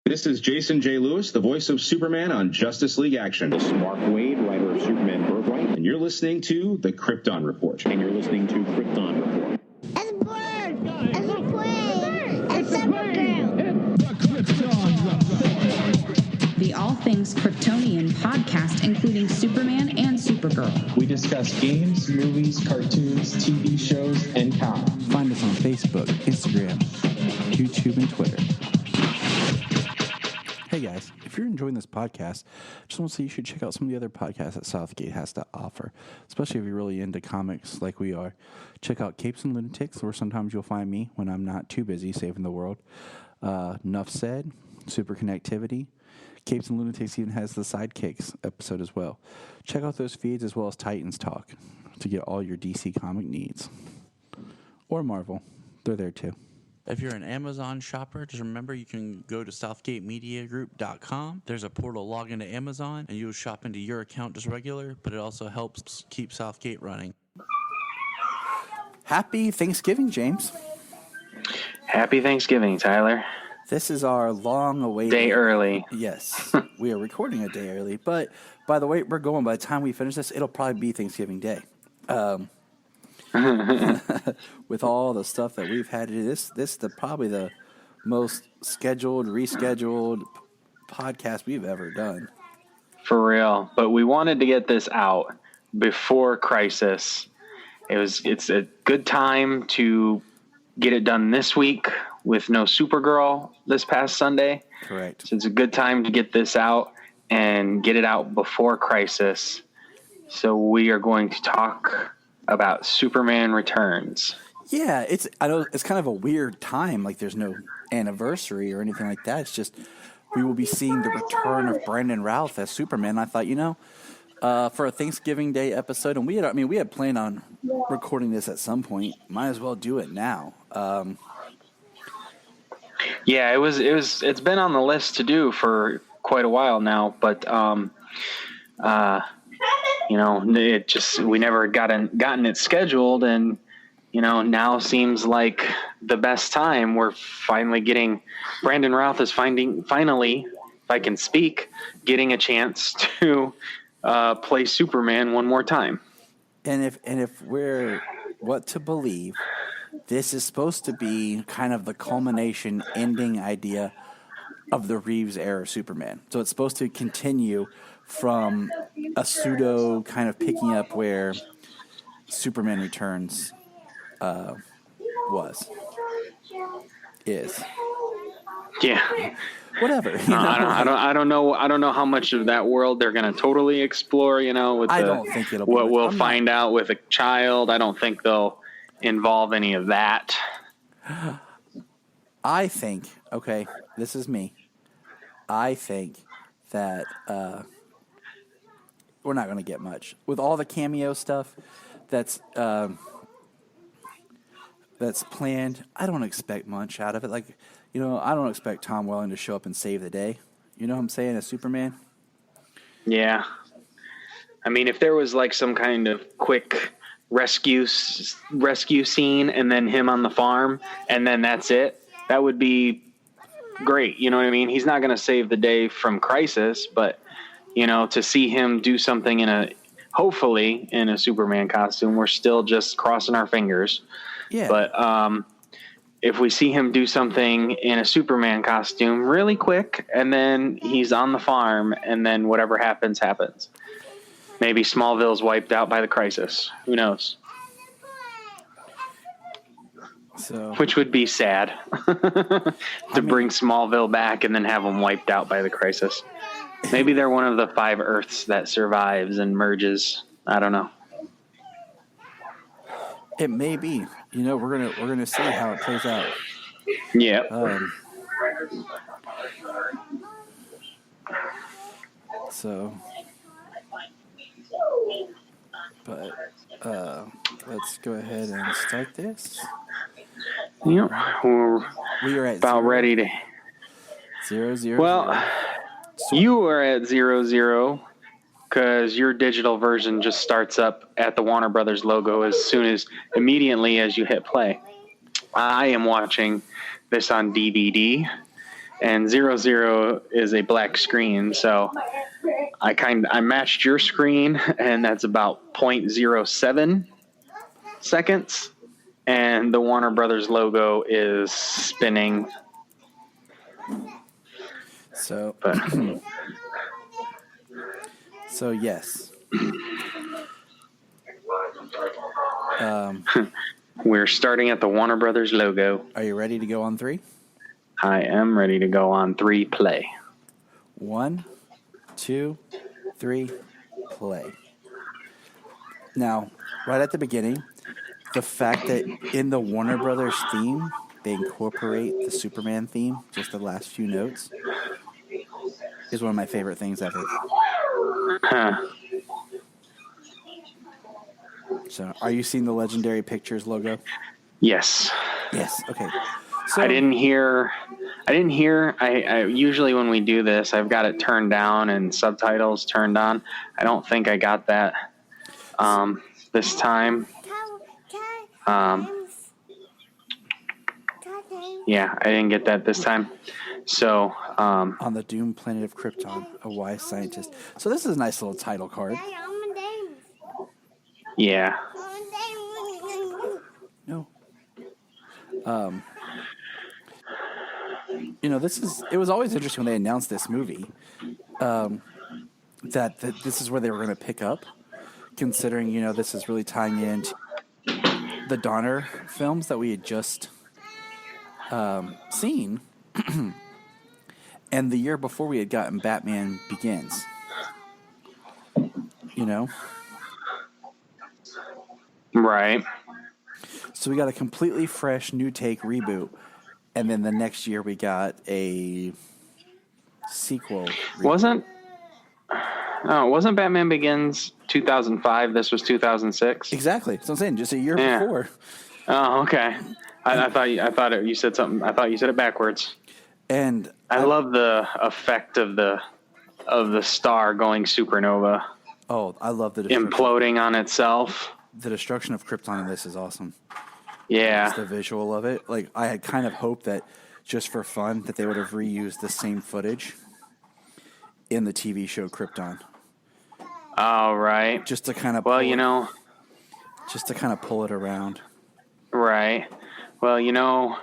This is Jason J. Lewis, the voice of Superman on Justice League Action. This is Mark Waid, writer of Superman Birthright. And you're listening to the Krypton Report. And you're listening to Krypton Report. It's a bird! It's a plane! It's Supergirl! The Krypton Report. The All Things Kryptonian podcast, including Superman and Supergirl. We discuss games, movies, cartoons, TV shows, and comics. Find us on Facebook, Instagram, YouTube, and Twitter. Hey guys, if you're enjoying this podcast, just want to say you should check out some of the other podcasts that Southgate has to offer, especially if you're really into comics like we are. Check out Capes and Lunatics, where sometimes you'll find me when I'm not too busy saving the world. Nuff Said, Super Connectivity. Capes and Lunatics even has the Sidekicks episode as well. Check out those feeds as well as Titans Talk to get all your DC comic needs. Or Marvel. They're there too. If you're an Amazon shopper, just remember you can go to southgatemediagroup.com. There's a portal, log into Amazon, and you'll shop into your account just regular, but it also helps keep Southgate running. Happy Thanksgiving, James. Happy Thanksgiving, Tyler. This is our long-awaited... Day early. Yes, we are recording a day early, but by the way we're going, by the time we finish this, it'll probably be Thanksgiving Day. With all the stuff that we've had to do, this is probably the most rescheduled podcast we've ever done. For real. But we wanted to get this out before Crisis. It's a good time to get it done this week with no Supergirl this past Sunday. Correct. So it's a good time to get this out and get it out before Crisis. So we are going to talk about Superman Returns. Yeah, I know it's kind of a weird time. Like there's no anniversary or anything like that. It's just we will be seeing the return of Brandon Roth as Superman. I thought, for a Thanksgiving Day episode, and we had planned on recording this at some point. Might as well do it now. Yeah, it's been on the list to do for quite a while now, but we never gotten it scheduled, and now seems like the best time. We're finally getting Brandon Roth is finally, if I can speak, getting a chance to play Superman one more time. And if we're what to believe, this is supposed to be kind of the culmination ending idea of the Reeves era Superman. So it's supposed to continue from a pseudo kind of picking up where Superman Returns is. Yeah. Whatever. I don't know how much of that world they're going to totally explore. I don't think it'll be what we'll find out with a child. I don't think they'll involve any of that. I think. Okay, this is me. I think that we're not going to get much with all the cameo stuff that's planned. I don't expect much out of it. Like, I don't expect Tom Welling to show up and save the day. You know what I'm saying? As Superman. Yeah. I mean, if there was like some kind of quick rescue scene and then him on the farm and then that's it, that would be great. You know what I mean? He's not going to save the day from Crisis, but to see him do something hopefully in a Superman costume, we're still just crossing our fingers. Yeah. But if we see him do something in a Superman costume really quick, and then he's on the farm, and then whatever happens, happens. Maybe Smallville's wiped out by the Crisis. Who knows? Which would be sad to bring Smallville back and then have them wiped out by the Crisis. Maybe they're one of the 5 Earths that survives and merges. I don't know. It may be. We're gonna see how it plays out. Yeah. Let's go ahead and start this. Yep. We are at about ready to 0-0. Well, you are at 0-0 because your digital version just starts up at the Warner Brothers logo immediately as you hit play. I am watching this on DVD, and 00 is a black screen. So I matched your screen, and that's about 0.07 seconds. And the Warner Brothers logo is spinning. So, so yes. We're starting at the Warner Brothers logo. Are you ready to go on 3? I am ready to go on 3, play. 1, 2, 3, play. Now, right at the beginning, the fact that in the Warner Brothers theme, they incorporate the Superman theme, just the last few notes, is one of my favorite things ever. Huh. So, are you seeing the Legendary Pictures logo? Yes. Yes. Okay. So, I didn't hear. I usually when we do this, I've got it turned down and subtitles turned on. I don't think I got that this time. Yeah, I didn't get that this time. So on the doomed planet of Krypton, a wise scientist. So this is a nice little title card. Yeah. No. You know, it was always interesting when they announced this movie, that this is where they were going to pick up, considering, you know, this is really tying into the Donner films that we had just seen. And the year before we had gotten Batman Begins. You know? Right. So we got a completely fresh new take reboot. And then the next year we got a sequel. Wasn't Batman Begins 2005? This was 2006. Exactly. That's what I'm saying. Just a year before. Oh, okay. I thought you said something. I thought you said it backwards. And I love the effect of the star going supernova. Oh, I love the imploding on itself. The destruction of Krypton in this is awesome. Yeah. Just the visual of it. Like, I had kind of hoped that just for fun that they would have reused the same footage in the TV show Krypton. Oh, right. Just to kind of just to kind of pull it around. Right. Well, you know,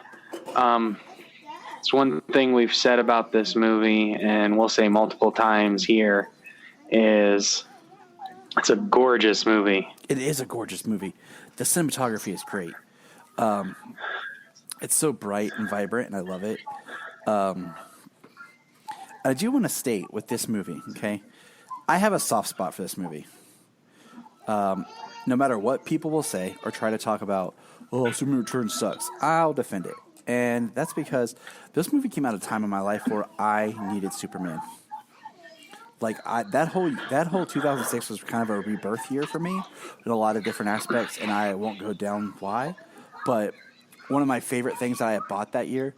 it's one thing we've said about this movie, and we'll say multiple times here, is it's a gorgeous movie. It is a gorgeous movie. The cinematography is great. It's so bright and vibrant, and I love it. I do want to state with this movie, okay, I have a soft spot for this movie. No matter what people will say or try to talk about, oh, Superman Returns sucks, I'll defend it. And that's because this movie came out at a time in my life where I needed Superman. Like, that whole 2006 was kind of a rebirth year for me in a lot of different aspects, and I won't go down why. But one of my favorite things that I had bought that year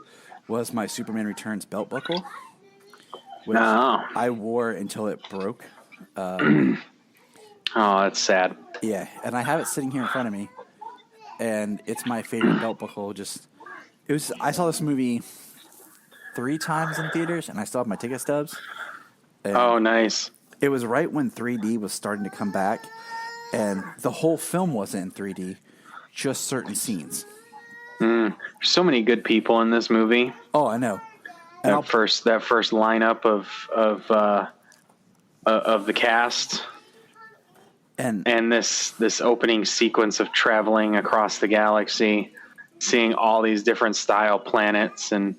was my Superman Returns belt buckle, which I wore until it broke. Oh, that's sad. Yeah, and I have it sitting here in front of me, and it's my favorite belt buckle. I saw this movie 3 times in theaters, and I still have my ticket stubs. Oh, nice. It was right when 3D was starting to come back, and the whole film wasn't in 3D, just certain scenes. There's so many good people in this movie. Oh, I know. That first lineup of the cast, and this opening sequence of traveling across the galaxy, seeing all these different style planets, and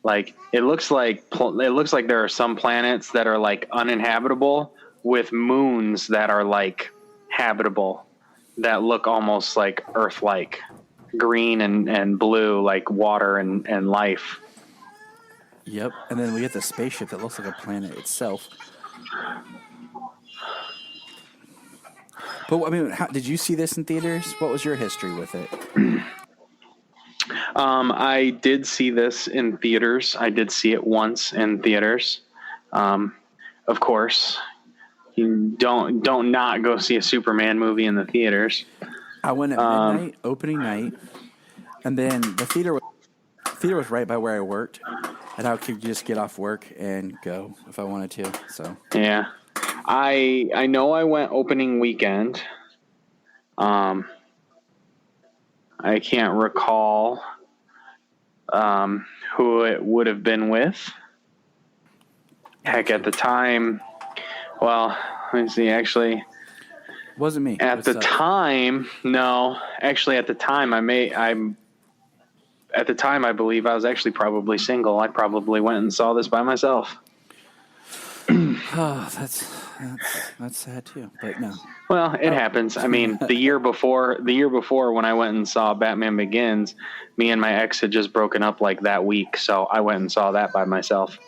like it looks like there are some planets that are like uninhabitable with moons that are like habitable, that look almost like Earth-like, green and blue, like water and life. Yep, and then we get the spaceship that looks like a planet itself. But I mean, did you see this in theaters? What was your history with it? I did see this in theaters. I did see it once in theaters. Of course, you don't not go see a Superman movie in the theaters. I went at midnight, opening night, and then the theater was right by where I worked, And I could just get off work and go if I wanted to. So yeah, I know I went opening weekend. I can't recall who it would have been with. Heck, at the time, well, let me see. Actually, wasn't me. At the time, no. Actually, at the time, I believe I was actually probably single. I probably went and saw this by myself. Oh, that's sad too. But no. Well, it happens. I mean, the year before when I went and saw Batman Begins, me and my ex had just broken up like that week, so I went and saw that by myself.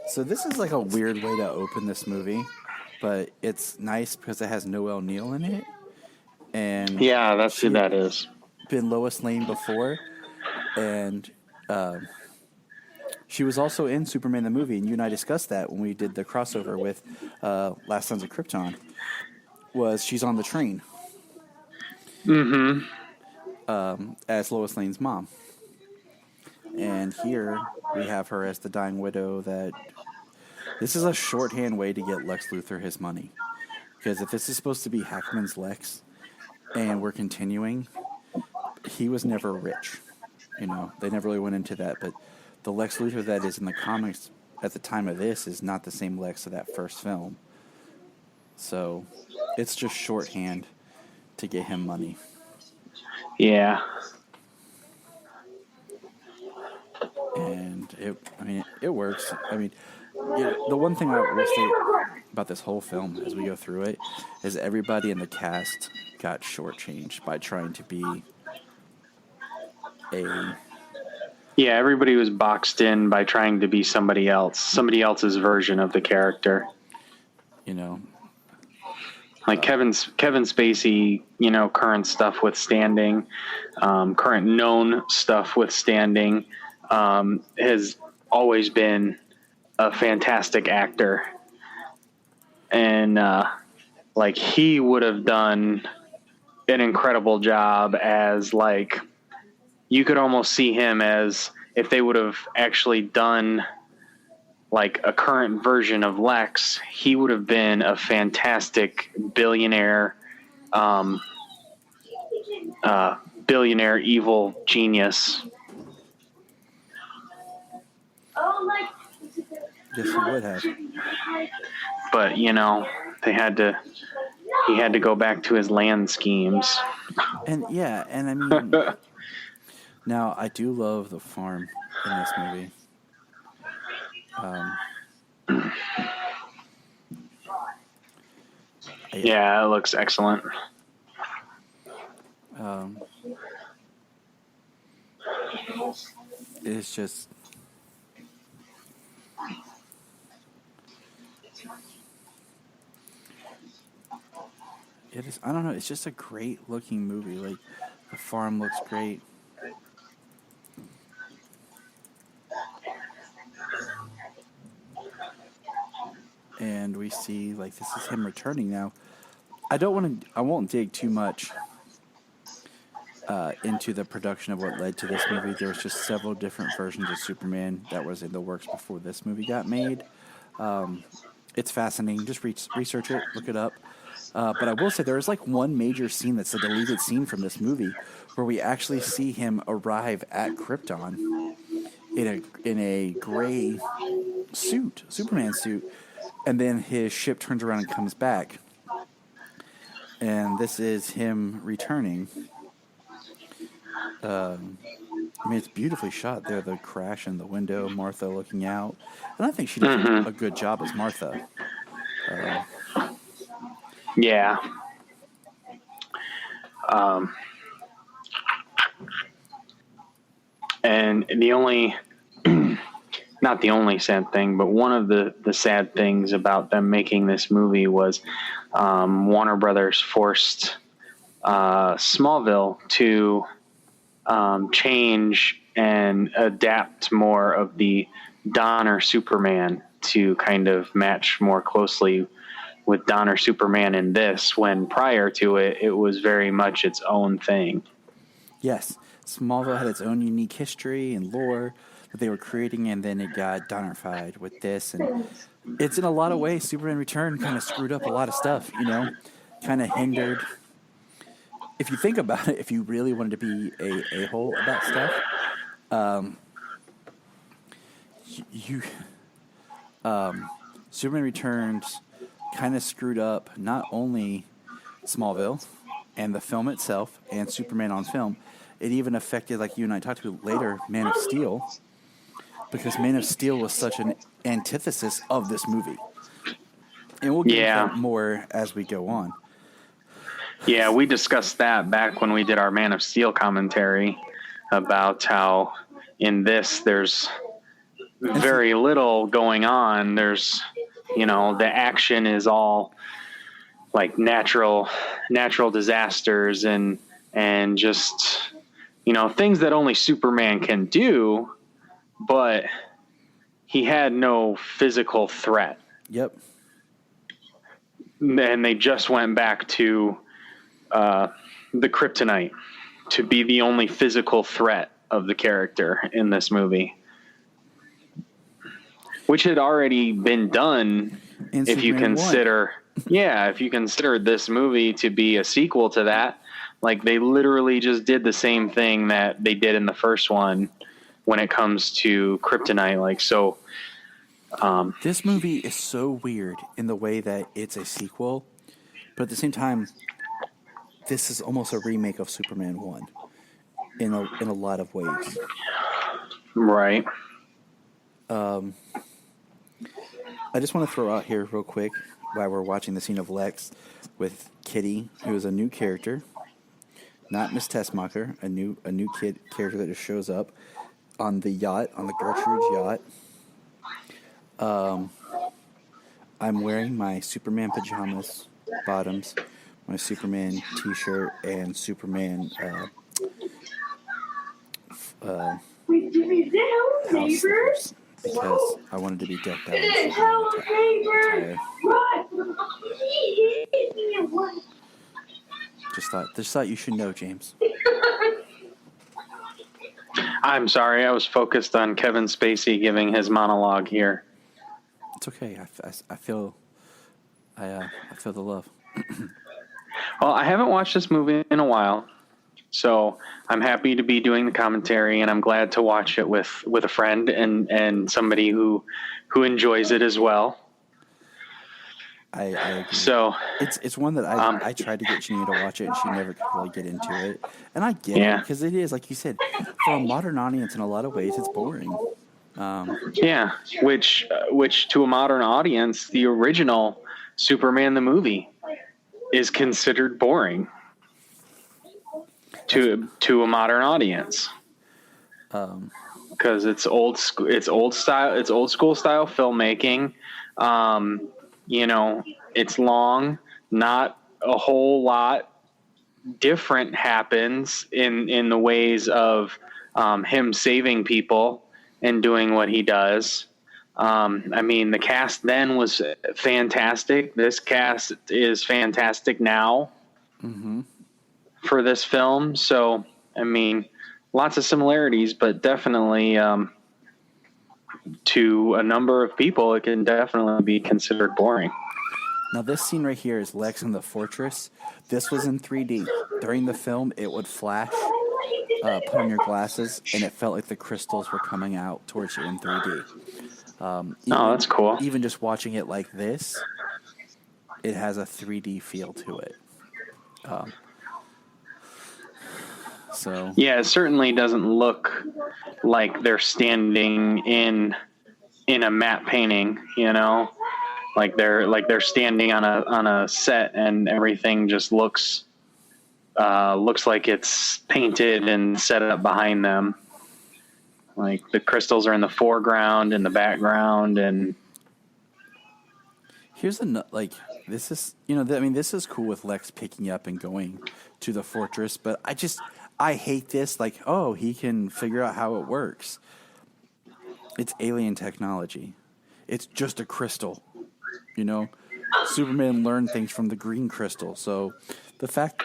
So this is like a weird way to open this movie, but it's nice because it has Noelle Neal in it. And yeah, that's who that is. Been Lois Lane before, and she was also in Superman the movie, and you and I discussed that when we did the crossover with Last Sons of Krypton. She's on the train? Mm-hmm. As Lois Lane's mom, and here we have her as the dying widow. This is a shorthand way to get Lex Luthor his money, because if this is supposed to be Hackman's Lex, and we're continuing, he was never rich. You know, they never really went into that, but the Lex Luthor that is in the comics at the time of this is not the same Lex of that first film. So it's just shorthand to get him money. Yeah. And it works. I mean, the one thing I will say about this whole film as we go through it is everybody in the cast got shortchanged by trying to be Yeah, everybody was boxed in by trying to be somebody else's version of the character. You know, like Kevin Spacey, you know, current stuff withstanding, current known stuff withstanding, has always been a fantastic actor. And, like, he would have done an incredible job as, like, you could almost see him as if they would have actually done like a current version of Lex, he would have been a fantastic billionaire evil genius. Yes, he would have. But, you know, he had to go back to his land schemes. And yeah, and I mean, now I do love the farm in this movie. Yeah, it looks excellent. It's just it is. I don't know. It's just a great looking movie. Like the farm looks great. And we see like this is him returning now. I won't dig too much into the production of what led to this movie. There was just several different versions of Superman that was in the works before this movie got made. It's fascinating. Just research it, look it up. But I will say there is like one major scene that's a deleted scene from this movie where we actually see him arrive at Krypton in a gray suit, Superman suit, and then his ship turns around and comes back. And this is him returning. I mean, it's beautifully shot there, the crash in the window, Martha looking out. And I think she did a good job as Martha. Yeah. And the only, not the only sad thing, but one of the sad things about them making this movie was Warner Brothers forced Smallville to change and adapt more of the Donner Superman to kind of match more closely with Donner Superman in this, when prior to it, it was very much its own thing. Yes, Smallville had its own unique history and lore that they were creating, and then it got Donnerfied with this. And it's in a lot of ways, Superman Return kind of screwed up a lot of stuff, kind of hindered. If you think about it, if you really wanted to be a hole about stuff, Superman Returns kind of screwed up not only Smallville and the film itself and Superman on film, it even affected, like you and I talked about later, Man of Steel, because Man of Steel was such an antithesis of this movie. And we'll get into that more as we go on. Yeah, we discussed that back when we did our Man of Steel commentary about how in this there's very little going on. There's, the action is all like natural disasters and just, things that only Superman can do, but he had no physical threat. Yep. And they just went back to the kryptonite to be the only physical threat of the character in this movie, which had already been done. If you consider this movie to be a sequel to that, like they literally just did the same thing that they did in the first one when it comes to kryptonite. Like, so, this movie is so weird in the way that it's a sequel, but at the same time, this is almost a remake of Superman 1 in a lot of ways. Right. I just want to throw out here real quick while we're watching the scene of Lex with Kitty, who is a new character, not Miss Tessmacher, a new character that just shows up on the yacht, on the Gertrude's yacht. I'm wearing my Superman pajamas, bottoms, my Superman t-shirt, and Superman house slippers because I wanted to be decked out. Just thought you should know, James. I'm sorry, I was focused on Kevin Spacey giving his monologue here. It's okay. I feel the love. Well, I haven't watched this movie in a while, so I'm happy to be doing the commentary, and I'm glad to watch it with a friend and somebody who enjoys it as well. I agree. So it's one that I tried to get Junia to watch it, and she never could really get into it. And I get it, because it is, like you said, for a modern audience, in a lot of ways, it's boring. Which to a modern audience, the original Superman the movie is considered boring to a modern audience, because it's old school style filmmaking. It's long, not a whole lot different happens in the ways of him saving people and doing what he does. The cast then was fantastic. This cast is fantastic now for this film. So, lots of similarities, but definitely to a number of people, it can definitely be considered boring. Now, this scene right here is Lex in the fortress. This was in 3D. During the film, it would flash, put on your glasses, and it felt like the crystals were coming out towards you in 3D. That's cool. Even just watching it like this, it has a 3D feel to it. It certainly doesn't look like they're standing in a matte painting, like they're standing on a set and everything just looks like it's painted and set up behind them. Like the crystals are in the foreground and the background, and here's this is this is cool with Lex picking up and going to the fortress, but I hate this. Like, he can figure out how it works. It's alien technology. it's just a crystal. You know, Superman learned things from the green crystal. So the fact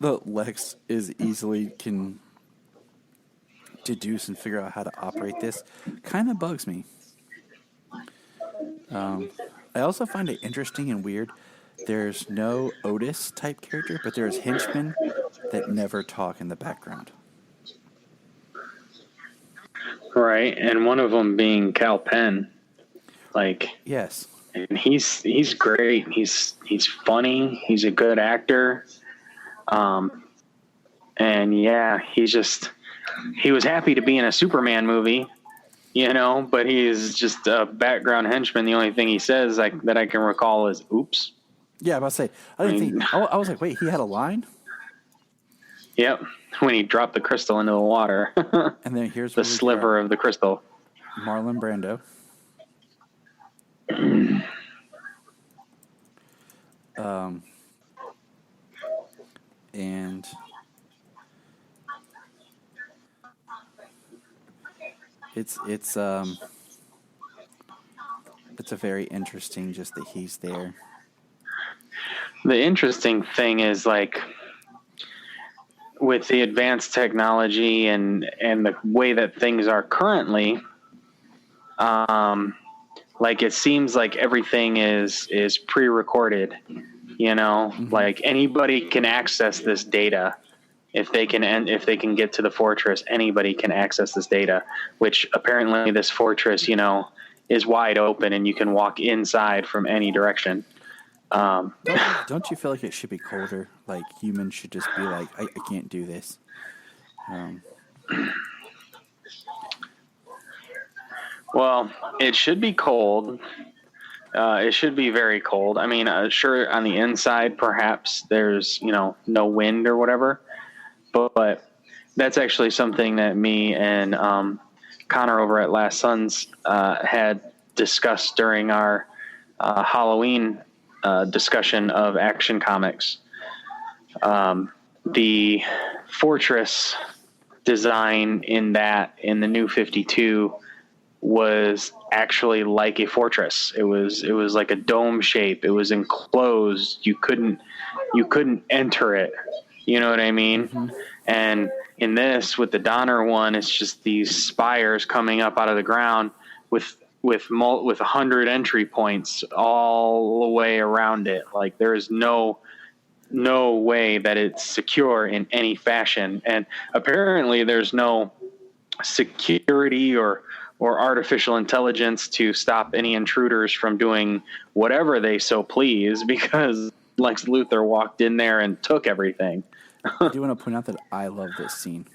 that Lex is easily can deduce and figure out how to operate this kind of bugs me. I also find it interesting and weird. There's no Otis type character, but there's henchmen that never talk in the background. Right, and one of them being Cal Penn. Like, yes, and he's great. He's funny. He's a good actor. And yeah, he was happy to be in a Superman movie, you know, but he's just a background henchman. The only thing he says that I can recall is "oops." Yeah, I was about to say, I was like, wait, he had a line? Yep, when he dropped the crystal into the water. And then here's the sliver of the crystal. Marlon Brando. And it's a very interesting just that he's there. The interesting thing is, like, with the advanced technology and the way that things are currently, like, it seems like everything is pre-recorded, you know, like anybody can access this data. If they can get to the fortress, anybody can access this data, which apparently this fortress, you know, is wide open and you can walk inside from any direction. Don't you feel like it should be colder? Like humans should just be like, I can't do this. Well, it should be cold. It should be very cold. I mean, sure, on the inside, perhaps there's, you know, no wind or whatever. But that's actually something that me and Connor over at Last Sons had discussed during our Halloween discussion of Action Comics. The fortress design in the New 52 was actually like a fortress. It was like a dome shape. It was enclosed. You couldn't enter it. You know what I mean? Mm-hmm. And in this, with the Donner one, it's just these spires coming up out of the ground with 100 entry points all the way around it. Like, there is no way that it's secure in any fashion. And apparently there's no security or artificial intelligence to stop any intruders from doing whatever they so please, because Lex Luthor walked in there and took everything. I do want to point out that I love this scene.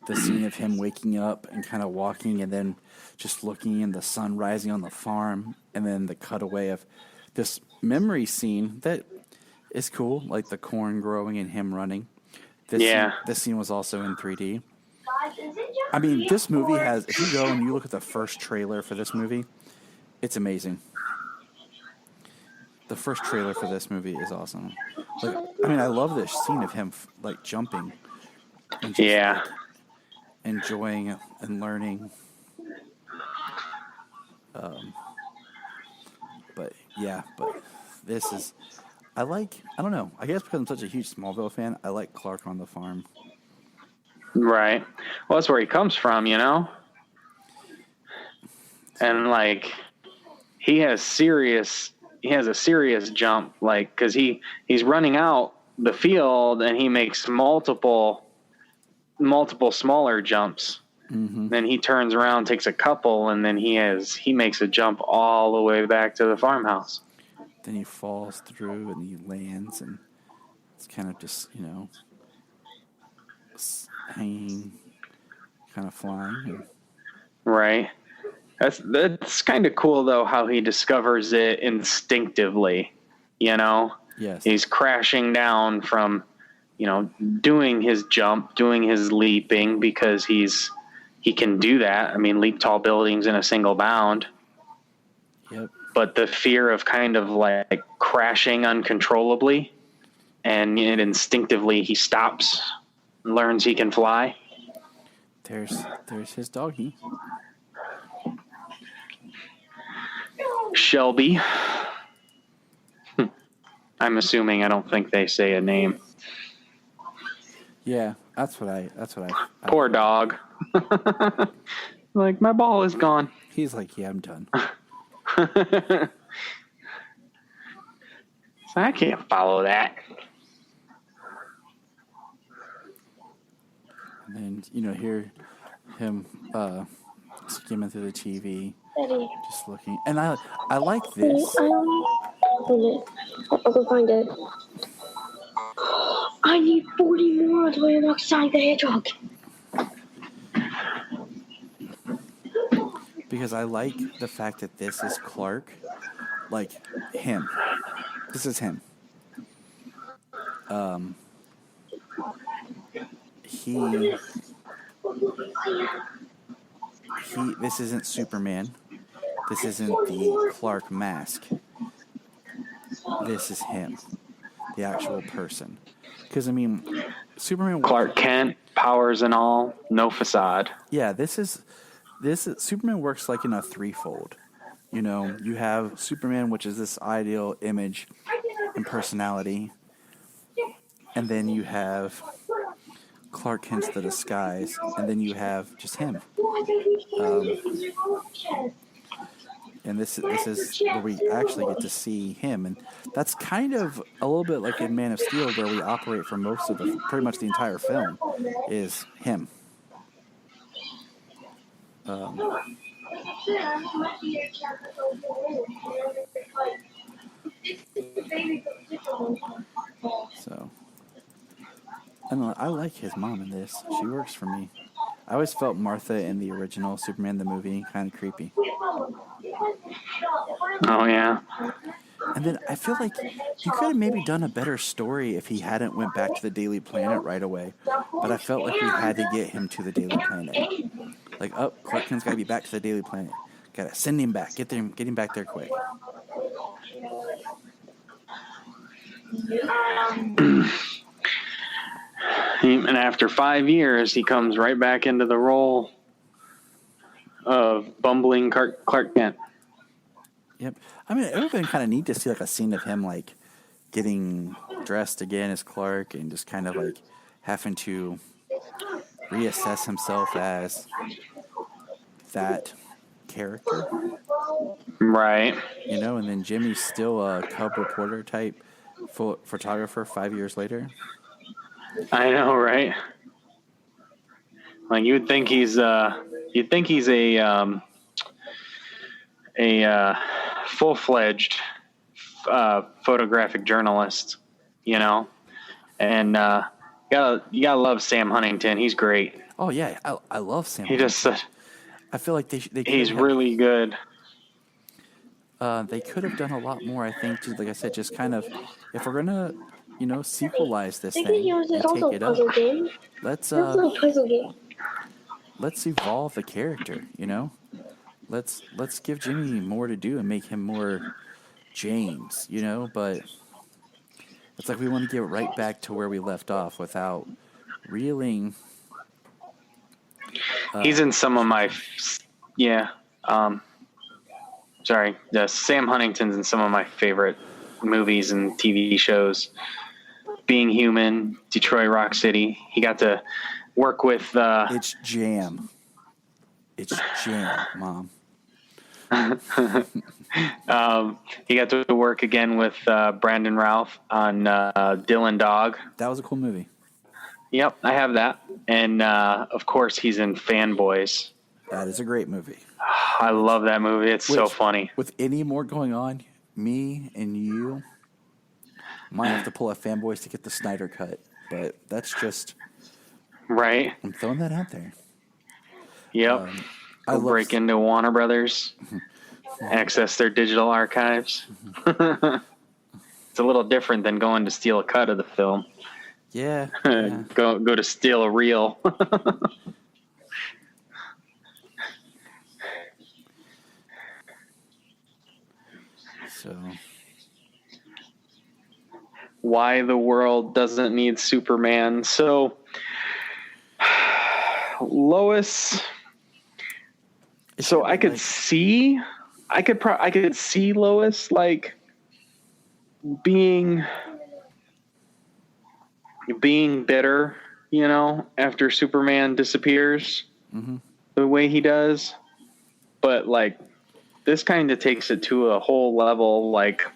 The scene of him waking up and kind of walking and then just looking and the sun rising on the farm, and then the cutaway of this memory scene that is cool, like the corn growing and him running. This scene was also in 3D. I mean, this movie has, if you go and you look at the first trailer for this movie, it's amazing. The first trailer for this movie is awesome. Like, I mean, I love this scene of him like jumping and just, like, enjoying and learning. But this is, I don't know, I guess because I'm such a huge Smallville fan, I like Clark on the farm. Right. Well, that's where he comes from, you know? And, like, he has a serious jump, like, because he's running out the field and he makes multiple smaller jumps. Mm-hmm. Then he turns around, takes a couple, and then he makes a jump all the way back to the farmhouse. Then he falls through and he lands, and it's kind of just, you know, hanging, kind of flying. Right. That's kind of cool, though, how he discovers it instinctively, you know? Yes. He's crashing down from, you know, doing his jump, doing his leaping, because he can do that. I mean, leap tall buildings in a single bound. Yep. But the fear of kind of like crashing uncontrollably, and instinctively he stops and learns he can fly. There's his doggy. Shelby. I'm assuming. I don't think they say a name. Yeah, that's what I Poor dog. Like, my ball is gone. He's like, yeah, I'm done. I can't follow that. And then, hear him skimming through the TV, Daddy. just looking. And I like this. Hold it. I'll go find it. I need 40 more to way alongside the hedgehog. Because I like the fact that this is Clark. Like, him. This is him. This isn't Superman. This isn't the Clark mask. This is him. The actual person. Because, Superman... Clark Kent, powers and all, no facade. Yeah, this is Superman works like in a threefold. You have Superman, which is this ideal image and personality. And then you have Clark Kent's the disguise. And then you have just him. And this is where we actually get to see him. And that's kind of a little bit like in Man of Steel, where we operate for pretty much the entire film, is him. So, I like his mom in this. She works for me. I always felt Martha in the original Superman the movie kind of creepy. Oh, yeah. And then I feel like he could have maybe done a better story if he hadn't went back to the Daily Planet right away. But I felt like we had to get him to the Daily Planet. Like, Clark Kent's got to be back to the Daily Planet. Got to send him back. Get him back there quick. And after 5 years, he comes right back into the role of bumbling Clark Kent. Yep. It would have been kind of neat to see like a scene of him like getting dressed again as Clark and just kind of like having to reassess himself as that character. Right. And then Jimmy's still a cub reporter type photographer 5 years later. I know, right? Like, you'd think he's a full-fledged photographic journalist, and you gotta love Sam Huntington. He's great. Oh yeah, I love Sam. He just I feel like he's really good. They could have done a lot more, I think. Like I said, just kind of, if we're gonna sequelize this thing and take it up, let's evolve the character. Let's give Jimmy more to do and make him more James. But it's like we want to get right back to where we left off without reeling. He's in some of my Sam Huntington's in some of my favorite movies and TV shows. Being Human, Detroit Rock City. He got to work with... It's jam. It's jam, Mom. He got to work again with Brandon Roth on Dylan Dog. That was a cool movie. Yep, I have that. And, of course, he's in Fanboys. That is a great movie. I love that movie. It's so funny. With any more going on, me and you might have to pull a Fanboys to get the Snyder cut. But that's just... Right. I'm throwing that out there. Yep. I'll break into Warner Brothers, access their digital archives. It's a little different than going to steal a cut of the film. Yeah. Go to steal a reel. So, why the world doesn't need Superman. So, Lois. So I could see I could see Lois like being bitter, you know, after Superman disappears the way he does. But like this kind of takes it to a whole level, like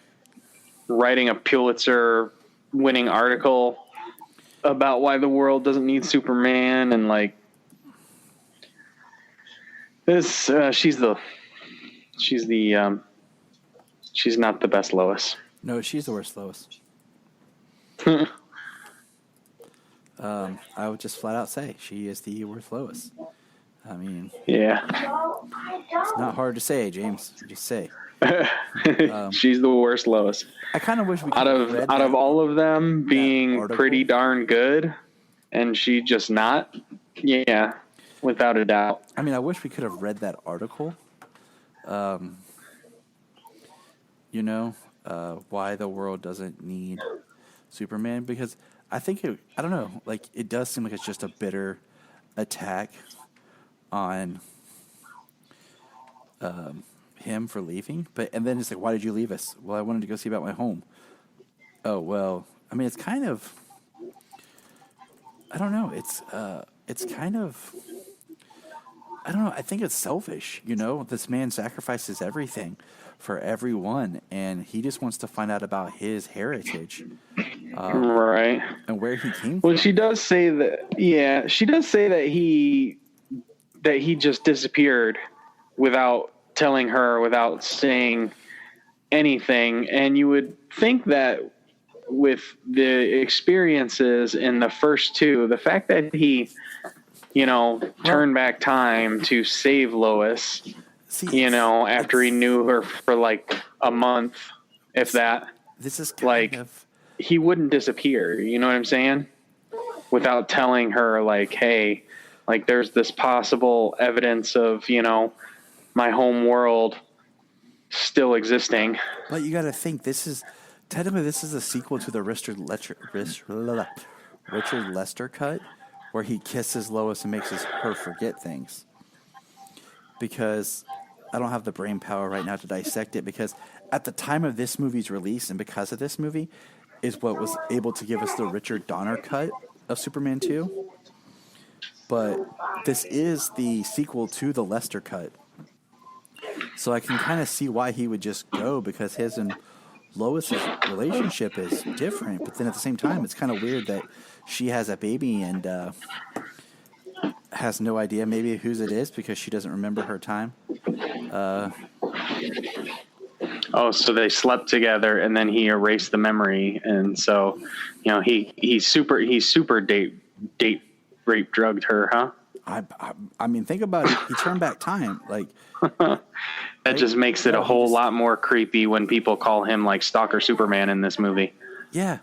writing a Pulitzer winning article about why the world doesn't need Superman, and like this she's not the best Lois. No, she's the worst Lois. I would just flat out say she is the worst Lois. I mean, yeah, it's not hard to say, James. Just say. She's the worst Lois. I kind of wish we could out of all of them being pretty darn good, and she just not. Yeah, without a doubt. I mean, I wish we could have read that article. You know, why the world doesn't need Superman, because I think I don't know, like it does seem like it's just a bitter attack on him for leaving, and then it's like, why did you leave us? Well, I wanted to go see about my home. Oh, well, I mean, it's kind of, I don't know, it's kind of, I don't know, I think it's selfish, you know, this man sacrifices everything for everyone, and he just wants to find out about his heritage. Right. And where he came from. Well, she does say that he just disappeared without telling her, without saying anything. And you would think that with the experiences in the first two, the fact that he, you know, turned back time to save Lois, you know, after he knew her for like a month, if that, this is like, he wouldn't disappear. You know what I'm saying? Without telling her, like, hey, like there's this possible evidence of, you know, my home world still existing. But you got to think, this is a sequel to the Richard Lester cut, where he kisses Lois and makes her forget things. Because I don't have the brain power right now to dissect it, because at the time of this movie's release, and because of this movie, is what was able to give us the Richard Donner cut of Superman 2. But this is the sequel to the Lester cut. So I can kind of see why he would just go, because his and Lois's relationship is different. But then at the same time, it's kind of weird that she has a baby and has no idea maybe whose it is, because she doesn't remember her time. So they slept together, and then he erased the memory, and so, you know, he super date rape drugged her, huh? I mean, think about it. He turned back time, like that just makes it a whole lot more creepy when people call him like Stalker Superman in this movie. Yeah.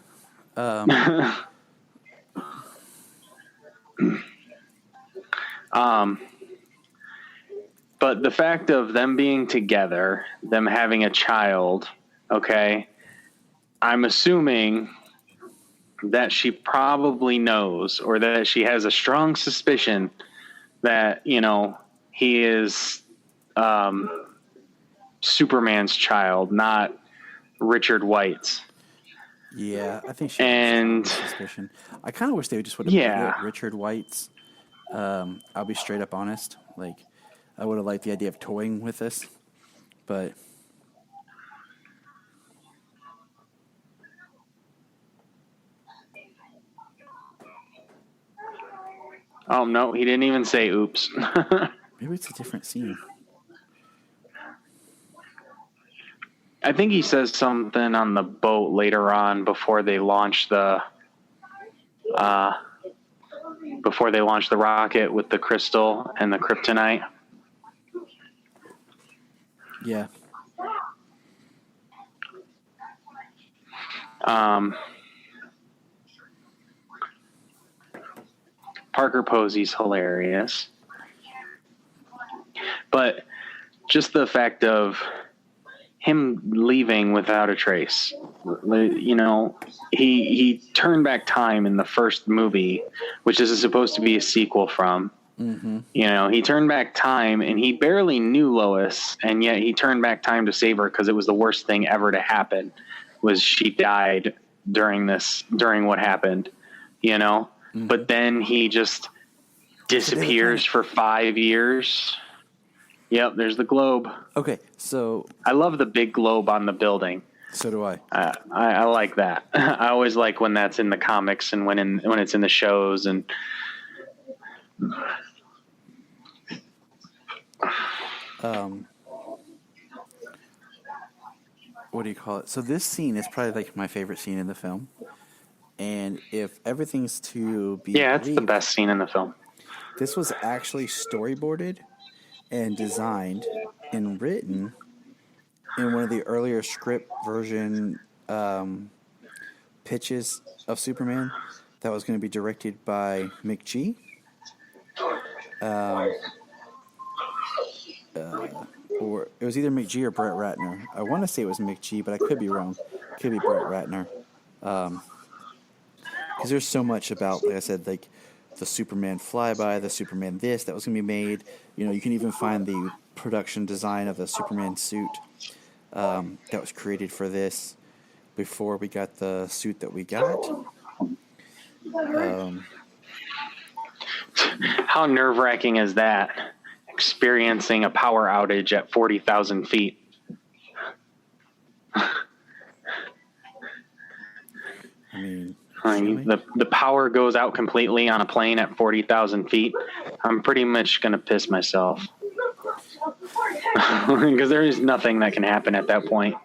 But the fact of them being together, them having a child, okay, I'm assuming that she probably knows, or that she has a strong suspicion that, you know, he is Superman's child, not Richard White's. Yeah, I think she has a suspicion. I kind of wish they just would have put Richard White's. I'll be straight up honest. Like, I would have liked the idea of toying with this, but oh no, he didn't even say oops. Maybe it's a different scene. I think he says something on the boat later on before they launch the rocket with the crystal and the kryptonite. Yeah. Parker Posey's hilarious. But just the fact of him leaving without a trace, you know, he turned back time in the first movie, which is supposed to be a sequel from, You know, he turned back time, and he barely knew Lois, and yet he turned back time to save her because it was the worst thing ever to happen. Was she died during what happened, you know? But then he just disappears for 5 years. Yep, there's the globe. Okay, so I love the big globe on the building. So do I. I like that. I always like when that's in the comics and when it's in the shows and. What do you call it? So this scene is probably like my favorite scene in the film. And if everything's to be it's the best scene in the film. This was actually storyboarded and designed and written in one of the earlier script version pitches of Superman that was going to be directed by McG. Or it was either McG or Brett Ratner. I want to say it was McG, but I could be wrong. It could be Brett Ratner. Because there's so much about, like I said, like the Superman flyby, the Superman this that was going to be made. You know, you can even find the production design of the Superman suit that was created for this before we got the suit that we got. How nerve-wracking is that? Experiencing a power outage at 40,000 feet. I mean, the power goes out completely on a plane at 40,000 feet. I'm pretty much going to piss myself. Because there is nothing that can happen at that point.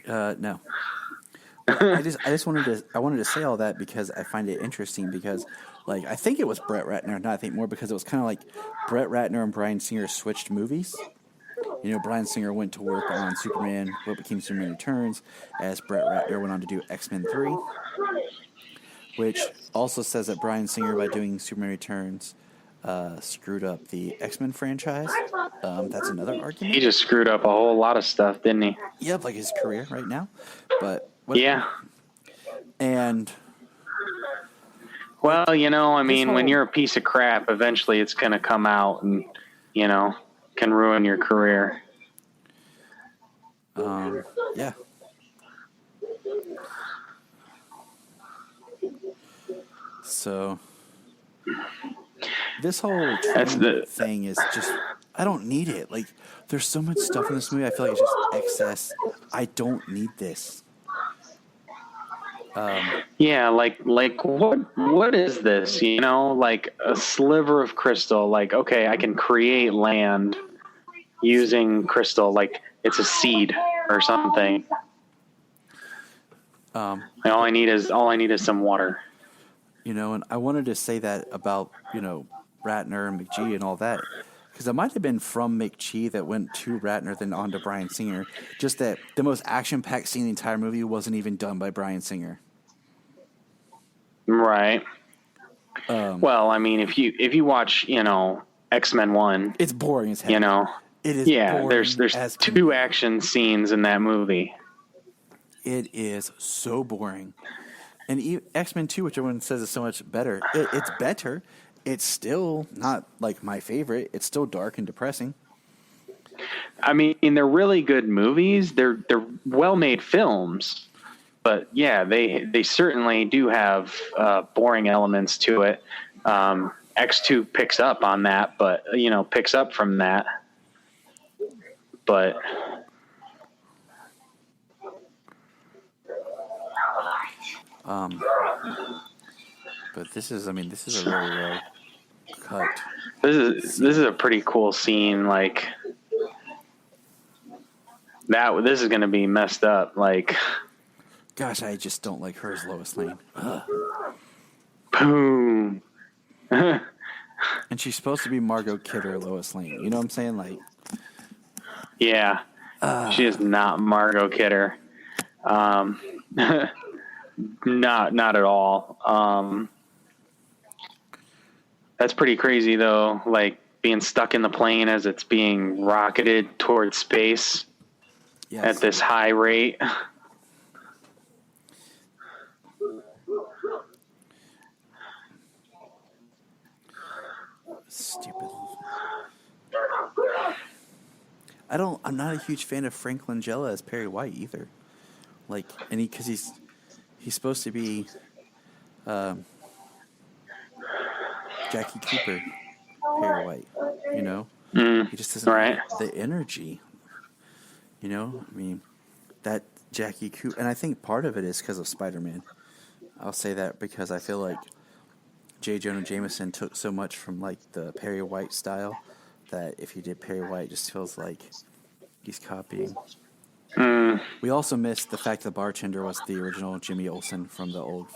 No. I wanted to say all that because I find it interesting because, like, I think it was Brett Ratner, not I think more because it was kind of like Brett Ratner and Bryan Singer switched movies. You know, Bryan Singer went to work on Superman, what became Superman Returns, as Brett Ratner went on to do X-Men 3, which also says that Bryan Singer, by doing Superman Returns, screwed up the X-Men franchise. That's another argument. He just screwed up a whole lot of stuff, didn't he? Yep, like his career right now. But yeah. And well, you know, I mean, when you're a piece of crap, eventually it's going to come out and, you know, can ruin your career. Yeah. So this whole thing is just, I don't need it. Like, there's so much stuff in this movie. I feel like it's just excess. I don't need this. Yeah, like what is this? You know, like a sliver of crystal. Like, okay, I can create land using crystal. Like it's a seed or something. And all I need is some water. You know, and I wanted to say that about, you know, Ratner and McG and all that, because it might have been from McG that went to Ratner then on to Bryan Singer. Just that the most action-packed scene in the entire movie wasn't even done by Bryan Singer. Right. Well, I mean, if you watch, you know, X-Men 1, it's boring as hell. You know, it is. Yeah, there's two action scenes in that movie. It is so boring. And X-Men 2, which everyone says is so much better, it's better. It's still not like my favorite. It's still dark and depressing. I mean, they're really good movies. They're well-made films. But yeah, they certainly do have boring elements to it. X2 picks up on that, but picks up from that. But but this is a really well cut. This is a pretty cool scene. Like that. This is going to be messed up. Like. Gosh, I just don't like her as Lois Lane. Ugh. Boom. And she's supposed to be Margot Kidder, Lois Lane. You know what I'm saying? Like, yeah, she is not Margot Kidder. Not at all. That's pretty crazy though. Like being stuck in the plane as it's being rocketed towards space at this high rate. Stupid. I'm not a huge fan of Frank Langella as Perry White either. Like, because he's supposed to be Jackie Cooper, Perry White. You know, he just doesn't have the energy. You know, I mean, that Jackie Cooper, and I think part of it is because of Spider-Man. I'll say that because I feel like J. Jonah Jameson took so much from like the Perry White style that if he did Perry White, it just feels like he's copying. We also missed the fact the bartender was the original Jimmy Olsen from the old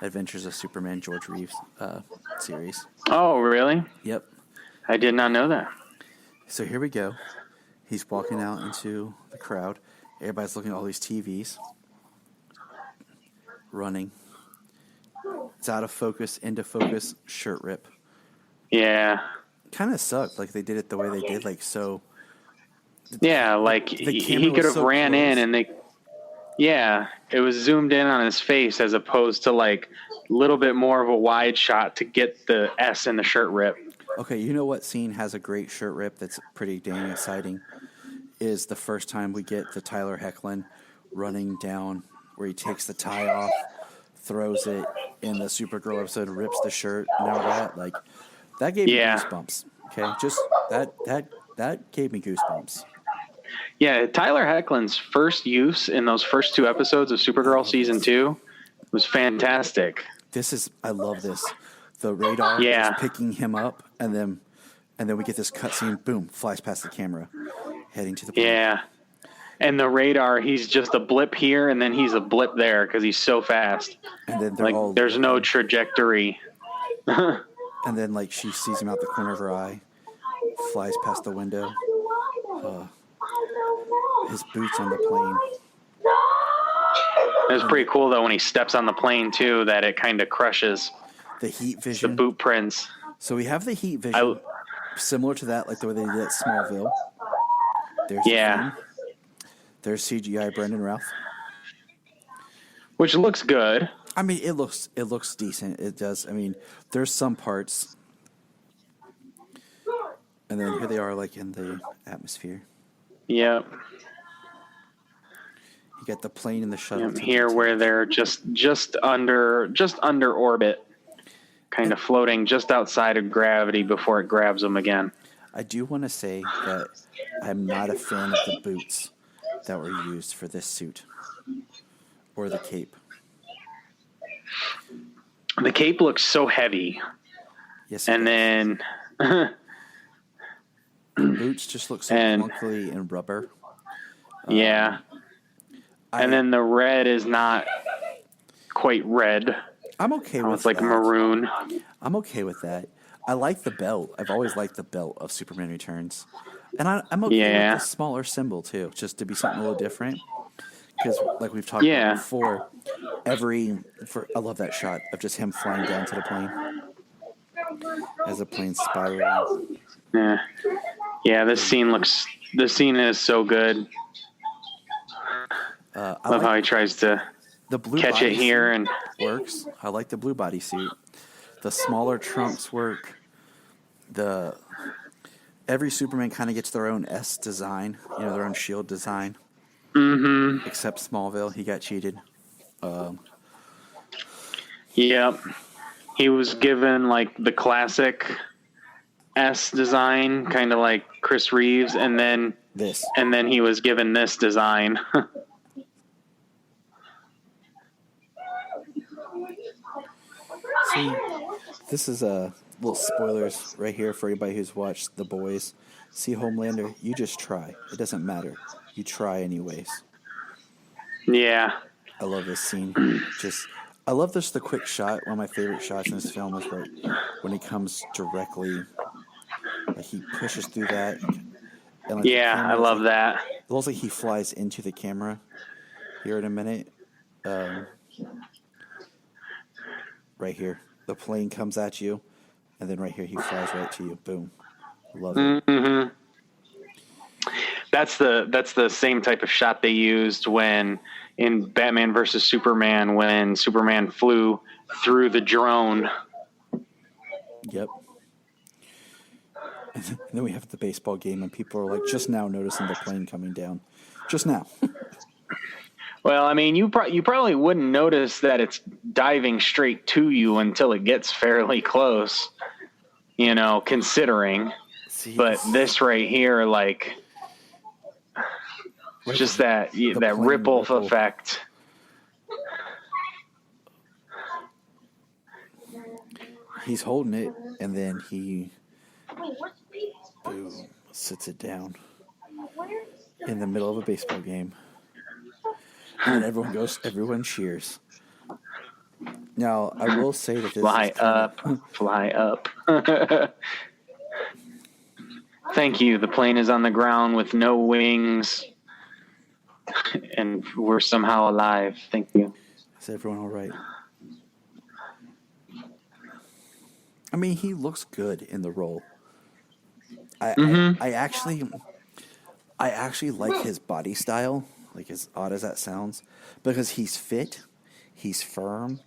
Adventures of Superman George Reeves series. Oh, really? Yep. I did not know that. So here we go. He's walking out into the crowd. Everybody's looking at all these TVs. Running. It's out of focus, into focus, shirt rip. Yeah. Kind of sucked. Like they did it the way they did. Like so. Yeah, like he could have ran in and it was zoomed in on his face as opposed to like a little bit more of a wide shot to get the S in the shirt rip. Okay, you know what scene has a great shirt rip that's pretty dang exciting? Is the first time we get the Tyler Hoechlin running down where he takes the tie off, throws it in the Supergirl episode, rips the shirt and all that. Like that gave me goosebumps. Okay, just that gave me goosebumps. Yeah, Tyler Hoechlin's first use in those first two episodes of Supergirl season 2 was fantastic. I love this. The radar is picking him up, and then we get this cutscene. Boom, flies past the camera, heading to the plane. Yeah, and the radar, he's just a blip here, and then he's a blip there because he's so fast. And then there's no trajectory. And then like she sees him out the corner of her eye, flies past the window. His boots on the plane. It was pretty cool though when he steps on the plane too, that it kind of crushes the heat vision, the boot prints. So we have the heat vision, similar to that, like the way they did at Smallville. There's CGI Brandon Roth, which looks good. I mean, it looks decent. It does. I mean, there's some parts, and then here they are, like in the atmosphere. Yep. You got the plane and the shuttle. Here, where they're just under orbit, kind of floating just outside of gravity before it grabs them again. I do want to say that I'm not a fan of the boots that were used for this suit or the cape. The cape looks so heavy. Yes, and then the boots just look so clunky and rubber. And then the red is not quite red. I'm okay with that. It's like maroon. I'm okay with that. I like the belt. I've always liked the belt of Superman Returns. And I'm okay with the smaller symbol, too, just to be something a little different. Because, like we've talked about before, I love that shot of just him flying down to the plane as the plane spirals. Yeah, this scene is so good. I love how he tries to catch it here and works. I like the blue bodysuit. The smaller trunks work. Every Superman kind of gets their own S design, their own shield design. Mm-hmm. Except Smallville, he got cheated. Yep. He was given like the classic S design, kind of like Chris Reeves, and then he was given this design. See, this is little spoilers right here for anybody who's watched The Boys. See, Homelander, you just try. It doesn't matter. You try anyways. Yeah. I love this scene. I love this, the quick shot. One of my favorite shots in this film is right when he comes directly, like he pushes through that. And like I love that. It looks like he flies into the camera here in a minute. Right here. The plane comes at you, and then right here he flies right to you. Boom. Love it. Mm-hmm. That's the same type of shot they used when in Batman versus Superman, when Superman flew through the drone. Yep. And then we have the baseball game, and people are like just now noticing the plane coming down. Just now. Well, I mean, you probably wouldn't notice that it's diving straight to you until it gets fairly close, considering. See, but this right here, like, just that ripple effect. He's holding it, and then he boom, sits it down in the middle of a baseball game. And everyone cheers. Now, I will say that this fly up. Thank you. The plane is on the ground with no wings, and we're somehow alive. Thank you. Is everyone all right? I mean, he looks good in the role. I actually like his body style, like as odd as that sounds, because he's fit, he's firm,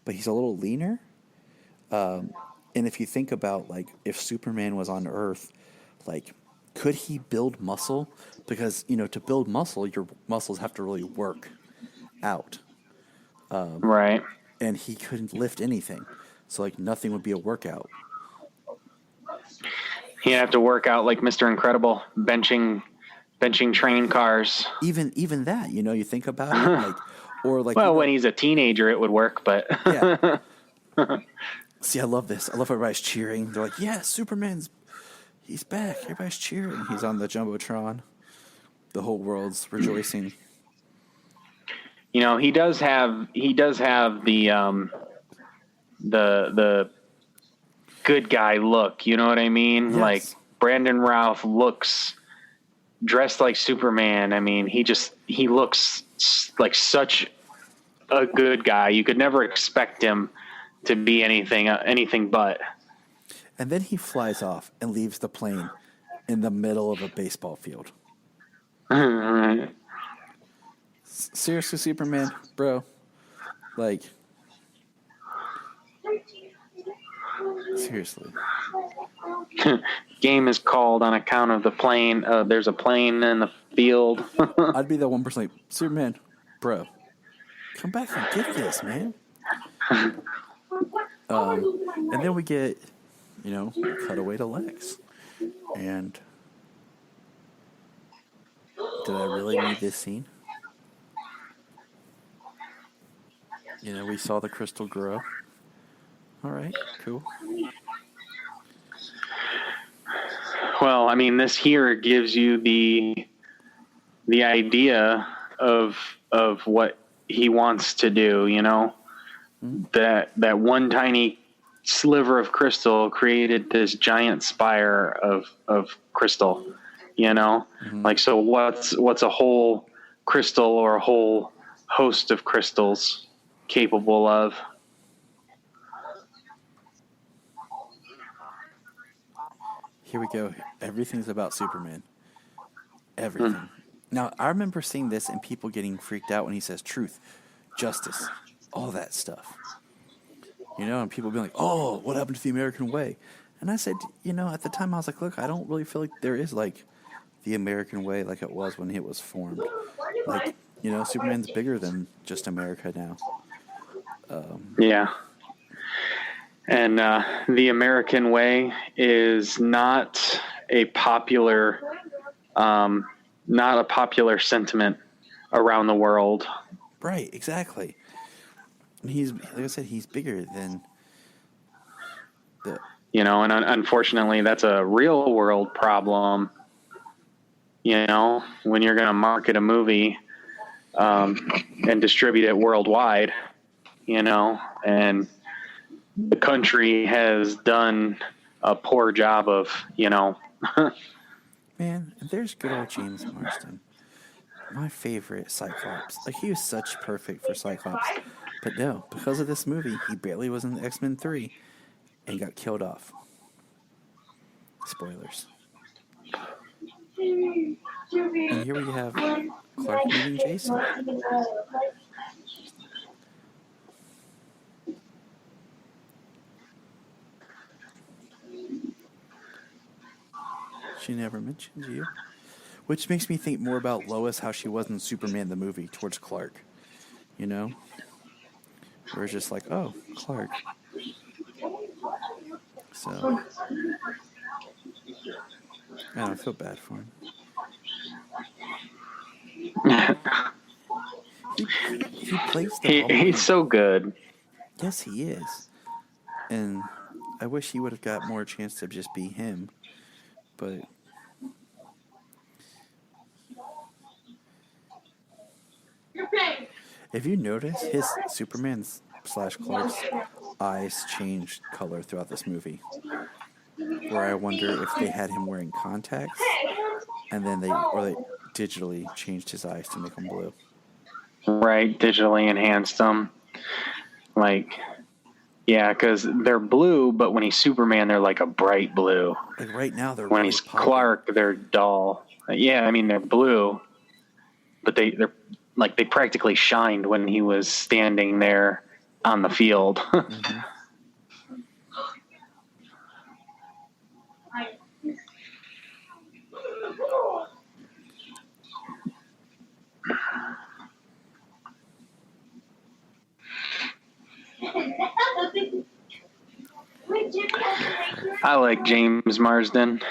but he's a little leaner. And if you think about, like, if Superman was on Earth, like, could he build muscle? Because, to build muscle, your muscles have to really work out. Right. And he couldn't lift anything. So, like, nothing would be a workout. He'd have to work out like Mr. Incredible, benching train cars. Even that, you think about it, like, or like. Well, when he's a teenager, it would work, but. Yeah. See, I love this. I love everybody's cheering. They're like, "Yeah, he's back." Everybody's cheering. He's on the jumbotron. The whole world's rejoicing. He does have the good guy look, you know what I mean? Yes. Like, Brandon Roth looks dressed like Superman. I mean, he looks like such a good guy. You could never expect him to be anything but. And then he flies off and leaves the plane in the middle of a baseball field. Seriously, Superman, bro. Like, seriously. Game is called on account of the plane. There's a plane in the field. I'd be that one person like, Superman, bro, come back and get this, man. And then we get, cutaway to Lex. And did I really need this scene? We saw the crystal grow. All right, cool. Well, I mean, this here gives you the idea of what he wants to do, Mm-hmm. That one tiny sliver of crystal created this giant spire of crystal, Mm-hmm. Like, so what's a whole crystal or a whole host of crystals capable of? Here we go. Everything's about Superman. Everything. Now, I remember seeing this and people getting freaked out when he says truth, justice, all that stuff. And people being like, "Oh, what happened to the American way?" And I said, at the time I was like, "Look, I don't really feel like there is, like, the American way like it was when it was formed. Like, Superman's bigger than just America now." Yeah. And the American way is not a popular sentiment around the world. Right, exactly. And he's, like I said, he's bigger than the. And unfortunately, that's a real world problem. When you're going to market a movie and distribute it worldwide, and the country has done a poor job of, Man, there's good old James Marsden. My favorite Cyclops. Like, he was such perfect for Cyclops. But no, because of this movie, he barely was in the X-Men 3 and got killed off. Spoilers. And here we have Clark meeting Jason. She never mentions you. Which makes me think more about Lois, how she was in Superman the movie, towards Clark. You know? Where it's just like, oh, Clark. So, I don't feel bad for him. He plays the He's so good. Yes, he is. And I wish he would have got more chance to just be him. But if you notice, his Superman's / Clark's eyes changed color throughout this movie. Where I wonder if they had him wearing contacts, and then they digitally changed his eyes to make them blue. Right, digitally enhanced them. Like, yeah, because they're blue, but when he's Superman, they're like a bright blue. Like right now, they're when really he's popping. Clark, they're dull. Yeah, I mean they're blue, but they're like they practically shined when he was standing there on the field. Mm-hmm. I like James Marsden.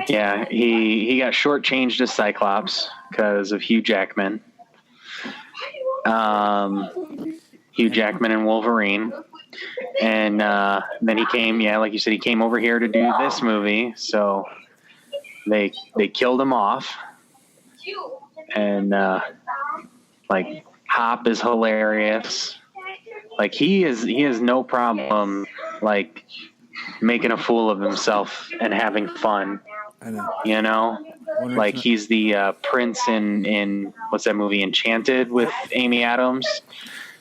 Yeah, he got shortchanged as Cyclops because of Hugh Jackman. Hugh Jackman and Wolverine. And then he came, like you said, he came over here to do this movie. So they killed him off. And like Hop is hilarious. Like he has no problem like making a fool of himself and having fun. I know. You know? Like he's the prince in what's that movie, Enchanted, with Amy Adams.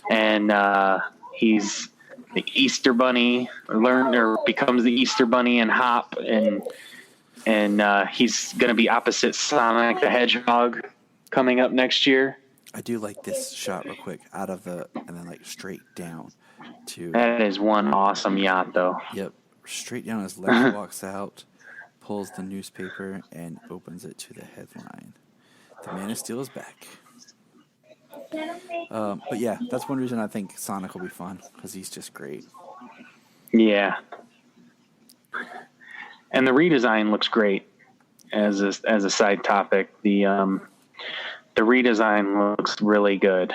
And he's the Easter Bunny, or becomes the Easter Bunny in Hop, and he's gonna be opposite Sonic the Hedgehog coming up next year. I do like this shot real quick out of and then like straight down to. That is one awesome yacht, though. Yep, straight down as Lex walks out, pulls the newspaper and opens it to the headline: "The Man of Steel is back." But yeah, that's one reason I think Sonic will be fun, because he's just great. Yeah, and the redesign looks great. As a side topic, the redesign looks really good.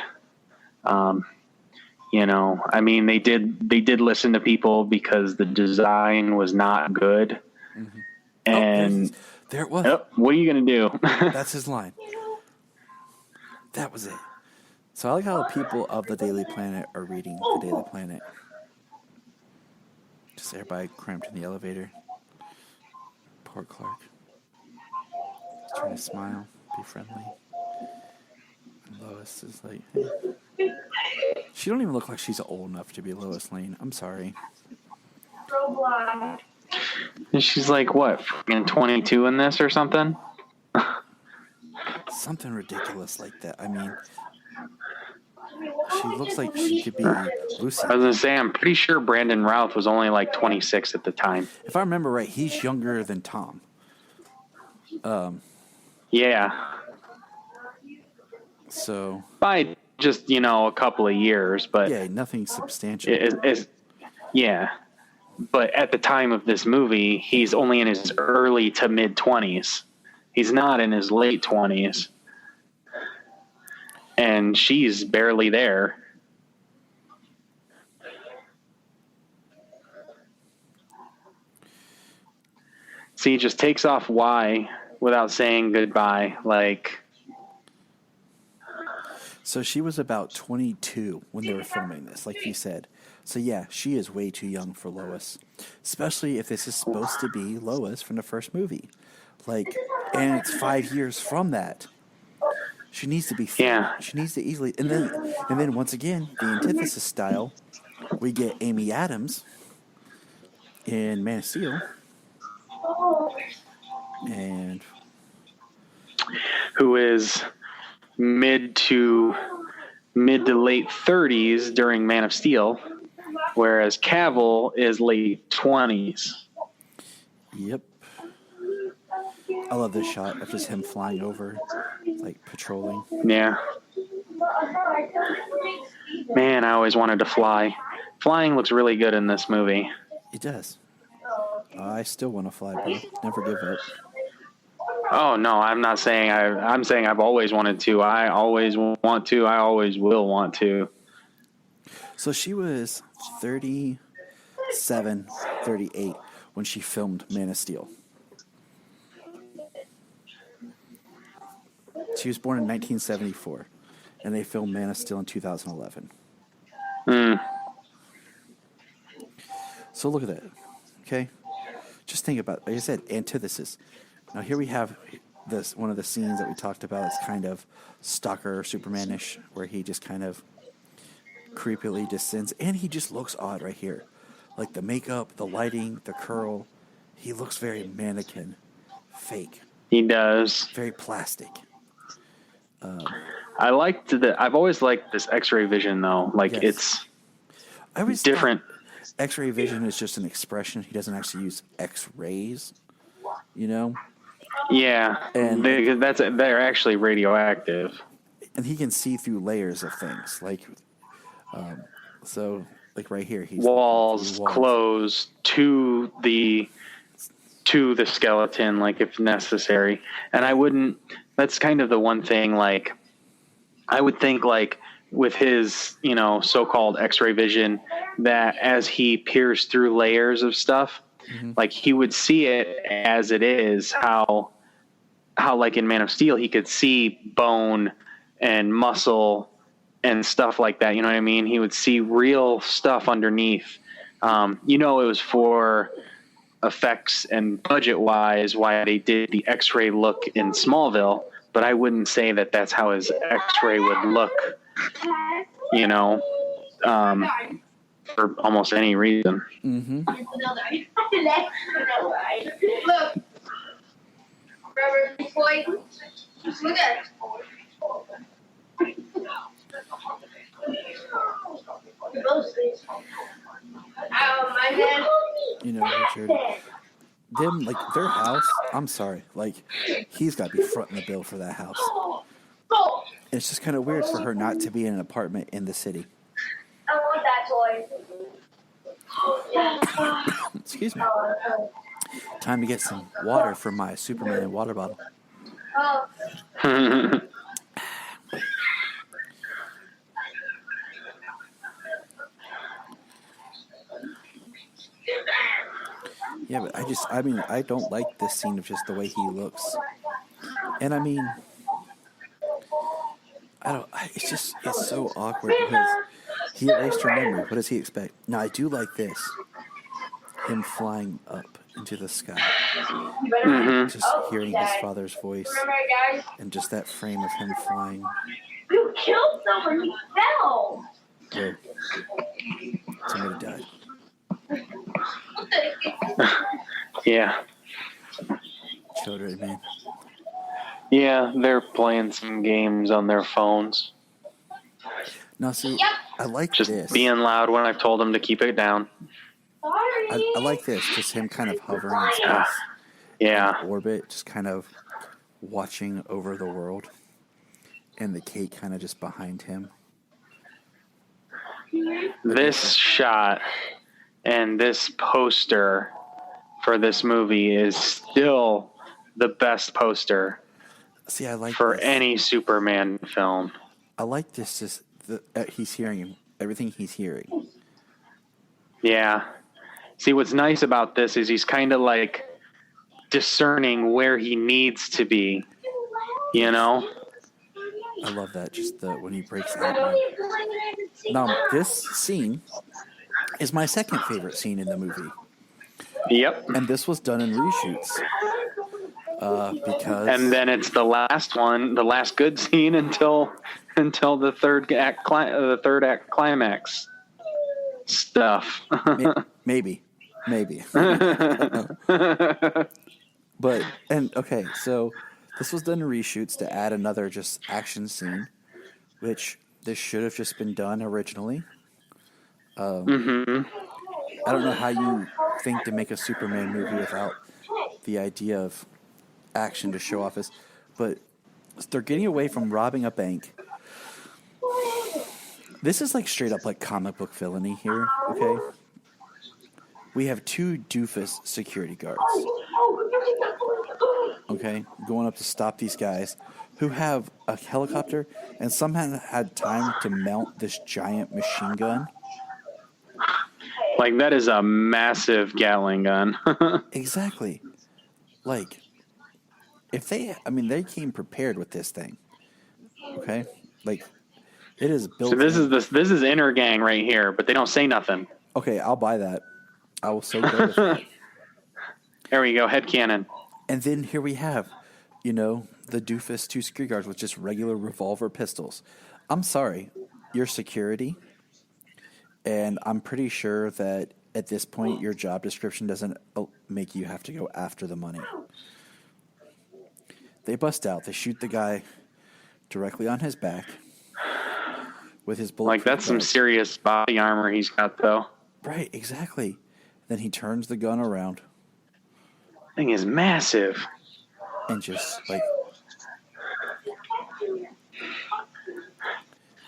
You know, I mean, they did listen to people because the design was not good. Mm-hmm. And there it was. Oh, what are you gonna do? That's his line. That was it. So I like how people of the Daily Planet are reading the Daily Planet. Just everybody cramped in the elevator. Poor Clark. He's trying to smile, be friendly. And Lois is like, hey. She don't even look like she's old enough to be Lois Lane. I'm sorry. And she's like, what, 22 in this or something? Something ridiculous like that. I mean, she looks like she could be Lucy. I was going to say, I'm pretty sure Brandon Roth was only like 26 at the time. If I remember right, he's younger than Tom. Yeah. So. By just, a couple of years, but. Yeah, nothing substantial. Yeah. But at the time of this movie, he's only in his early to mid 20s. He's not in his late 20s. And she's barely there. So he just takes off Y without saying goodbye. Like. So she was about 22 when they were filming this, like you said. So yeah, she is way too young for Lois. Especially if this is supposed to be Lois from the first movie. Like, and it's 5 years from that. She needs to be free. Yeah. She needs to easily, and then once again, the antithesis style, we get Amy Adams in Man of Steel, and who is mid to late 30s during Man of Steel, whereas Cavill is late 20s. Yep. I love this shot of just him flying over, like patrolling. Yeah. Man, I always wanted to fly. Flying looks really good in this movie. It does. I still want to fly, bro. Never give up. Oh, no, I'm not saying I'm saying I've always wanted to. I always want to. I always will want to. So she was 37, 38 when she filmed Man of Steel. She was born in 1974, and they filmed Man of Steel in 2011. So look at that, okay? Just think about, like I said, antithesis. Now here we have this one of the scenes that we talked about. It's kind of stalker Superman-ish, where he just kind of creepily descends, and he just looks odd right here. Like the makeup, the lighting, the curl. He looks very mannequin, fake. He does. Very plastic. I've always liked this X-ray vision though. Like Yes. it's different. X-ray vision is just an expression. He doesn't actually use X-rays, you know? Yeah, And- they're actually radioactive. And he can see through layers of things. Like, so, like right here, he's Walls closed to the skeleton, like if necessary. And that's kind of the one thing, like, I would think, like, with his, so-called X-ray vision, that as he peers through layers of stuff, like, he would see it as it is, how like in Man of Steel, he could see bone and muscle and stuff like that. You know what I mean? He would see real stuff underneath. It was for effects and budget-wise why they did the X-ray look in Smallville, but I wouldn't say that that's how his X-ray would look, for almost any reason. Mm-hmm. Look. Remember this boy? Look at it. You know, Richard, them, like, their house, I'm sorry, like, he's got to be fronting the bill for that house. It's just kind of weird for her not to be in an apartment in the city. I want that toy. Excuse me. Time to get some water for my Superman water bottle. Oh. Yeah, but I don't like this scene of just the way he looks. And it's so awkward because he erased her memory. What does he expect? Now, I do like this. Him flying up into the sky. Just hearing his father's voice. And just that frame of him flying. You killed someone, you fell. Whoa. Somebody died. Yeah. Children, man. Yeah, they're playing some games on their phones. Now, see, I like Just this. being loud when I've told them to keep it down. I like this, just him kind of hovering in space. Yeah. In orbit, just kind of watching over the world. And the cake kind of just behind him. This shot and this poster for this movie is still the best poster See, I like for this. any Superman film. I like this. Just he's hearing everything he's hearing. Yeah. See, what's nice about this is he's kind of like discerning where he needs to be, I love that. Just when he breaks out. Now, this scene is my second favorite scene in the movie. Yep. And this was done in reshoots. Because... And then it's the last one, the last good scene until the third act climax stuff. Maybe. But, okay, so this was done in reshoots to add another just action scene, which this should have just been done originally. I don't know how you think to make a Superman movie without the idea of action to show off is, but they're getting away from robbing a bank. This is like straight up like comic book villainy here, okay? We have 2 doofus security guards, okay, going up to stop these guys who have a helicopter and somehow had time to mount this giant machine gun. Like, that is a massive Gatling gun. Exactly. Like, if they came prepared with this thing, okay? Like, it is built. So this is inner gang right here, but they don't say nothing. Okay, I'll buy that. I will so go with that. There we go, headcanon. And then here we have, the doofus 2 security guards with just regular revolver pistols. I'm sorry, you're security, and I'm pretty sure that at this point your job description doesn't make you have to go after the money. They bust out. They shoot the guy directly on his back with his bullet. Like, that's some serious body armor he's got, though. Right, exactly. Then he turns the gun around. Thing is massive. And just, like...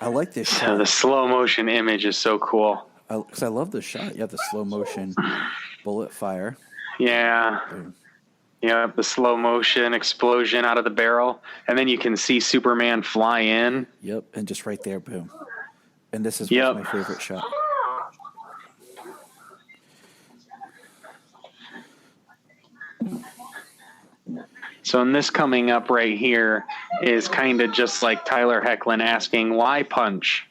I like this shot. So the slow motion image is so cool. Because I love the shot. You have the slow motion bullet fire. Yeah. Boom. Yeah, the slow motion explosion out of the barrel. And then you can see Superman fly in. Yep, and just right there, boom. And this is Yep. my favorite shot. So in this coming up right here is kind of just like Tyler Hoechlin asking, why punch?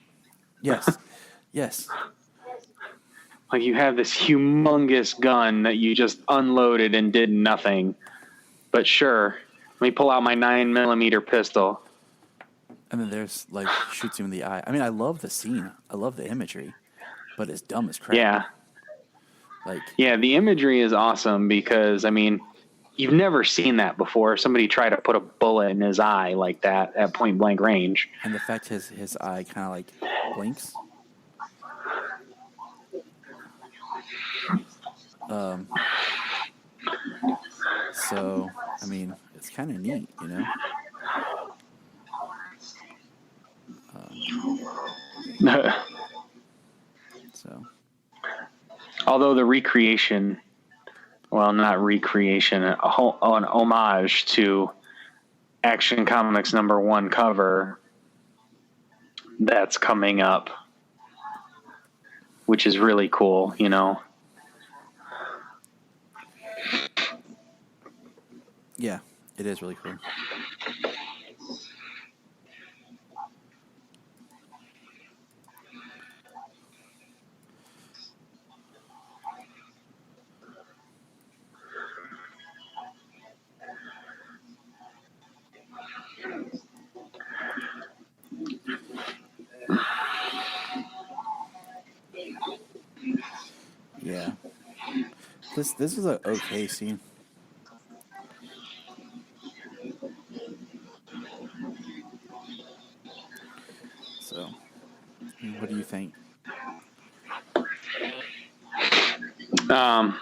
Yes, yes. Like, you have this humongous gun that you just unloaded and did nothing. But sure, let me pull out my 9mm pistol. And then there's, like, shoots him in the eye. I mean, I love the scene. I love the imagery. But it's dumb as crap. Yeah. Like, Yeah, the imagery is awesome because, I mean, you've never seen that before. Somebody try to put a bullet in his eye like that at point blank range. and the fact his eye kind of, like, blinks. So, I mean, it's kind of neat, So, Although the recreation, well, not recreation, an homage to Action Comics #1 cover that's coming up, which is really cool, yeah, it is really cool. Yeah. This is an okay scene. So, what do you think? Well,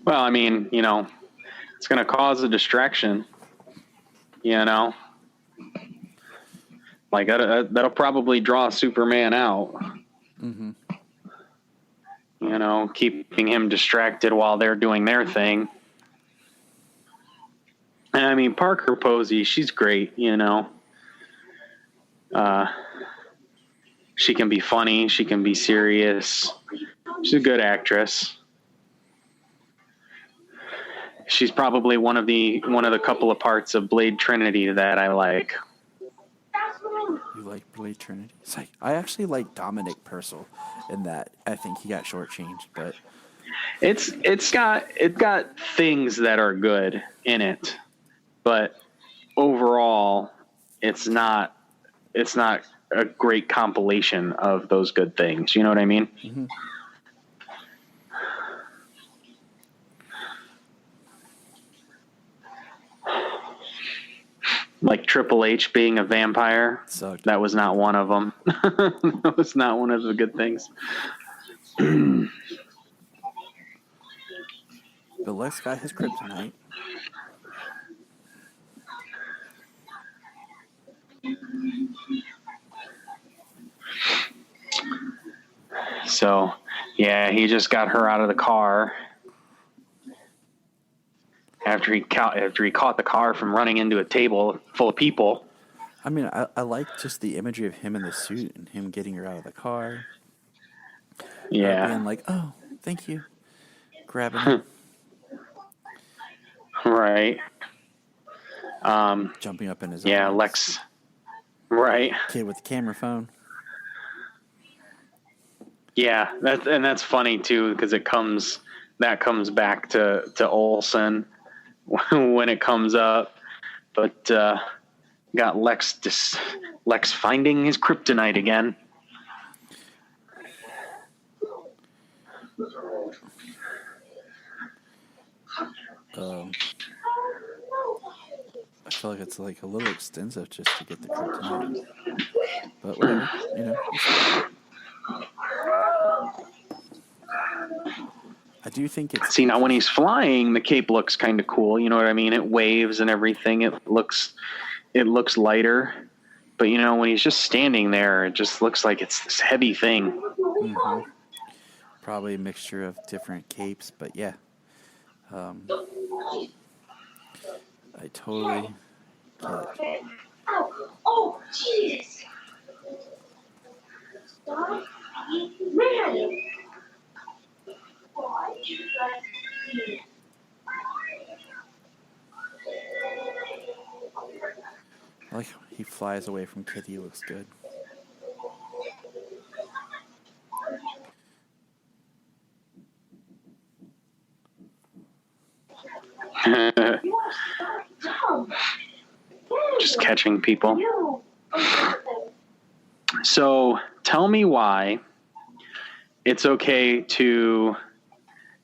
I mean, it's going to cause a distraction, like that'll probably draw Superman out. Mm-hmm. Keeping him distracted while they're doing their thing. And I mean, Parker Posey, she's great, she can be funny, she can be serious. She's a good actress. She's probably one of the couple of parts of Blade Trinity that I like. You like Blade Trinity? It's like, I actually like Dominic Purcell in that. I think he got shortchanged, but It's got things that are good in it, but overall, it's not a great compilation of those good things. You know what I mean? Mm-hmm. Like Triple H being a vampire. Sucked. That was not one of them. That was not one of the good things. But Lex got his kryptonite. So, yeah, he just got her out of the car after he caught the car from running into a table full of people. I mean, I like just the imagery of him in the suit and him getting her out of the car. Yeah. Being like, oh, thank you. Grabbing her. Right. Jumping up in his yeah, arms. Lex. Right. Kid with the camera phone. Yeah, that's funny too, because that comes back to Olsen when it comes up. But got Lex finding his kryptonite again. I feel like it's like a little extensive just to get the kryptonite. But whatever, you know. I do think it's... See, now when he's flying, the cape looks kind of cool. You know what I mean? It waves and everything. It looks lighter. But, you know, when he's just standing there, it just looks like it's this heavy thing. Mm-hmm. Probably a mixture of different capes, but yeah. I totally get it. Oh, Jesus. Stop running. Why you guys see? I like how he flies away from Kitty. He looks good. Just catching people. So tell me why it's okay to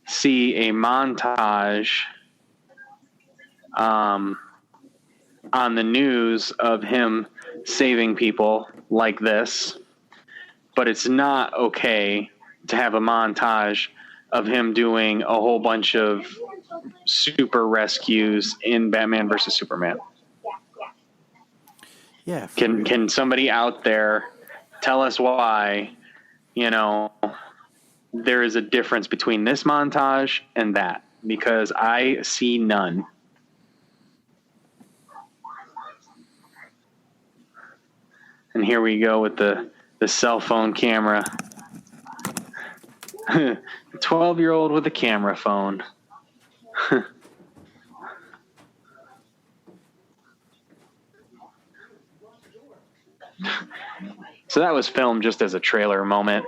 see a montage on the news of him saving people like this, but it's not okay to have a montage of him doing a whole bunch of super rescues in Batman versus Superman. Yeah. Can somebody out there tell us why, you know, there is a difference between this montage and that? Because I see none. And here we go with the cell phone camera. 12-year-old with a camera phone. So that was filmed just as a trailer moment.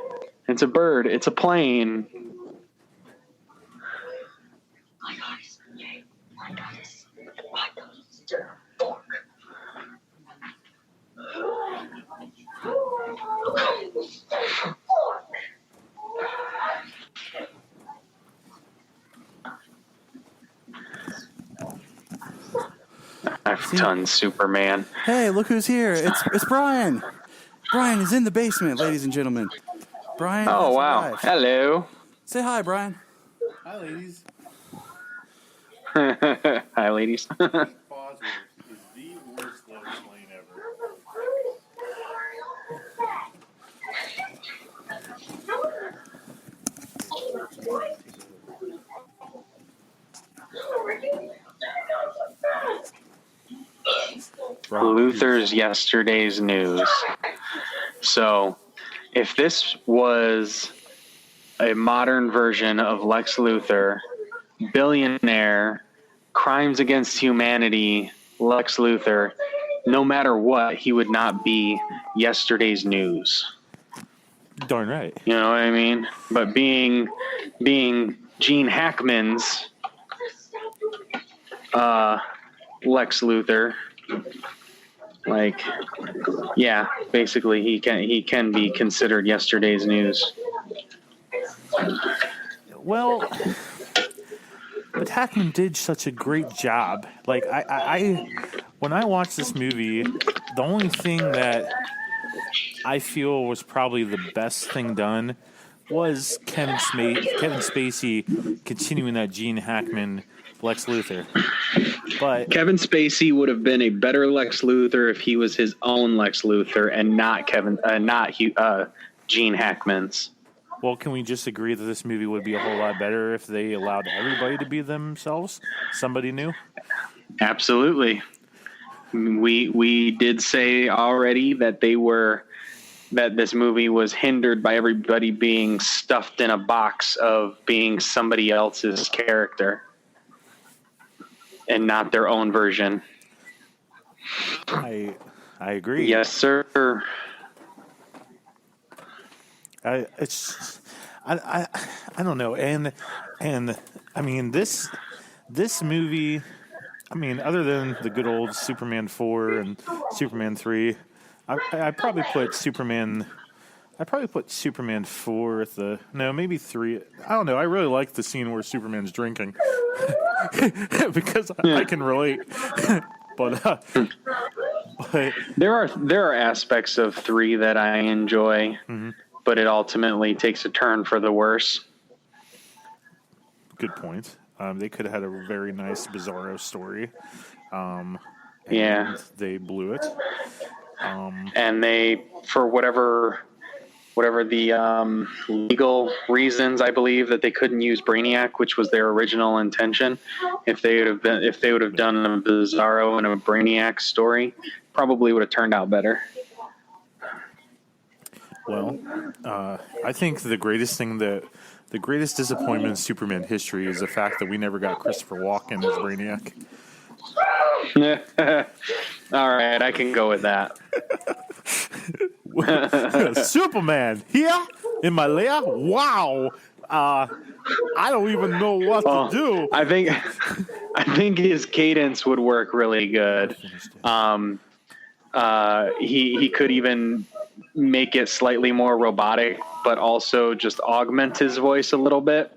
It's a bird. It's a plane. I've done Superman. Hey, look who's here. It's Brian. Brian is in the basement, ladies and gentlemen. Brian. Oh, has wow. arrived. Hello. Say hi, Brian. Hi, ladies. Hi, ladies. Bosworth is the worst Lois Lane ever. Luthor's yesterday's news. So, if this was a modern version of Lex Luthor, billionaire, crimes against humanity, Lex Luthor, no matter what, he would not be yesterday's news. Darn right. You know what I mean? But being Gene Hackman's Lex Luthor, like, yeah, basically he can be considered yesterday's news. Well, but Hackman did such a great job. Like I when I watched this movie, the only thing that I feel was probably the best thing done was Kevin Spacey continuing that Gene Hackman Lex Luthor. But Kevin Spacey would have been a better Lex Luthor if he was his own Lex Luthor and not Gene Hackman's. Well, can we just agree that this movie would be a whole lot better if they allowed everybody to be themselves? Somebody new? Absolutely. We did say already that that this movie was hindered by everybody being stuffed in a box of being somebody else's character and not their own version. I agree. Yes, sir. I don't know, and I mean this movie, I mean, other than the good old Superman 4 and Superman 3, I probably put Superman 4 at maybe 3. I don't know. I really like the scene where Superman's drinking because I can relate. but there are aspects of 3 that I enjoy. Mm-hmm. But it ultimately takes a turn for the worse. Good point. They could have had a very nice Bizarro story. Yeah. They blew it. And they, for whatever the legal reasons, I believe that they couldn't use Brainiac, which was their original intention. If they would have done a Bizarro and a Brainiac story, probably would have turned out better. Well, I think the greatest disappointment in Superman history is the fact that we never got Christopher Walken as Brainiac. All right, I can go with that. Superman here in my lair? Wow. I don't even know what to do. I think his cadence would work really good. He could even make it slightly more robotic, but also just augment his voice a little bit.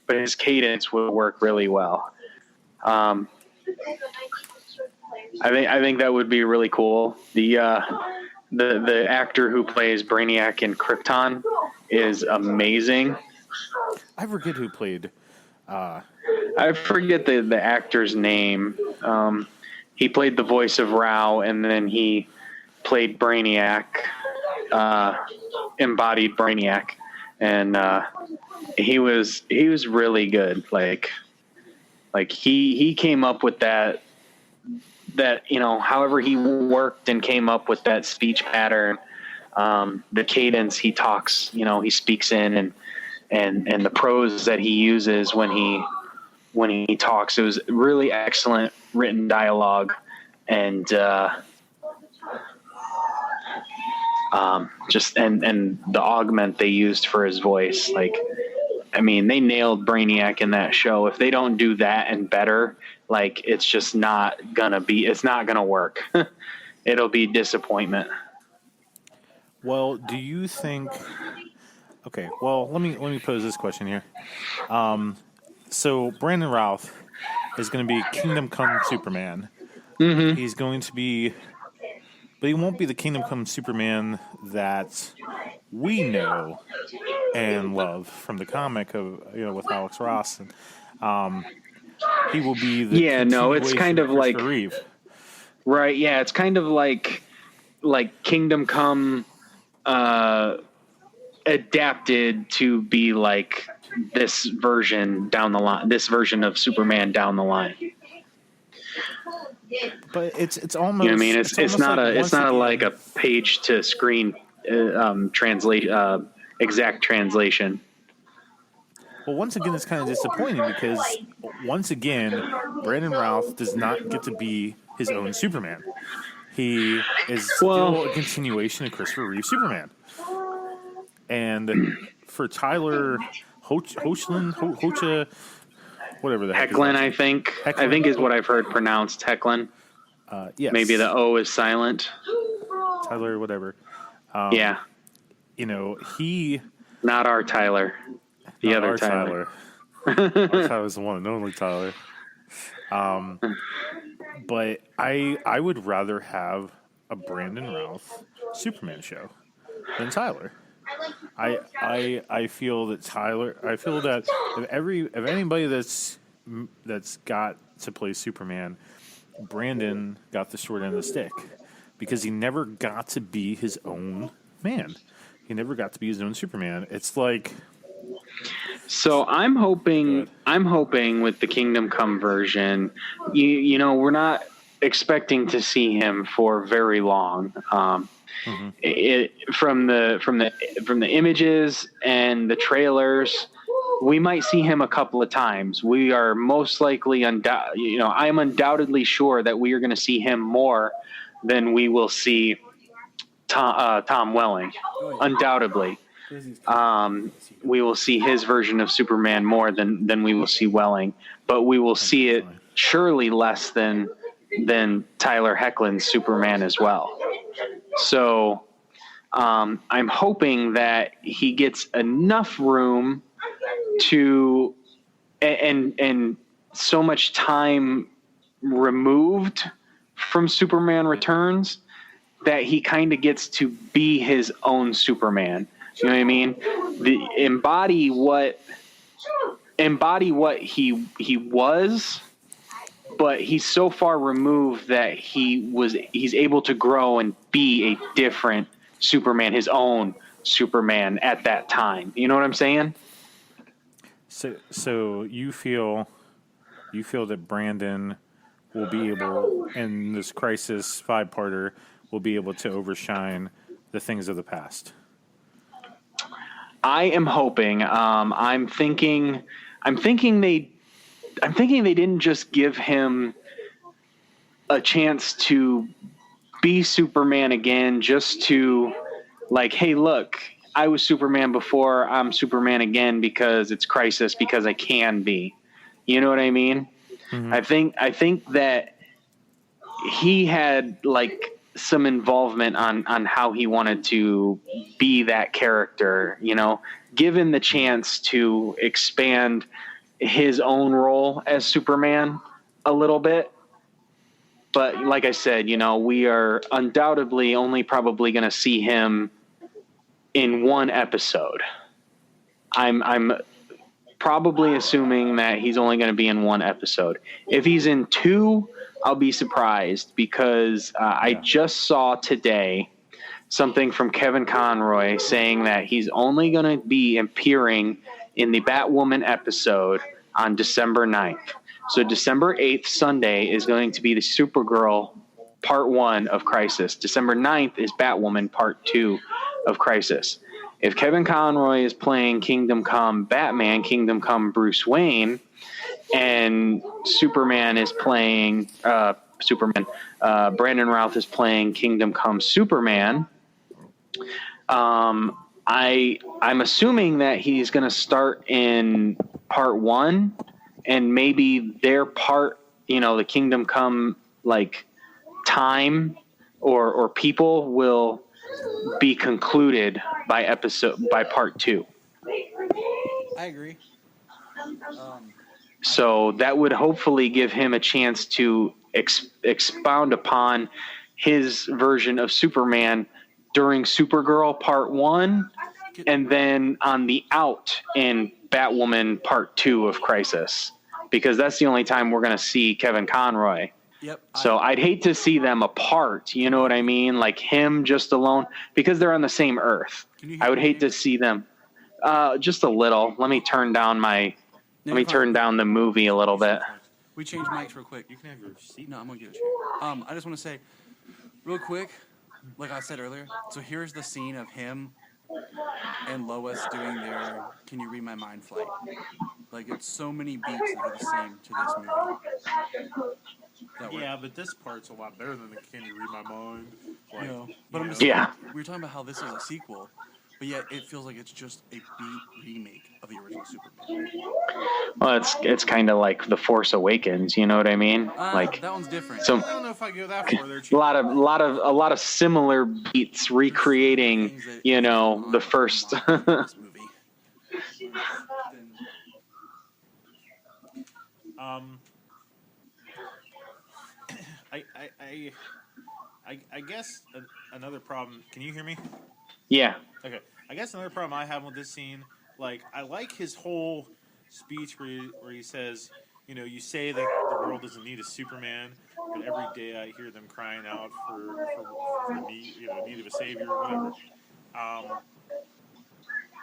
But his cadence would work really well. I think that would be really cool. The actor who plays Brainiac in Krypton is amazing. I forget who played. I forget the actor's name. He played the voice of Rao, and then he played Brainiac, embodied Brainiac, and he was really good. Like he came up with that however he worked and came up with that speech pattern, the cadence he talks, he speaks in, and the prose that he uses when he talks. It was really excellent written dialogue, and and the augment they used for his voice. Like, I mean, they nailed Brainiac in that show. If they don't do that and better, like, it's just not gonna work. It'll be disappointment. Well, do you think? Okay, well, let me pose this question here. So Brandon Roth is going to be Kingdom Come Superman. Mm-hmm. He's going to be, but he won't be the Kingdom Come Superman that we know and love from the comic of with Alex Ross. And, he will be the it's kind of like Reeve. Right, yeah, it's kind of like Kingdom Come adapted to be like this version down the line, this version of Superman down the line. But it's almost, I mean, it's not like a page to screen exact translation. Well, once again, it's kind of disappointing because once again, Brandon Routh does not get to be his own Superman. He is still a continuation of Christopher Reeve Superman. And for Tyler Hoechlin, whatever the heck Hecklin, I think. I think is what I've heard pronounced Hecklin. Yes. Maybe the O is silent. Tyler, whatever. Yeah. He... Not our Tyler. The other Tyler. Our Tyler's the one and only Tyler. But I would rather have a Brandon Routh Superman show than Tyler. I feel that Tyler. I feel that if anybody that's got to play Superman, Brandon got the short end of the stick because he never got to be his own man. He never got to be his own Superman. It's like. So I'm hoping with the Kingdom Come version, you know, we're not expecting to see him for very long. From the images and the trailers, we might see him a couple of times. We are most likely I'm undoubtedly sure that we are going to see him more than we will see Tom Welling. Undoubtedly. We will see his version of Superman more than we will see Welling, but we will see it surely less than Tyler Hoechlin's Superman as well. So I'm hoping that he gets enough room to and so much time removed from Superman Returns that he kind of gets to be his own Superman. You know what I mean? Embody what he was, but he's so far removed that he's able to grow and be a different Superman, his own Superman at that time. You know what I'm saying? So you feel that Brandon will be able, in this Crisis 5-parter, will be able to overshine the things of the past. I am hoping. I'm thinking they didn't just give him a chance to be Superman again, just to like, hey, look, I was Superman before, I'm Superman again because it's Crisis, because I can be. You know what I mean? Mm-hmm. I think that he had like some involvement on how he wanted to be that character, you know, given the chance to expand his own role as Superman a little bit. But like I said, you know, we are undoubtedly only probably going to see him in one episode. I'm probably assuming that he's only going to be in one episode. If he's in two, I'll be surprised because I just saw today something from Kevin Conroy saying that he's only going to be appearing in the Batwoman episode on December 9th. So December 8th, Sunday, is going to be the Supergirl Part 1 of Crisis. December 9th is Batwoman Part 2 of Crisis. If Kevin Conroy is playing Kingdom Come Batman, Kingdom Come Bruce Wayne, and Superman is playing Brandon Roth is playing Kingdom Come Superman, I'm assuming that he's going to start in Part 1, and maybe their part, you know, the Kingdom Come like time or people will be concluded by Part 2. I agree. So that would hopefully give him a chance to expound upon his version of Superman during Supergirl Part 1, and then on the out in Batwoman Part 2 of Crisis, because that's the only time we're going to see Kevin Conroy. Yep. So I'd hate to see them apart, you know what I mean? Like him just alone, because they're on the same Earth. I would hate to see them just a little. Let me turn down the movie a little bit. We changed mics real quick. You can have your seat. No, I'm going to give it to you. I just want to say real quick, like I said earlier, so here's the scene of him and Lois doing their Can You Read My Mind flight. Like, it's so many beats that are the same to this movie. Yeah, but this part's a lot better than the Can You Read My Mind? Like, but I'm just saying, we were talking about how this is a sequel, but yet it feels like it's just a beat remake of the original Superman. Well, it's kind of like The Force Awakens, you know what I mean? Like that one's different. So I don't know if I go that far. a lot of similar beats recreating, you know, the first. I guess another problem. Can you hear me? Yeah. Okay. I guess another problem I have with this scene, like, I like his whole speech where he says, you know, you say that the world doesn't need a Superman, but every day I hear them crying out for need, you know, need of a savior or whatever.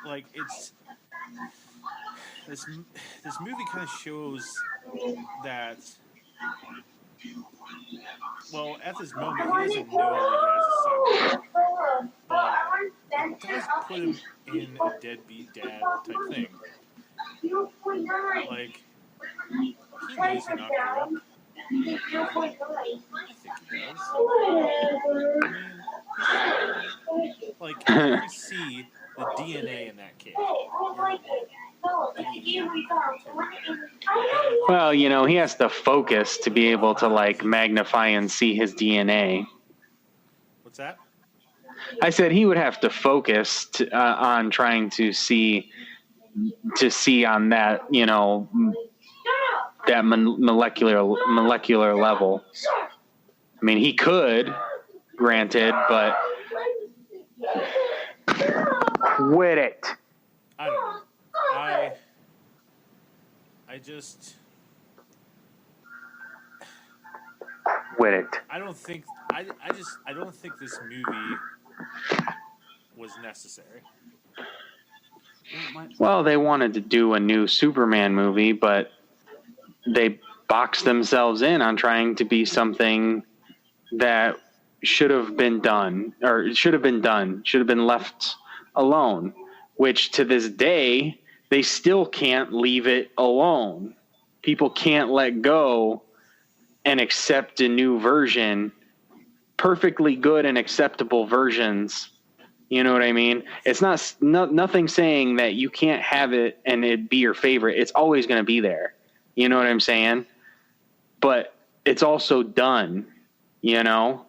Like, it's this movie kind of shows that. Well, at this moment, he doesn't know that he has a son, but it does put him in a deadbeat dad type thing. Like, he knows he knocked her up. I think he does. I mean, like, you can see the DNA in that kid. Well, you know, he has to focus to be able to like magnify and see his DNA. What's that? I said he would have to focus on trying to see on that, you know, that molecular level. I mean, he could, granted, but quit it. I don't know. I just quit it. I don't think this movie was necessary. Well, they wanted to do a new Superman movie, but they boxed themselves in on trying to be something that should have been left alone, which to this day, they still can't leave it alone. People can't let go and accept a new version, perfectly good and acceptable versions. You know what I mean? It's nothing saying that you can't have it and it be your favorite. It's always going to be there. You know what I'm saying? But it's also done, you know?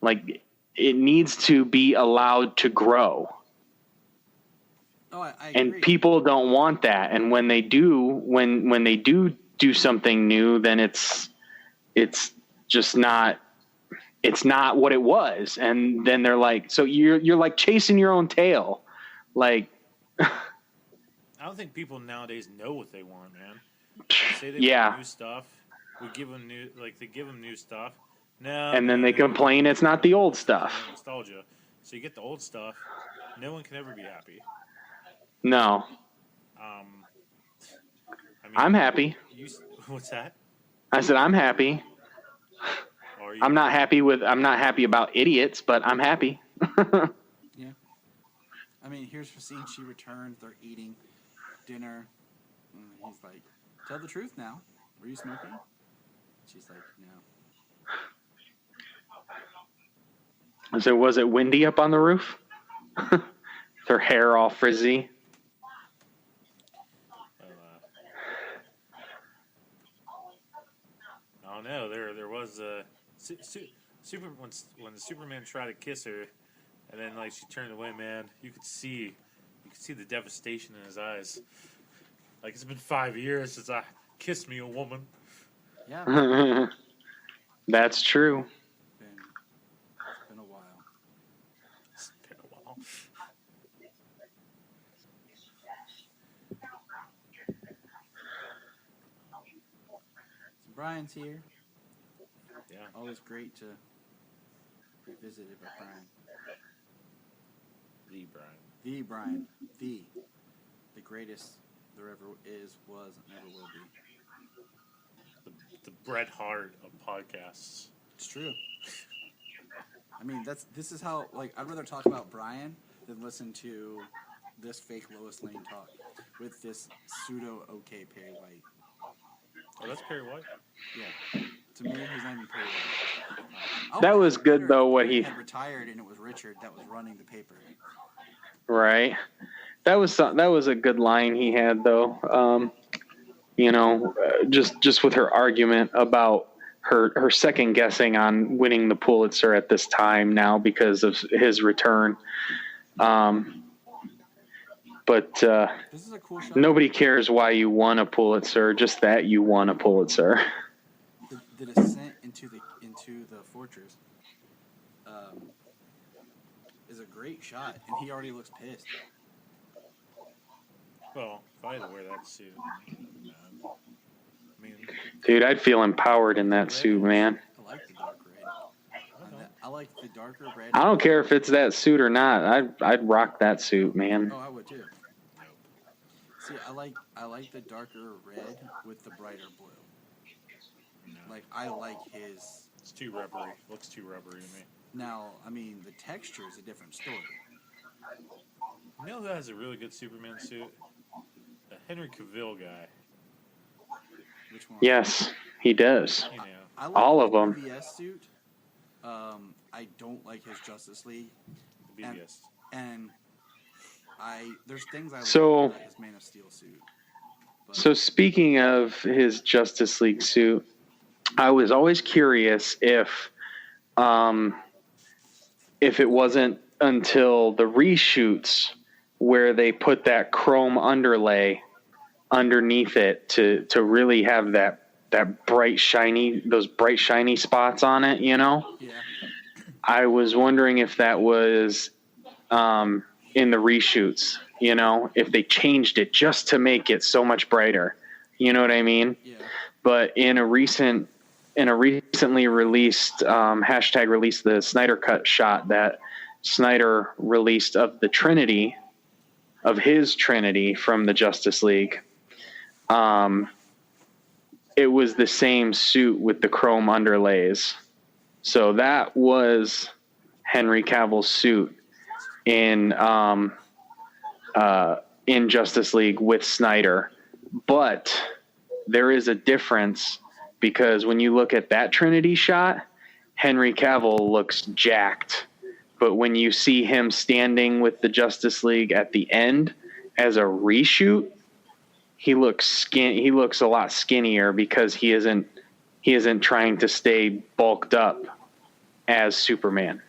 Like, it needs to be allowed to grow. Oh, I and agree. People don't want that. And when they do, when they do something new, then it's just not, it's not what it was. And then they're like, so you're like chasing your own tail. Like, I don't think people nowadays know what they want, man. They say they want new stuff. We give them they give them new stuff. No. And then they complain it's not the old stuff. Nostalgia. So you get the old stuff. No one can ever be happy. No. I mean, I'm happy. What's that? I said I'm happy. I'm not happy about idiots, but I'm happy. Yeah. I mean, here's her scene. She returns. They're eating dinner. And he's like, tell the truth now. Were you smoking? She's like, no. So was it windy up on the roof? Her hair all frizzy. Oh no, there was a when Superman tried to kiss her, and then like she turned away. Man, you could see the devastation in his eyes. Like, it's been 5 years since I kissed me a woman. Yeah. That's true. It's been a while. It's been a while. So Brian's here. Yeah. Always great to be visited by Brian. The Brian. The greatest there ever is, was, and ever will be. The Bret Hart of podcasts. It's true. I mean, this is how, like, I'd rather talk about Brian than listen to this fake Lois Lane talk with this pseudo okay Perry White. Oh, that's Perry White? Yeah. To me, he's not even Perry White. That was good, though, what he had retired, and it was Richard that was running the paper. Right. That was a good line he had, though. You know, just with her argument about her second guessing on winning the Pulitzer at this time now because of his return. But this is a cool shot. Nobody cares why you won a Pulitzer, just that you won a Pulitzer. The descent into the fortress is a great shot, and he already looks pissed. Well, if I had to wear that suit, I mean, Dude, I'd feel empowered in that suit, man. I like the dark red. I like the darker red. I don't care if it's that suit or not. I'd rock that suit, man. Oh, I would too. See, I like the darker red with the brighter blue. Like, I like his. It's too rubbery. Looks too rubbery to me. Now, I mean, the texture is a different story. You know who has a really good Superman suit? The Henry Cavill guy. Which one? Yes, he does. You know. I like All of the them. BVS suit. I don't like his Justice League. The BBS. And there's things I So- like about his Man of Steel suit. But So speaking of his Justice League suit, I was always curious if it wasn't until the reshoots where they put that chrome underlay underneath it to really have that those bright shiny spots on it, you know? yeah. I was wondering if that was in the reshoots, you know, if they changed it just to make it so much brighter. You know what I mean? Yeah. But in a recently released hashtag released the Snyder Cut shot that Snyder released of the Trinity, of his Trinity from the Justice League, it was the same suit with the chrome underlays. So that was Henry Cavill's suit in Justice League with Snyder. But there is a difference because when you look at that Trinity shot, Henry Cavill looks jacked. But when you see him standing with the Justice League at the end as a reshoot, he looks a lot skinnier because he isn't trying to stay bulked up as Superman.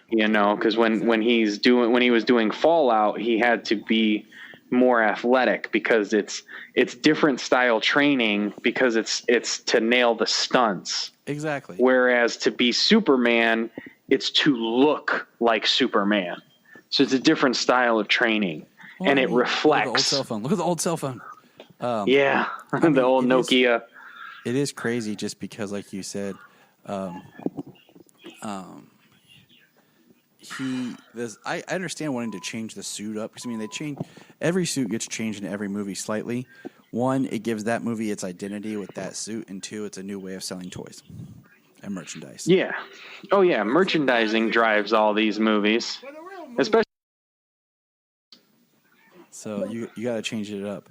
You know, because when he was doing Fallout, he had to be more athletic because it's different style training because it's to nail the stunts. Exactly. Whereas to be Superman, it's to look like Superman. So it's a different style of training, and it reflects. Look at the old cell phone. Yeah, the old Nokia. It is crazy just because, like you said, I understand wanting to change the suit up because I mean every suit gets changed in every movie slightly. One, it gives that movie its identity with that suit, and two, it's a new way of selling toys and merchandise. Yeah. Oh yeah, merchandising drives all these movies, especially. So you got to change it up.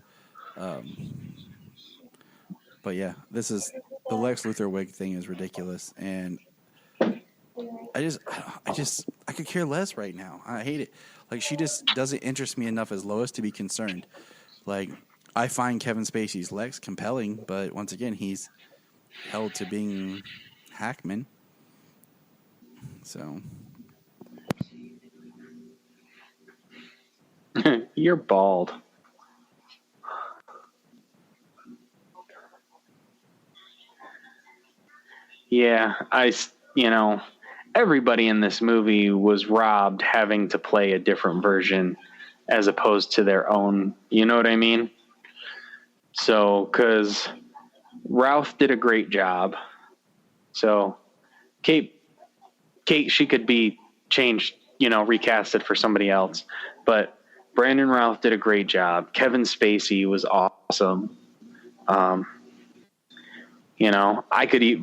But yeah, the Lex Luthor wig thing is ridiculous, and I could care less right now. I hate it. Like, she just doesn't interest me enough as Lois to be concerned. Like, I find Kevin Spacey's Lex compelling, but once again, he's held to being Hackman. So You're bald. Yeah, everybody in this movie was robbed having to play a different version as opposed to their own. You know what I mean? So, because Ralph did a great job. So, Kate, she could be changed, recasted for somebody else. But Brandon Roth did a great job. Kevin Spacey was awesome.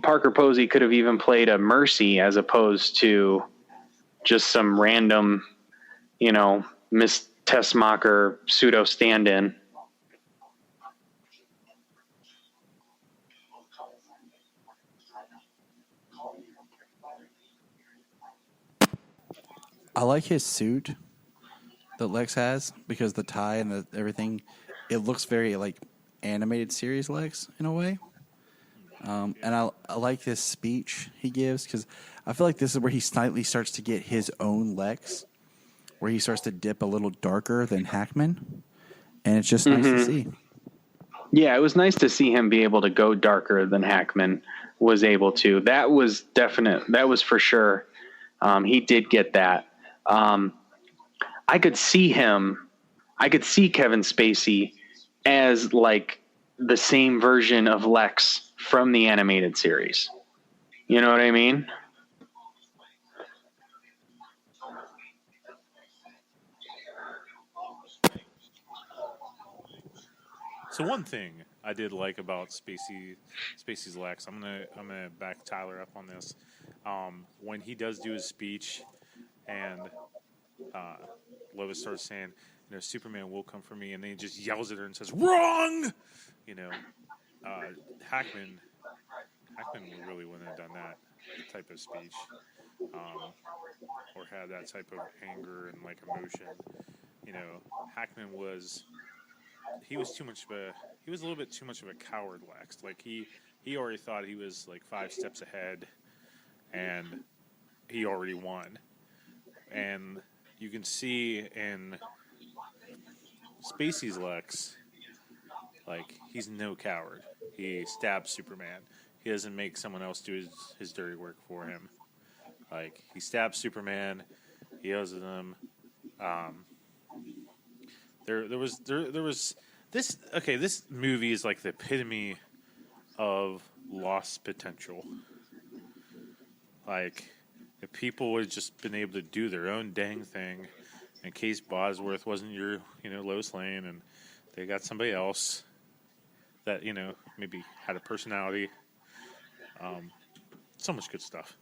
Parker Posey could have even played a Mercy as opposed to just some random, Miss Tessmacher pseudo stand-in. I like his suit that Lex has because the tie and everything, it looks very like animated series Lex in a way. And I like this speech he gives because I feel like this is where he slightly starts to get his own Lex, where he starts to dip a little darker than Hackman, and it's just nice to see. Yeah, it was nice to see him be able to go darker than Hackman was able to. That was definite. That was for sure. He did get that. I could see Kevin Spacey as like the same version of Lex from the animated series. You know what I mean? So one thing I did like about Spacey's Lex, I'm gonna back Tyler up on this. When he does do his speech, and Lois starts saying, Superman will come for me, and then he just yells at her and says, "Wrong!" Hackman really wouldn't have done that type of speech, or had that type of anger and like emotion. Hackman was. He was a little bit too much of a coward, Lex. Like he already thought he was like 5 steps ahead, and he already won. And you can see in Spacey's Lex, like he's no coward. He stabs Superman. He doesn't make someone else do his dirty work for him. Like he stabs Superman. He yells at him. There was this. Okay, this movie is like the epitome of lost potential. Like, if people would have just been able to do their own dang thing, in case Bosworth wasn't your, Lois Lane, and they got somebody else that, maybe had a personality. So much good stuff.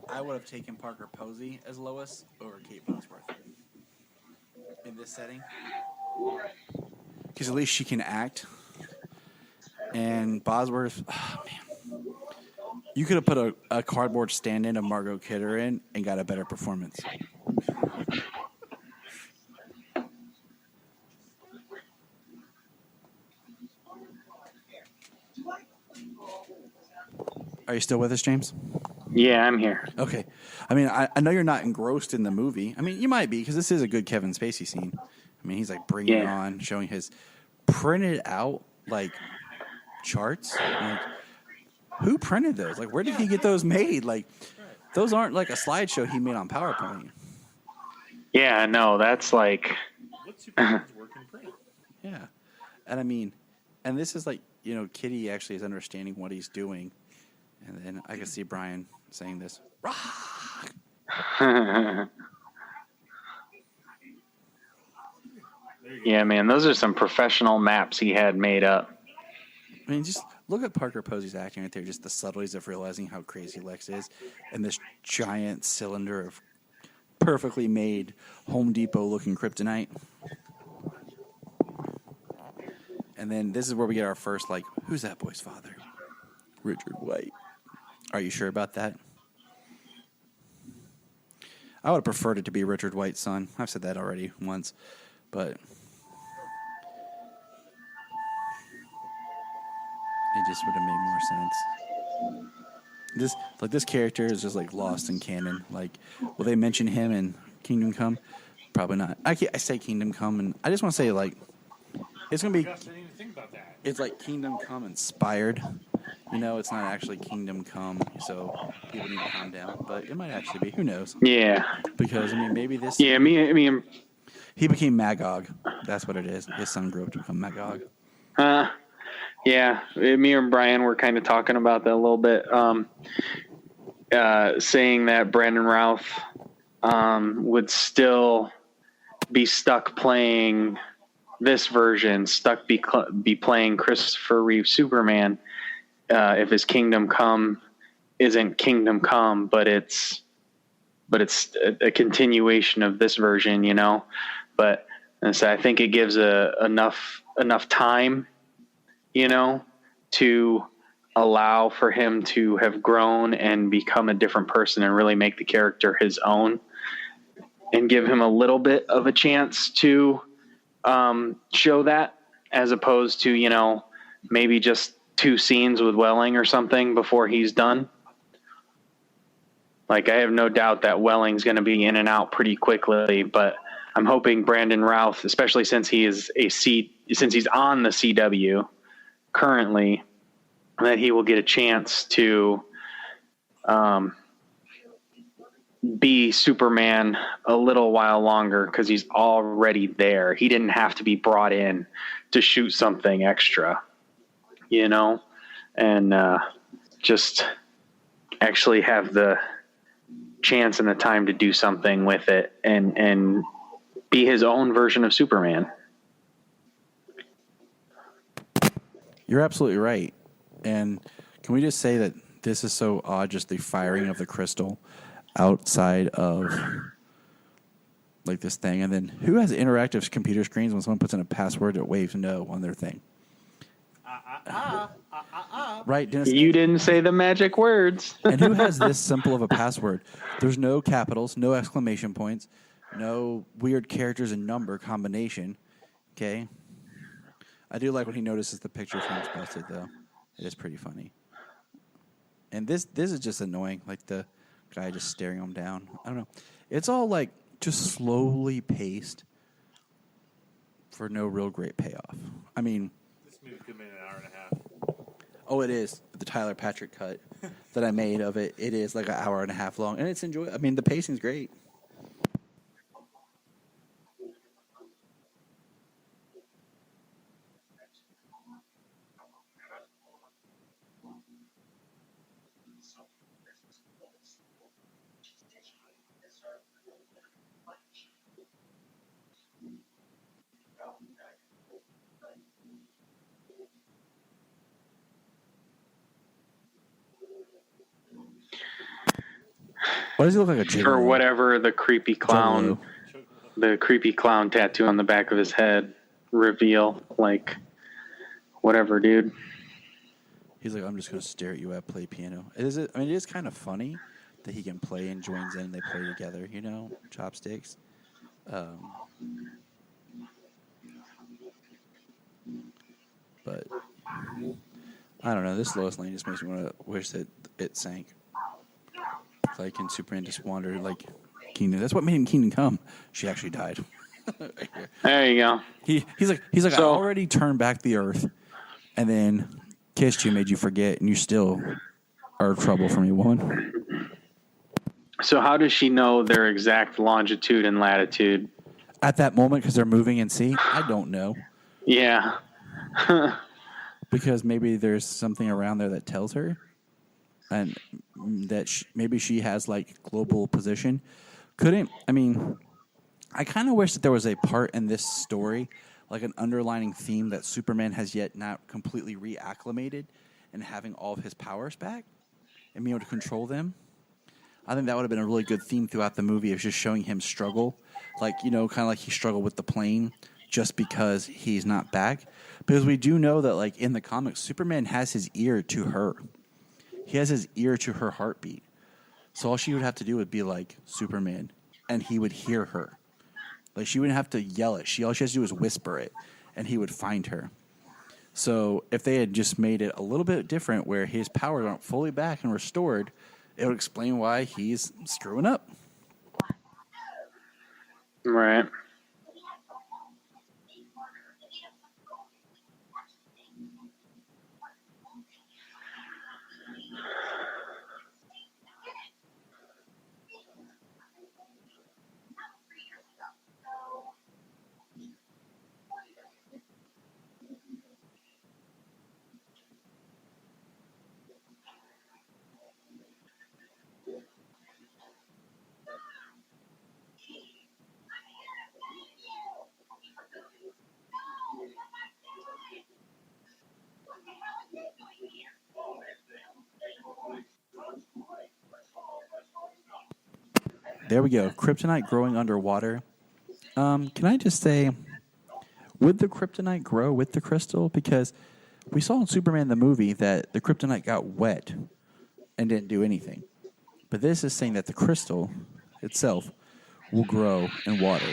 I would have taken Parker Posey as Lois over Kate Bosworth in this setting, because at least she can act. And Bosworth, man, you could have put a cardboard stand-in of Margot Kidder in and got a better performance. Are you still with us, James? Yeah, I'm here. Okay. I mean, I know you're not engrossed in the movie. I mean, you might be, because this is a good Kevin Spacey scene. I mean, he's like bringing it on, showing his printed out, like, charts. Like, who printed those? Like, where did he get those made? Like, those aren't like a slideshow he made on PowerPoint. Yeah, no, that's like... Yeah. And I mean, and this is like, Kitty actually is understanding what he's doing. And then I can see Brian saying this. Yeah, man, those are some professional maps he had made up. I mean, just look at Parker Posey's acting right there. Just the subtleties of realizing how crazy Lex is, and this giant cylinder of perfectly made Home Depot-looking kryptonite. And then this is where we get our first, like, who's that boy's father? Richard White. Are you sure about that? I would have preferred it to be Richard White's son. I've said that already once, but it just would have made more sense. This character is just like lost in canon. Like, will they mention him in Kingdom Come? Probably not. I say Kingdom Come, and I just want to say, like, it's gonna be. It's like Kingdom Come inspired. It's not actually Kingdom Come, so people need to calm down. But it might actually be. Who knows? Yeah. Because, I mean, maybe this... Yeah, me... He became Magog. That's what it is. His son grew up to become Magog. Yeah. Me and Brian were kind of talking about that a little bit. Saying that Brandon Roth would still be stuck playing this version, be playing Christopher Reeve Superman, if his Kingdom Come isn't Kingdom Come, but it's a continuation of this version, But so I think it gives enough time, to allow for him to have grown and become a different person and really make the character his own, and give him a little bit of a chance to show that, as opposed to, maybe just 2 scenes with Welling or something before he's done. Like, I have no doubt that Welling's going to be in and out pretty quickly, but I'm hoping Brandon Routh, especially since he is a seat since he's on the CW currently, that he will get a chance to be Superman a little while longer because he's already there. He didn't have to be brought in to shoot something extra, and just actually have the chance and the time to do something with it and be his own version of Superman. You're absolutely right. And can we just say that this is so odd, just the firing of the crystal outside of like this thing, and then who has interactive computer screens when someone puts in a password that waves no on their thing? Right, Dennis? You didn't say the magic words. And who has this simple of a password? There's no capitals, no exclamation points, no weird characters and number combination. Okay. I do like when he notices the picture frame's busted, though. It is pretty funny. And this is just annoying, like the guy just staring him down. I don't know. It's all like just slowly paced for no real great payoff. I mean, This movie could have been an hour and a half. oh, it is the Tyler Patrick cut that I made of it. It is like an hour and a half long, and it's enjoyable. I mean, the pacing's great. Why does he look like a gigolo? Or whatever the creepy clown, tattoo on the back of his head reveal, like whatever, dude. He's like, I'm just going to stare at you at play piano. It is kind of funny that he can play and joins in and they play together, chopsticks. But I don't know. This Lois Lane just makes me want to wish that it sank. Like, and Superman just wandered like Kingdom. That's what made him Kingdom Come. She actually died. Right here. There you go. He's like I already turned back the Earth, and then kissed you, made you forget, and you still are trouble for me, woman. So how does she know their exact longitude and latitude? At that moment, because they're moving in sea? I don't know. Yeah. Because maybe there's something around there that tells her, and that maybe she has like global position. I kind of wish that there was a part in this story, like an underlining theme that Superman has yet not completely reacclimated and having all of his powers back and being able to control them. I think that would have been a really good theme throughout the movie, of just showing him struggle. Like, kind of like he struggled with the plane just because he's not back. Because we do know that, like, in the comics, Superman has his ear to her. He has his ear to her heartbeat. So all she would have to do would be like, Superman, and he would hear her. Like, she wouldn't have to yell it. All she has to do is whisper it, and he would find her. So if they had just made it a little bit different, where his powers aren't fully back and restored, it would explain why he's screwing up. Right. There we go. Kryptonite growing underwater. Can I just say, would the kryptonite grow with the crystal? Because we saw in Superman the movie that the kryptonite got wet and didn't do anything. But this is saying that the crystal itself will grow in water.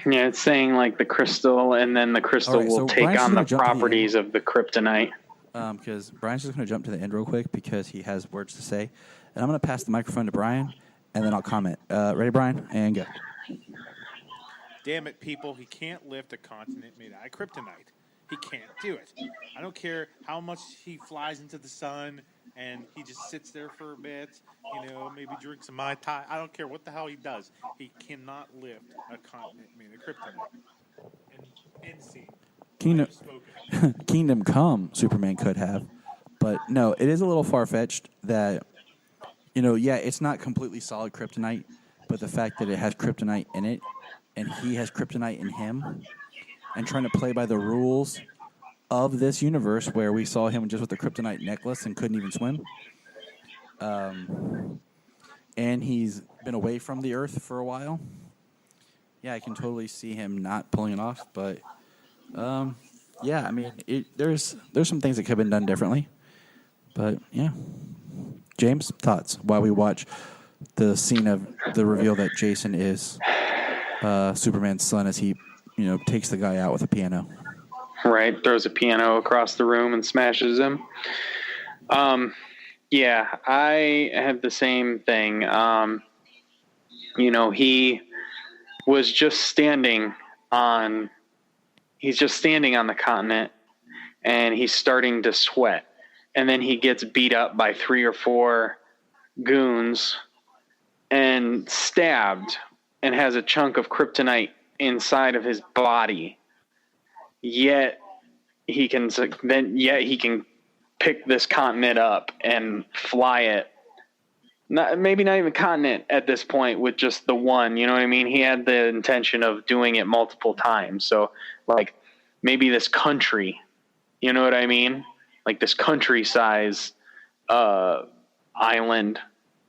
Yeah, it's saying like the crystal, and then the crystal will take on the properties of the kryptonite. Because Brian's just going to jump to the end real quick because he has words to say. And I'm going to pass the microphone to Brian, and then I'll comment. Ready, Brian? And go. damn it, people, he can't lift a continent made out of kryptonite. He can't do it. I don't care how much he flies into the sun and he just sits there for a bit, maybe drinks some Mai Tai. I don't care what the hell he does. He cannot lift a continent made of kryptonite. End scene. Kingdom Come, Superman could have. But no, it is a little far-fetched that, it's not completely solid kryptonite, but the fact that it has kryptonite in it and he has kryptonite in him and trying to play by the rules of this universe where we saw him just with the kryptonite necklace and couldn't even swim. And he's been away from the Earth for a while. Yeah, I can totally see him not pulling it off, but there's some things that could have been done differently. But, yeah. James, thoughts while we watch the scene of the reveal that Jason is Superman's son as he, takes the guy out with a piano. Right, throws a piano across the room and smashes him. Yeah, I had the same thing. He was just standing on the continent and he's starting to sweat. And then he gets beat up by 3 or 4 goons and stabbed and has a chunk of kryptonite inside of his body. Yet he can pick this continent up and fly it. Maybe not even continent at this point with just the one, you know what I mean? He had the intention of doing it multiple times. So like maybe this country, you know what I mean? Like this country-size island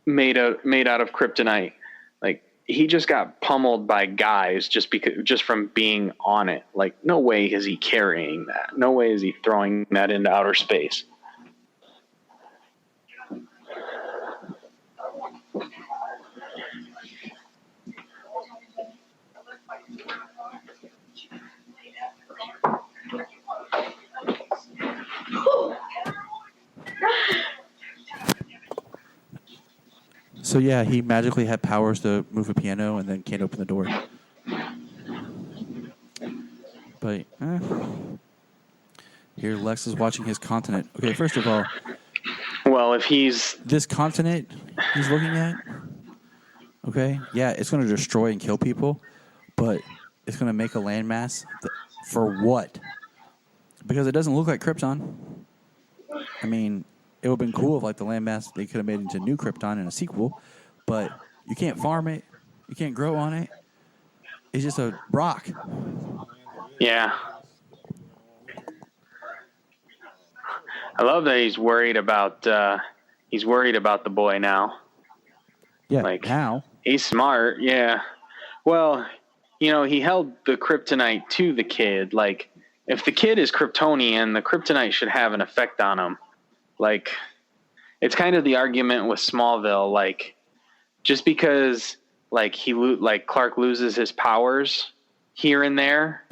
made out of kryptonite. Like he just got pummeled by guys just from being on it. Like no way is he carrying that. No way is he throwing that into outer space. So, yeah, he magically had powers to move a piano and then can't open the door. But, here Lex is watching his continent. Okay, first of all. Well, if he's... This continent he's looking at, okay, yeah, it's going to destroy and kill people, but it's going to make a landmass for what? Because it doesn't look like Krypton. I mean... It would have been cool if, like, the landmass they could have made into New Krypton in a sequel, but you can't farm it, you can't grow on it. It's just a rock. Yeah. I love that he's worried about the boy now. Yeah, like now he's smart. Yeah. Well, he held the kryptonite to the kid. Like, if the kid is Kryptonian, the kryptonite should have an effect on him. Like, it's kind of the argument with Smallville. Like, just because Clark loses his powers here and there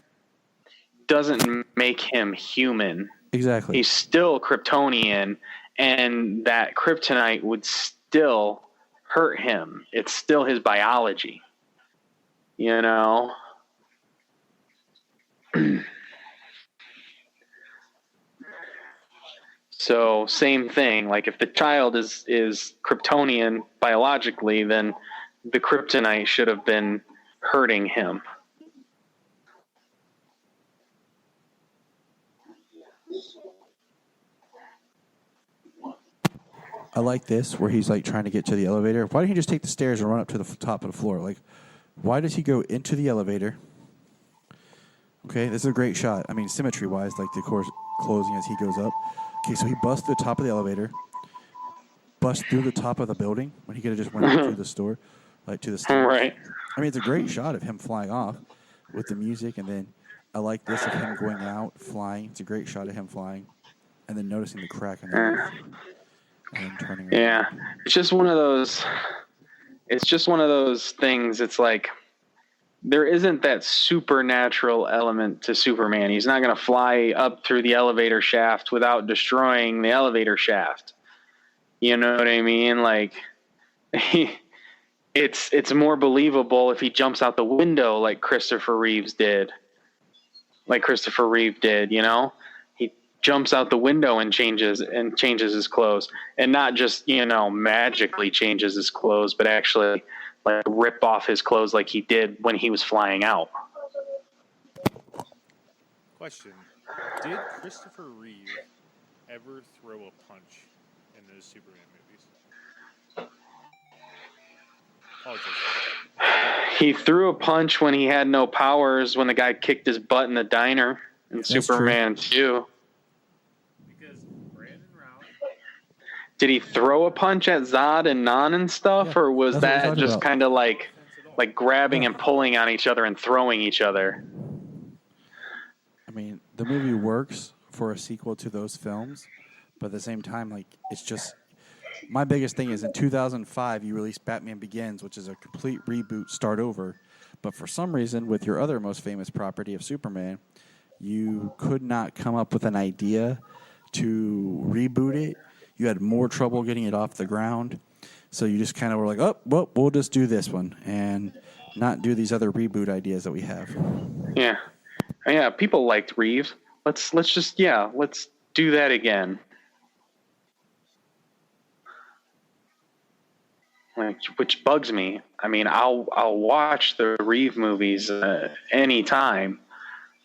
doesn't make him human. Exactly. He's still Kryptonian, and that kryptonite would still hurt him. It's still his biology. So same thing. Like if the child is Kryptonian biologically, then the kryptonite should have been hurting him. I like this where he's like trying to get to the elevator. Why didn't he just take the stairs and run up to the top of the floor? Like, why does he go into the elevator? Okay, this is a great shot. I mean, symmetry-wise, like the course closing as he goes up. Okay, so he busts through the top of the elevator, busts through the top of the building when he could have just went to the store, like to the stairs. Right. I mean, it's a great shot of him flying off with the music, and then I like this of him going out, flying. It's a great shot of him flying, and then noticing the crack in the roof, and then turning around. Yeah, it's just one of those things. It's like there isn't that supernatural element to Superman. He's not going to fly up through the elevator shaft without destroying the elevator shaft. You know what I mean? Like it's more believable if he jumps out the window like Christopher Reeve did. You know? He jumps out the window and changes his clothes, and not just, magically changes his clothes, but actually like rip off his clothes like he did when he was flying out. Question: did Christopher Reeve ever throw a punch in those Superman movies? He threw a punch when he had no powers, when the guy kicked his butt in the diner in That's Superman 2. Because Brandon Roth. Did he throw a punch at Zod and Non and stuff, or was that just kind of like grabbing and pulling on each other and throwing each other? I mean, the movie works for a sequel to those films, but at the same time, like, it's just... My biggest thing is in 2005, you released Batman Begins, which is a complete reboot, start over. But for some reason, with your other most famous property of Superman, you could not come up with an idea to reboot it. You had more trouble getting it off the ground. So you just kind of were like, oh, well, we'll just do this one and not do these other reboot ideas that we have. Yeah. Yeah, people liked Reeves. Let's do that again. Which bugs me. I mean, I'll watch the Reeve movies anytime.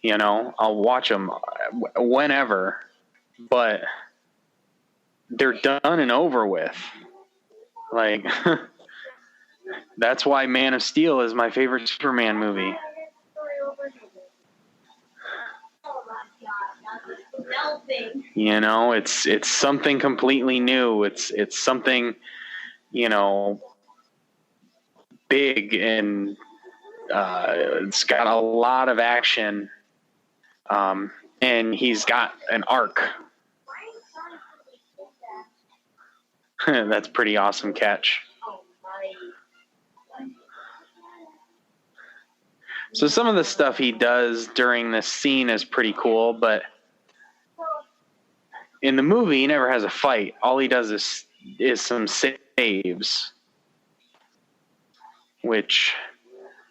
I'll watch them whenever, but they're done and over with. Like, that's why Man of Steel is my favorite Superman movie. It's something completely new. It's something, big, and it's got a lot of action, and he's got an arc. That's pretty awesome catch. So some of the stuff he does during this scene is pretty cool, but in the movie, he never has a fight. All he does is some saves, which,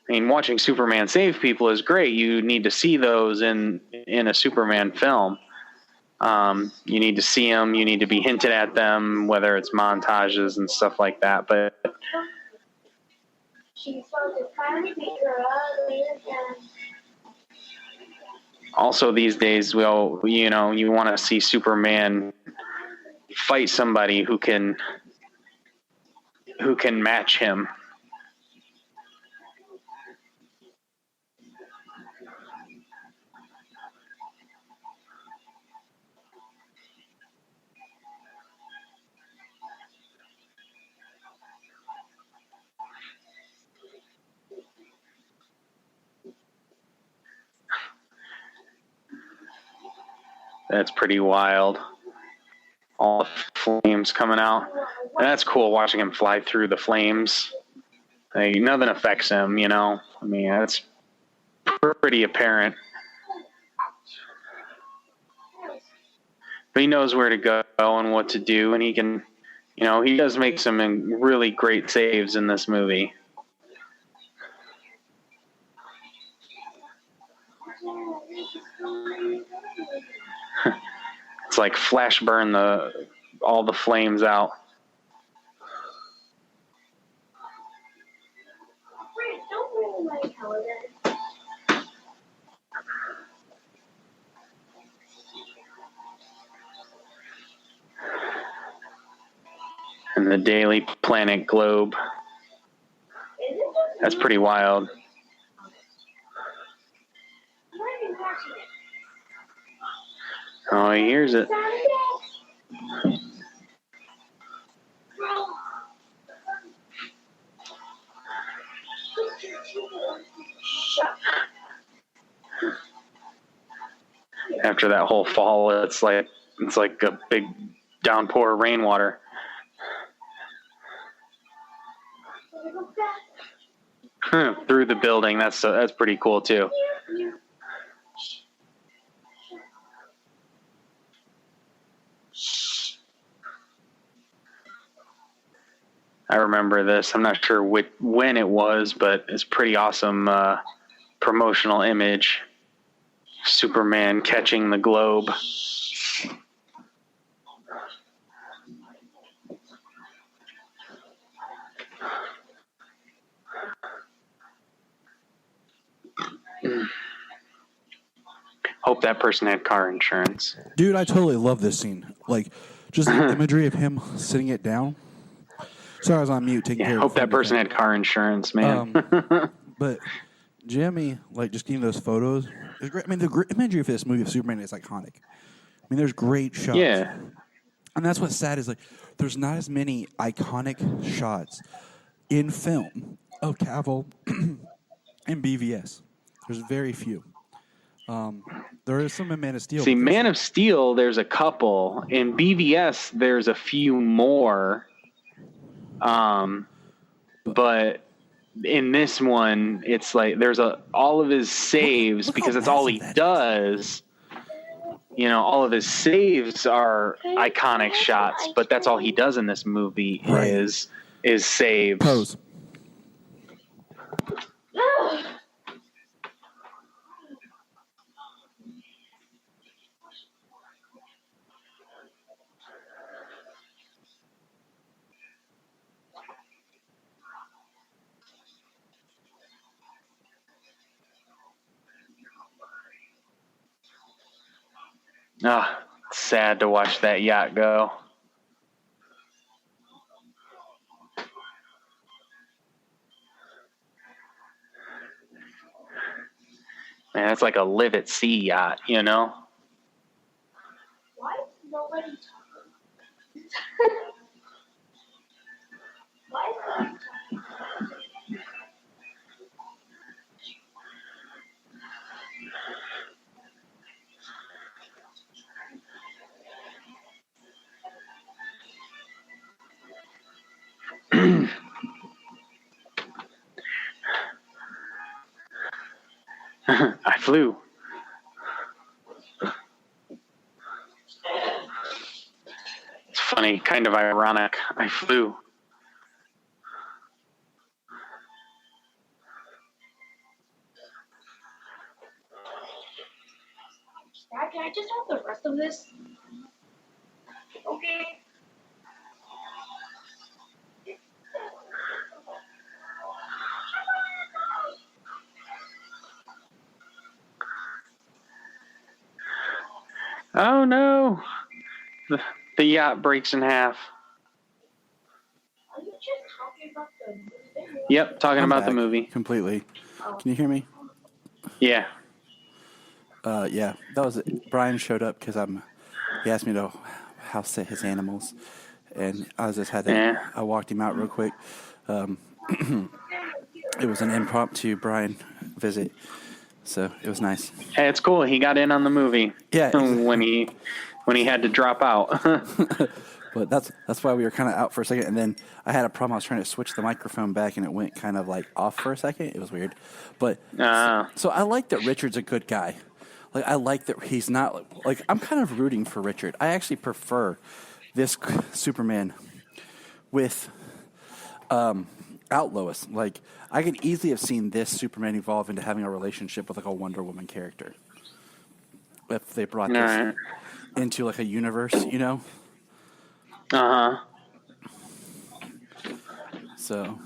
I mean, watching Superman save people is great. You need to see those in a Superman film. You need to see them. You need to be hinted at them, whether it's montages and stuff like that. But also these days, you want to see Superman fight somebody who can match him. That's pretty wild. All the flames coming out. And that's cool watching him fly through the flames. Like, nothing affects him, I mean, that's pretty apparent. But he knows where to go and what to do, and he can, he does make some really great saves in this movie. It's like flash burn all the flames out. And the Daily Planet globe. That's pretty wild. Oh, he hears it. After that whole fall, it's like a big downpour of rainwater. Through the building. That's pretty cool too. I remember this. I'm not sure when it was, but it's pretty awesome promotional image. Superman catching the globe. Hope that person had car insurance. Dude, I totally love this scene. Like, just the imagery of him sitting it down. Sorry, I was on mute taking care of hope that person had car insurance, man. But Jimmy, like, just getting those photos. Is great. I mean, the imagery for this movie of Superman is iconic. I mean, there's great shots. Yeah. And that's what's sad is, like, there's not as many iconic shots in film of Cavill and BVS. There's very few. There is some in Man of Steel. See, Man of Steel, there's a couple. In BVS, there's a few more. But in this one, it's like there's all of his saves because that's all he does. You know, all of his saves are iconic shots, but that's all he does in this movie is saves. Pose. Sad to watch that yacht go. Man, it's like a live at sea yacht, you know? Why is nobody talking? Why is nobody talking? I flew. It's funny, kind of ironic. I flew. Dad, can I just have the rest of this? Okay. Oh no! The yacht breaks in half. Are you just talking about the movie? Yep, talking I'm about back the movie. completely. Can you hear me? Yeah. Yeah, that was it. Brian showed up because he asked me to house sit his animals, and I just had to. Yeah. I walked him out real quick. It was an impromptu Brian visit, so it was nice. Hey, it's cool. He got in on the movie. Yeah, when he had to drop out. But that's why we were kind of out for a second, and then I had a problem. I was trying to switch the microphone back, and it went kind of like off for a second. It was weird, but so I like that Richard's a good guy. Like, I like that he's not like I'm kind of rooting for Richard. I actually prefer this Superman with out Lois. Like, I could easily have seen this Superman evolve into having a relationship with like a Wonder Woman character if they brought this into like a universe, you know. So.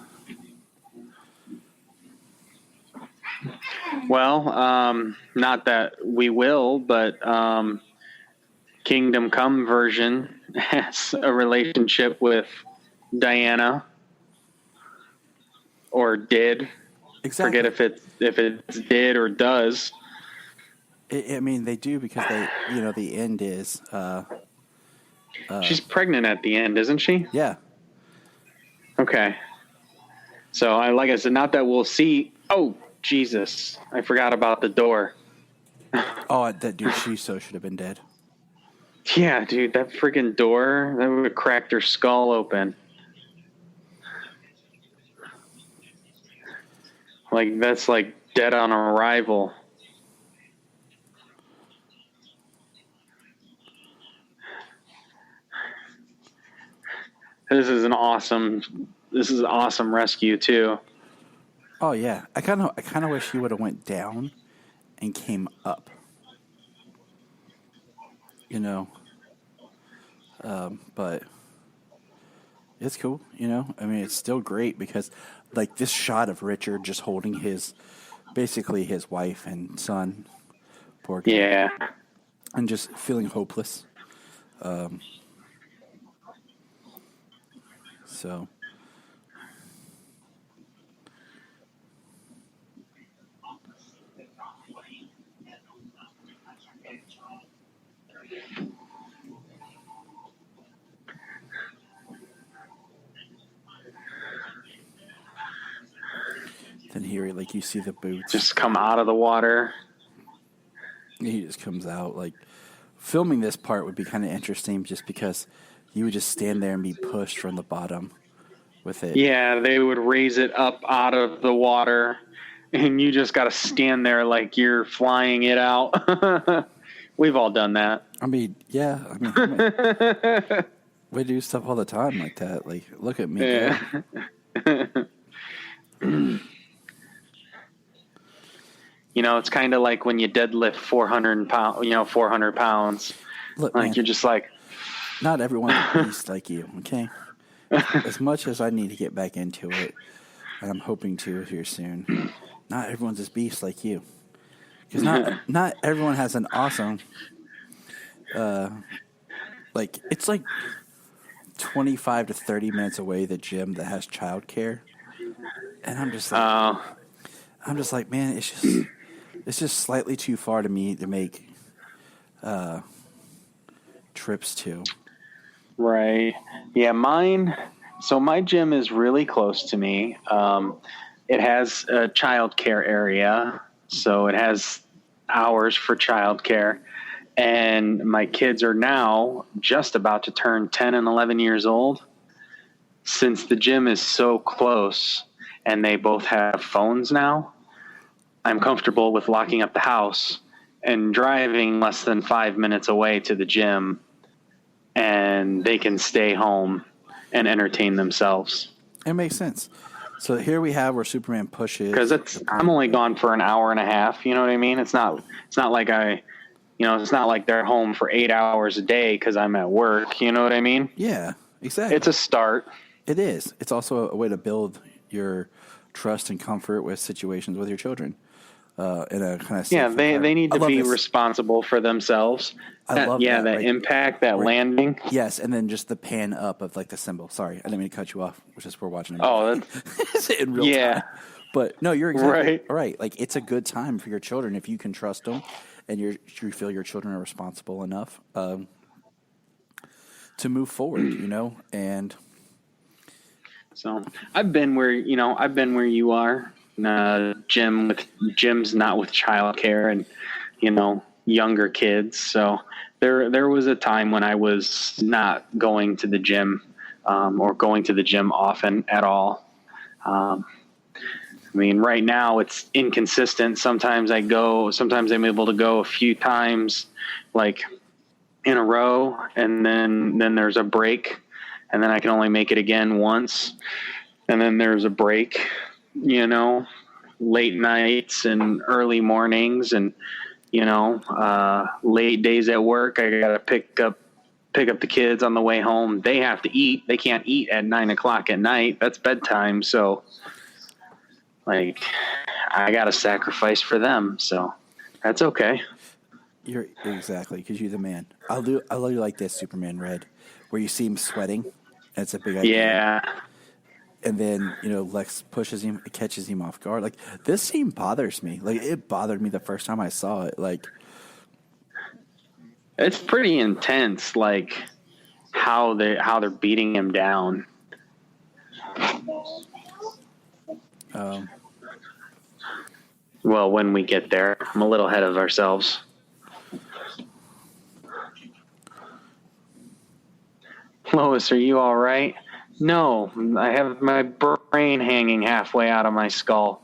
Well, not that we will, but Kingdom Come version has a relationship with Diana, or did. Exactly. Forget if it did or does. I mean, they do because they, you know, the end is. She's pregnant at the end, isn't she? Yeah. Okay. So like I said, not that we'll see. Oh, Jesus! I forgot about the door. Oh, that dude, she should have been dead. Yeah, dude, that freaking door, that would have cracked her skull open. Like, that's like dead on arrival. This is an awesome rescue too. Oh yeah, I kind of wish he would have went down and came up. You know, but it's cool. You know, I mean, it's still great because, like, this shot of Richard just holding basically his wife and son, poor guy, Yeah. and just feeling hopeless. So. Then here, like, you see the boots Just come out of the water. He just comes out. Like, filming this part would be kind of interesting just because you would just stand there and be pushed from the bottom with it. Yeah, they would raise it up out of the water, and you just got to stand there like you're flying it out. We've all done that. I mean, yeah. We do stuff all the time like that. Like, look at me. Yeah. You know, it's kind of like when you deadlift 400 pounds. Look, like, man, you're just like, not everyone's a beast like you, okay? As much as I need to get back into it, and I'm hoping to here soon, not everyone's a beast like you. Because not everyone has an awesome, like, it's like 25 to 30 minutes away, the gym that has childcare. And I'm just like, man, it's just slightly too far to me to make trips to. right. Yeah, my gym is really close to me. It has a child care area, so it has hours for child care. And my kids are now just about to turn 10 and 11 years old. Since the gym is so close and they both have phones now, I'm comfortable with locking up the house and driving less than 5 minutes away to the gym, and they can stay home and entertain themselves. It makes sense. So here we have where Superman pushes. Because I'm only gone for an hour and a half. You know what I mean? It's not like it's not like they're home for 8 hours a day because I'm at work. You know what I mean? Yeah, exactly. It's a start. It is. It's also a way to build your trust and comfort with situations with your children. In a kind of they need to be responsible for themselves. I love that. That impact, that landing. Yes, and then just the pan up of like the symbol. Sorry, I didn't mean to cut you off. Which is we're watching. That's in real time. But no, you're exactly right. Like, it's a good time for your children if you can trust them, and you feel your children are responsible enough to move forward. You know, and so I've been where you are. Gyms not with childcare and younger kids. So there was a time when I was not going to the gym or going to the gym often at all. I mean, right now it's inconsistent. Sometimes I go. Sometimes I'm able to go a few times, like in a row, and then there's a break, and then I can only make it again once, and then there's a break. Late nights and early mornings and, late days at work. I got to pick up the kids on the way home. They have to eat. They can't eat at 9:00 at night. That's bedtime. So like I got to sacrifice for them. So that's okay. You're exactly, because you're the man. I love you like this Superman Red, where you see him sweating. That's a big idea. Yeah. And then, Lex pushes him, catches him off guard. Like, this scene bothers me. Like, it bothered me the first time I saw it. Like, it's pretty intense, like how they're beating him down. Well, when we get there, I'm a little ahead of ourselves. Lois, are you all right? No, I have my brain hanging halfway out of my skull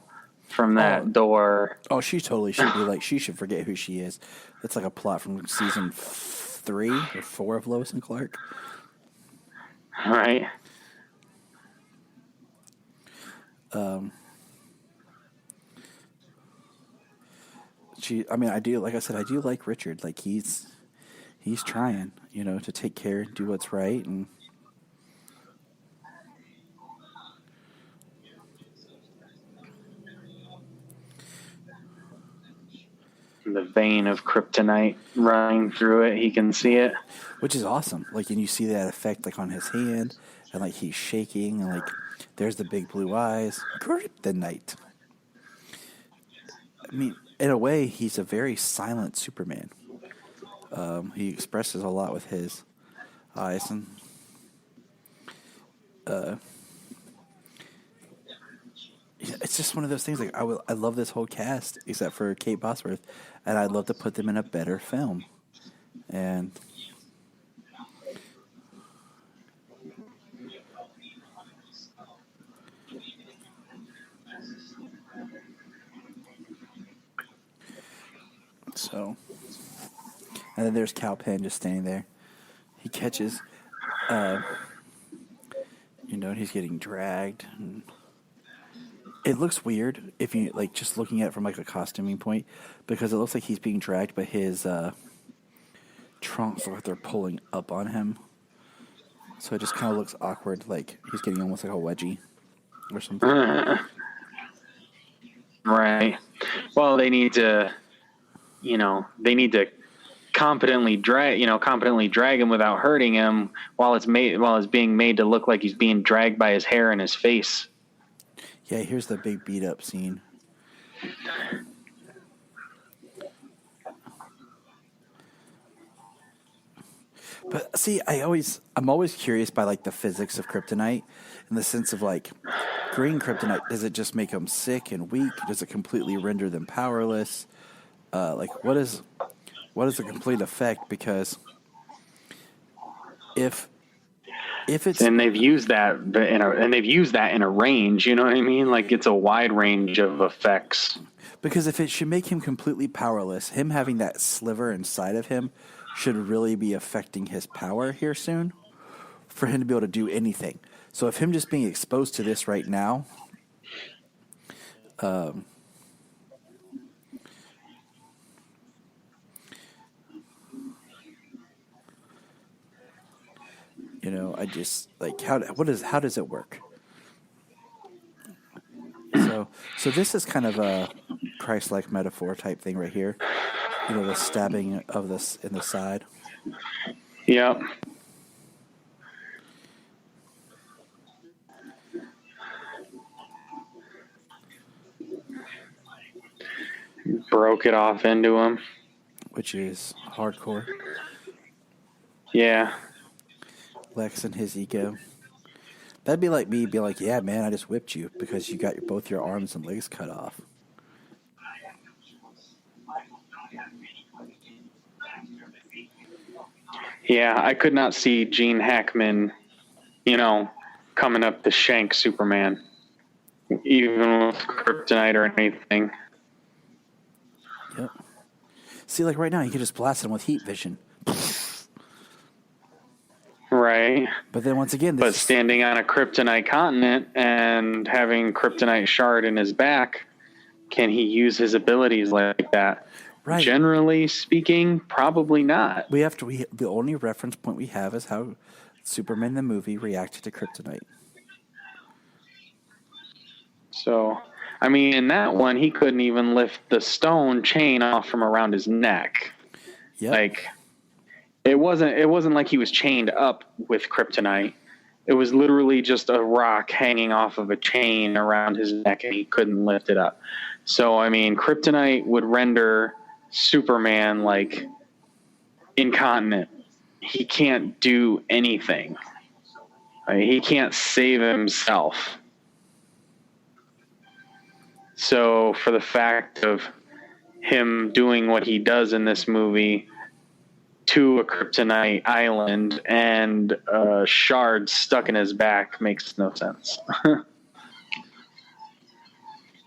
from that door. Oh, she totally should be like, she should forget who she is. That's like a plot from season 3 or 4 of Lois and Clark. Right. I do, like I said, I do like Richard. Like he's trying, to take care and do what's right. And the vein of kryptonite running through it, he can see it. Which is awesome. Like, and you see that effect, like, on his hand, and, like, he's shaking, and, like, there's the big blue eyes. Kryptonite. I mean, in a way, he's a very silent Superman. He expresses a lot with his eyes, and it's just one of those things. Like, I love this whole cast, except for Kate Bosworth, and I'd love to put them in a better film. And so, and then there's Cowpen just standing there. He catches, and he's getting dragged. And it looks weird if you, like, just looking at it from, like, a costuming point, because it looks like he's being dragged, but his trunks look like they're pulling up on him. So it just kind of looks awkward, like he's getting almost like a wedgie or something. Right. Well, they need to competently drag him without hurting him while it's being made to look like he's being dragged by his hair and his face. Yeah, here's the big beat up scene. But see, I'm always curious by, like, the physics of kryptonite, in the sense of, like, green kryptonite. Does it just make them sick and weak? Does it completely render them powerless? Like, what is the complete effect? Because if it's, and they've used that in a range, you know what I mean? Like, it's a wide range of effects. Because if it should make him completely powerless, him having that sliver inside of him should really be affecting his power here soon for him to be able to do anything. So if him just being exposed to this right now, I just, like, how does it work? So this is kind of a Christ-like metaphor type thing right here. The stabbing of this in the side. Yeah. Broke it off into him. Which is hardcore. Yeah. Lex and his ego. That'd be like me being like, yeah, man, I just whipped you because you got both your arms and legs cut off. Yeah, I could not see Gene Hackman, coming up to shank Superman, even with kryptonite or anything. Yep. See, like right now, you could just blast him with heat vision. Right. But then once again, but standing on a kryptonite continent and having kryptonite shard in his back, can he use his abilities like that? Right. Generally speaking, probably not. The only reference point we have is how Superman the movie reacted to kryptonite. So, I mean, in that one, he couldn't even lift the stone chain off from around his neck. Yep. Like, it wasn't like he was chained up with kryptonite. It was literally just a rock hanging off of a chain around his neck, and he couldn't lift it up. So, I mean, kryptonite would render Superman, like, incontinent. He can't do anything. He can't save himself. So for the fact of him doing what he does in this movie to a kryptonite island and a shard stuck in his back makes no sense.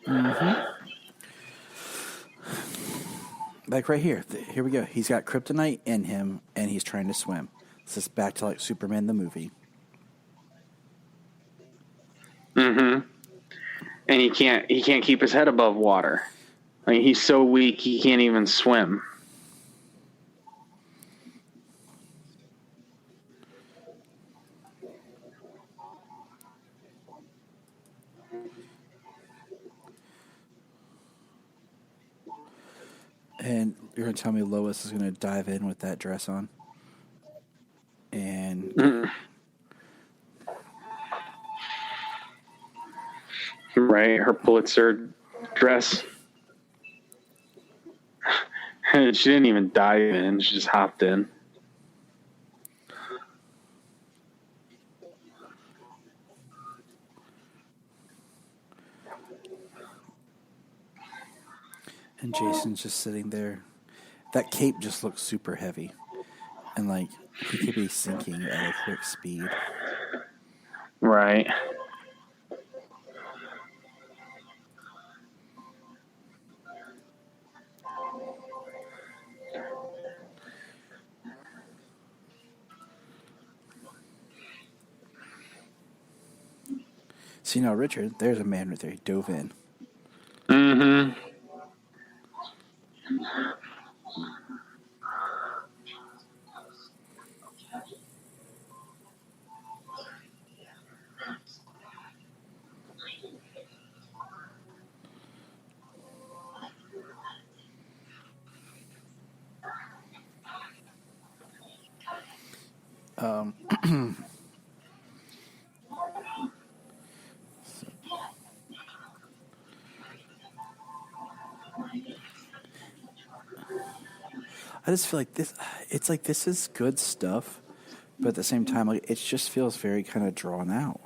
Mm-hmm. Like right here. Here we go. He's got kryptonite in him, and he's trying to swim. This is back to, like, Superman the movie. Mm-hmm. and he can't keep his head above water. I mean, he's so weak he can't even swim. And you're going to tell me Lois is going to dive in with that dress on? And... Right, her Pulitzer dress. She didn't even dive in, she just hopped in. And Jason's just sitting there. That cape just looks super heavy. And, like, he could be sinking at a quick speed. Right. See, now, Richard, there's a man right there. He dove in. Mm-hmm. I just feel like this. It's like this is good stuff, but at the same time, like it just feels very kind of drawn out.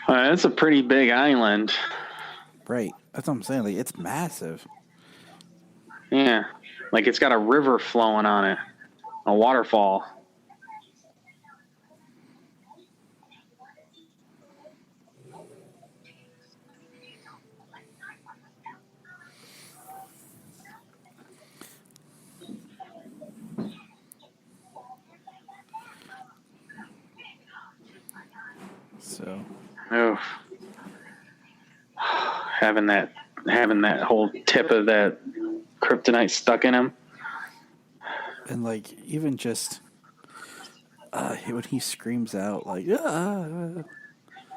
That's a pretty big island. Right. That's what I'm saying. Like, it's massive. Yeah. Like it's got a river flowing on it. A waterfall. So... Oh, having that whole tip of that kryptonite stuck in him, and like even just when he screams out like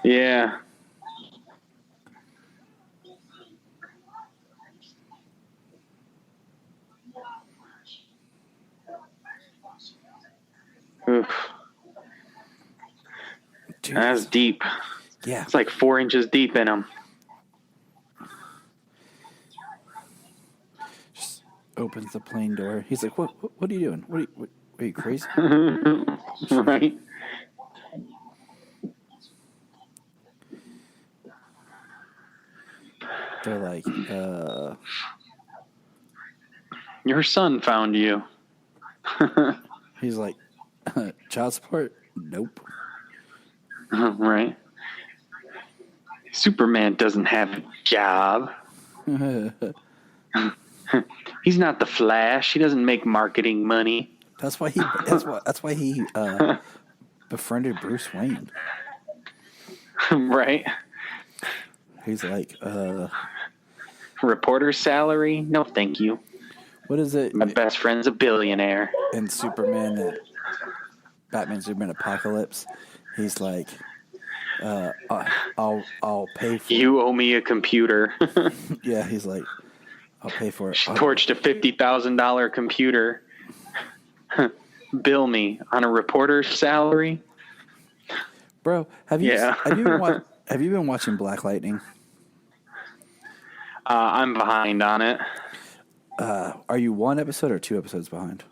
yeah. Oof. Dude, that's deep. Yeah. It's like 4 inches deep in him. Just opens the plane door. He's like, what are you doing? What are you crazy? Right. They're like, your son found you. He's like, child support? Nope. Right. Superman doesn't have a job. He's not the Flash. He doesn't make marketing money. That's why he befriended Bruce Wayne. Right. He's like, reporter's salary? No, thank you. What is it? My best friend's a billionaire. And Superman, Batman Superman Apocalypse, he's like, I'll pay for you owe me a computer. Yeah, he's like, I'll pay for it. She torched a $50,000 computer. Bill me on a reporter's salary. Bro, have you been watching Black Lightning? I'm behind on it. Are you 1 episode or 2 episodes behind?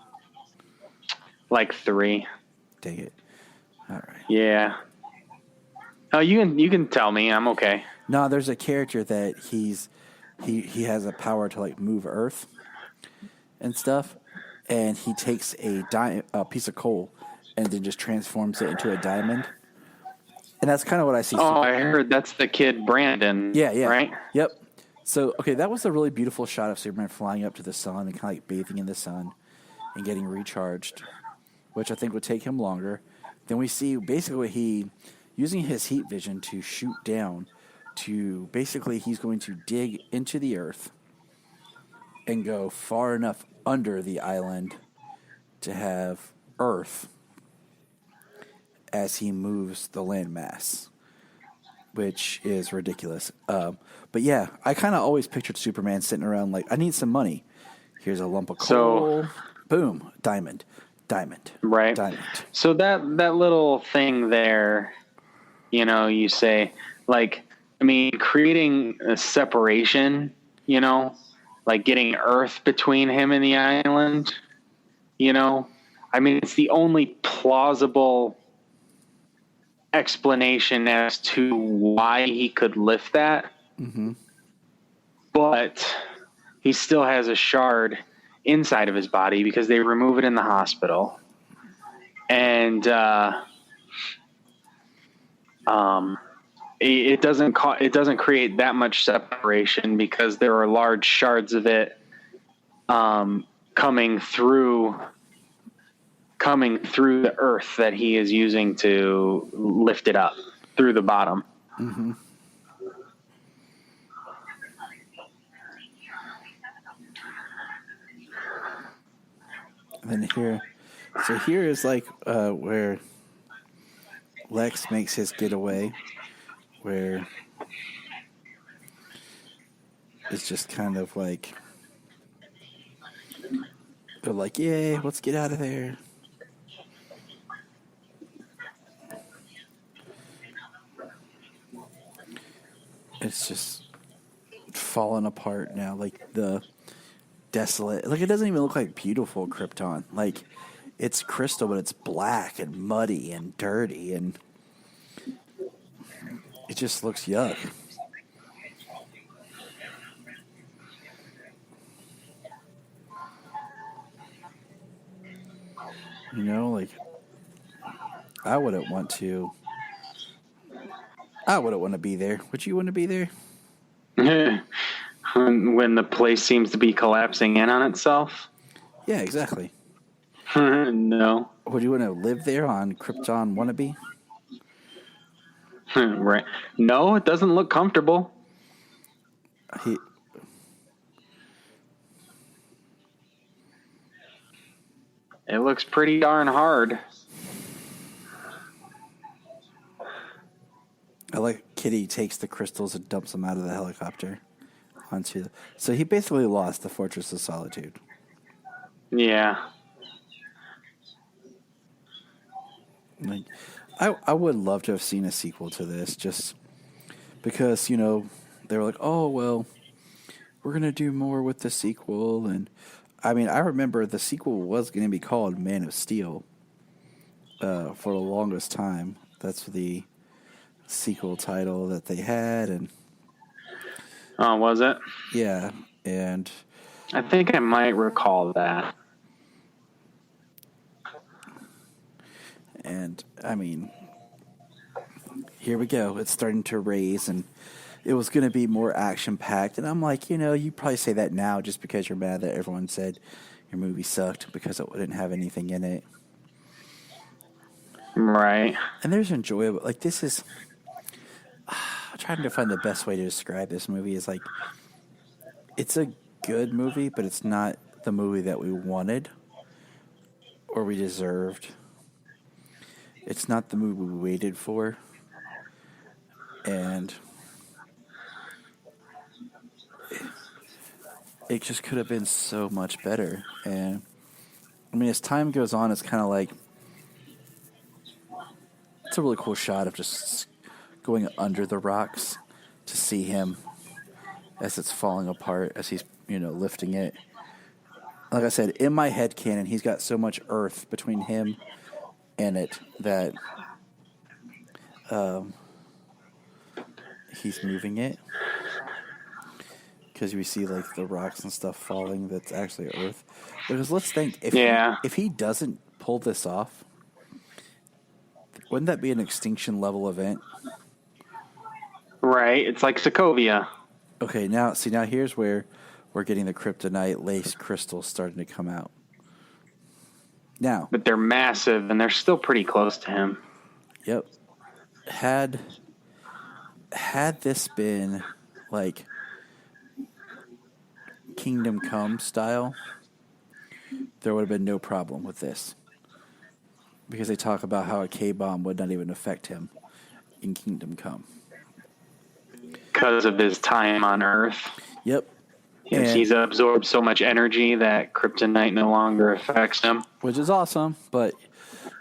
Like 3. Dang it. All right. Yeah. Oh, you can tell me. I'm okay. No, there's a character that he has a power to like move Earth and stuff, and he takes a piece of coal and then just transforms it into a diamond. And that's kind of what I see. Oh, I heard that's the kid Brandon. Yeah. Right? Yep. So, okay, that was a really beautiful shot of Superman flying up to the sun and kind of like bathing in the sun and getting recharged, which I think would take him longer. Then we see basically he, using his heat vision to shoot down to, basically he's going to dig into the earth and go far enough under the island to have Earth as he moves the landmass, which is ridiculous. But yeah, I kind of always pictured Superman sitting around like, I need some money. Here's a lump of coal. Boom, diamond. Right. Diamond. So that little thing there, you say, like, I mean, creating a separation, like getting Earth between him and the island, I mean, it's the only plausible explanation as to why he could lift that. Mm-hmm. But he still has a shard inside of his body because they remove it in the hospital. And it doesn't create that much separation because there are large shards of it coming through the earth that he is using to lift it up through the bottom. Mm-hmm. And here is like where Lex makes his getaway, where it's just kind of like they're like, "Yay, let's get out of there." It's just falling apart now, like the desolate. Like, it doesn't even look like beautiful Krypton. Like, it's crystal, but it's black and muddy and dirty, and it just looks yuck. Like, I wouldn't want to be there. Would you want to be there? When the place seems to be collapsing in on itself? Yeah, exactly. No. Would you want to live there on Krypton wannabe? Right. No, it doesn't look comfortable. It looks pretty darn hard. I like Kitty takes the crystals and dumps them out of the helicopter onto. So he basically lost the Fortress of Solitude. Yeah. Like, I would love to have seen a sequel to this, just because they were like, oh well, we're gonna do more with the sequel, and I mean I remember the sequel was gonna be called Man of Steel for the longest time. That's the sequel title that they had, and was it? Yeah, and I think I might recall that. And I mean, here we go. It's starting to raise, and it was going to be more action packed. And I'm like, you probably say that now just because you're mad that everyone said your movie sucked because it didn't have anything in it. Right. And there's enjoyable. Like, this is. I'm trying to find the best way to describe this movie. Is like, it's a good movie, but it's not the movie that we wanted or we deserved. It's not the movie we waited for. And it just could have been so much better. And I mean, as time goes on, it's kind of like, it's a really cool shot of just going under the rocks to see him as it's falling apart, as he's, lifting it. Like I said, in my head canon, he's got so much earth between him and it that he's moving it. because we see like the rocks and stuff falling that's actually Earth. Because let's think, if he doesn't pull this off, wouldn't that be an extinction level event? Right. It's like Sokovia. Okay, now here's where we're getting the kryptonite laced crystals starting to come out. Now, but they're massive and they're still pretty close to him. Yep. Had this been like Kingdom Come style, there would have been no problem with this. Because they talk about how a K-bomb would not even affect him in Kingdom Come. Because of his time on Earth. Yep. And he's absorbed so much energy that kryptonite no longer affects him. Which is awesome, but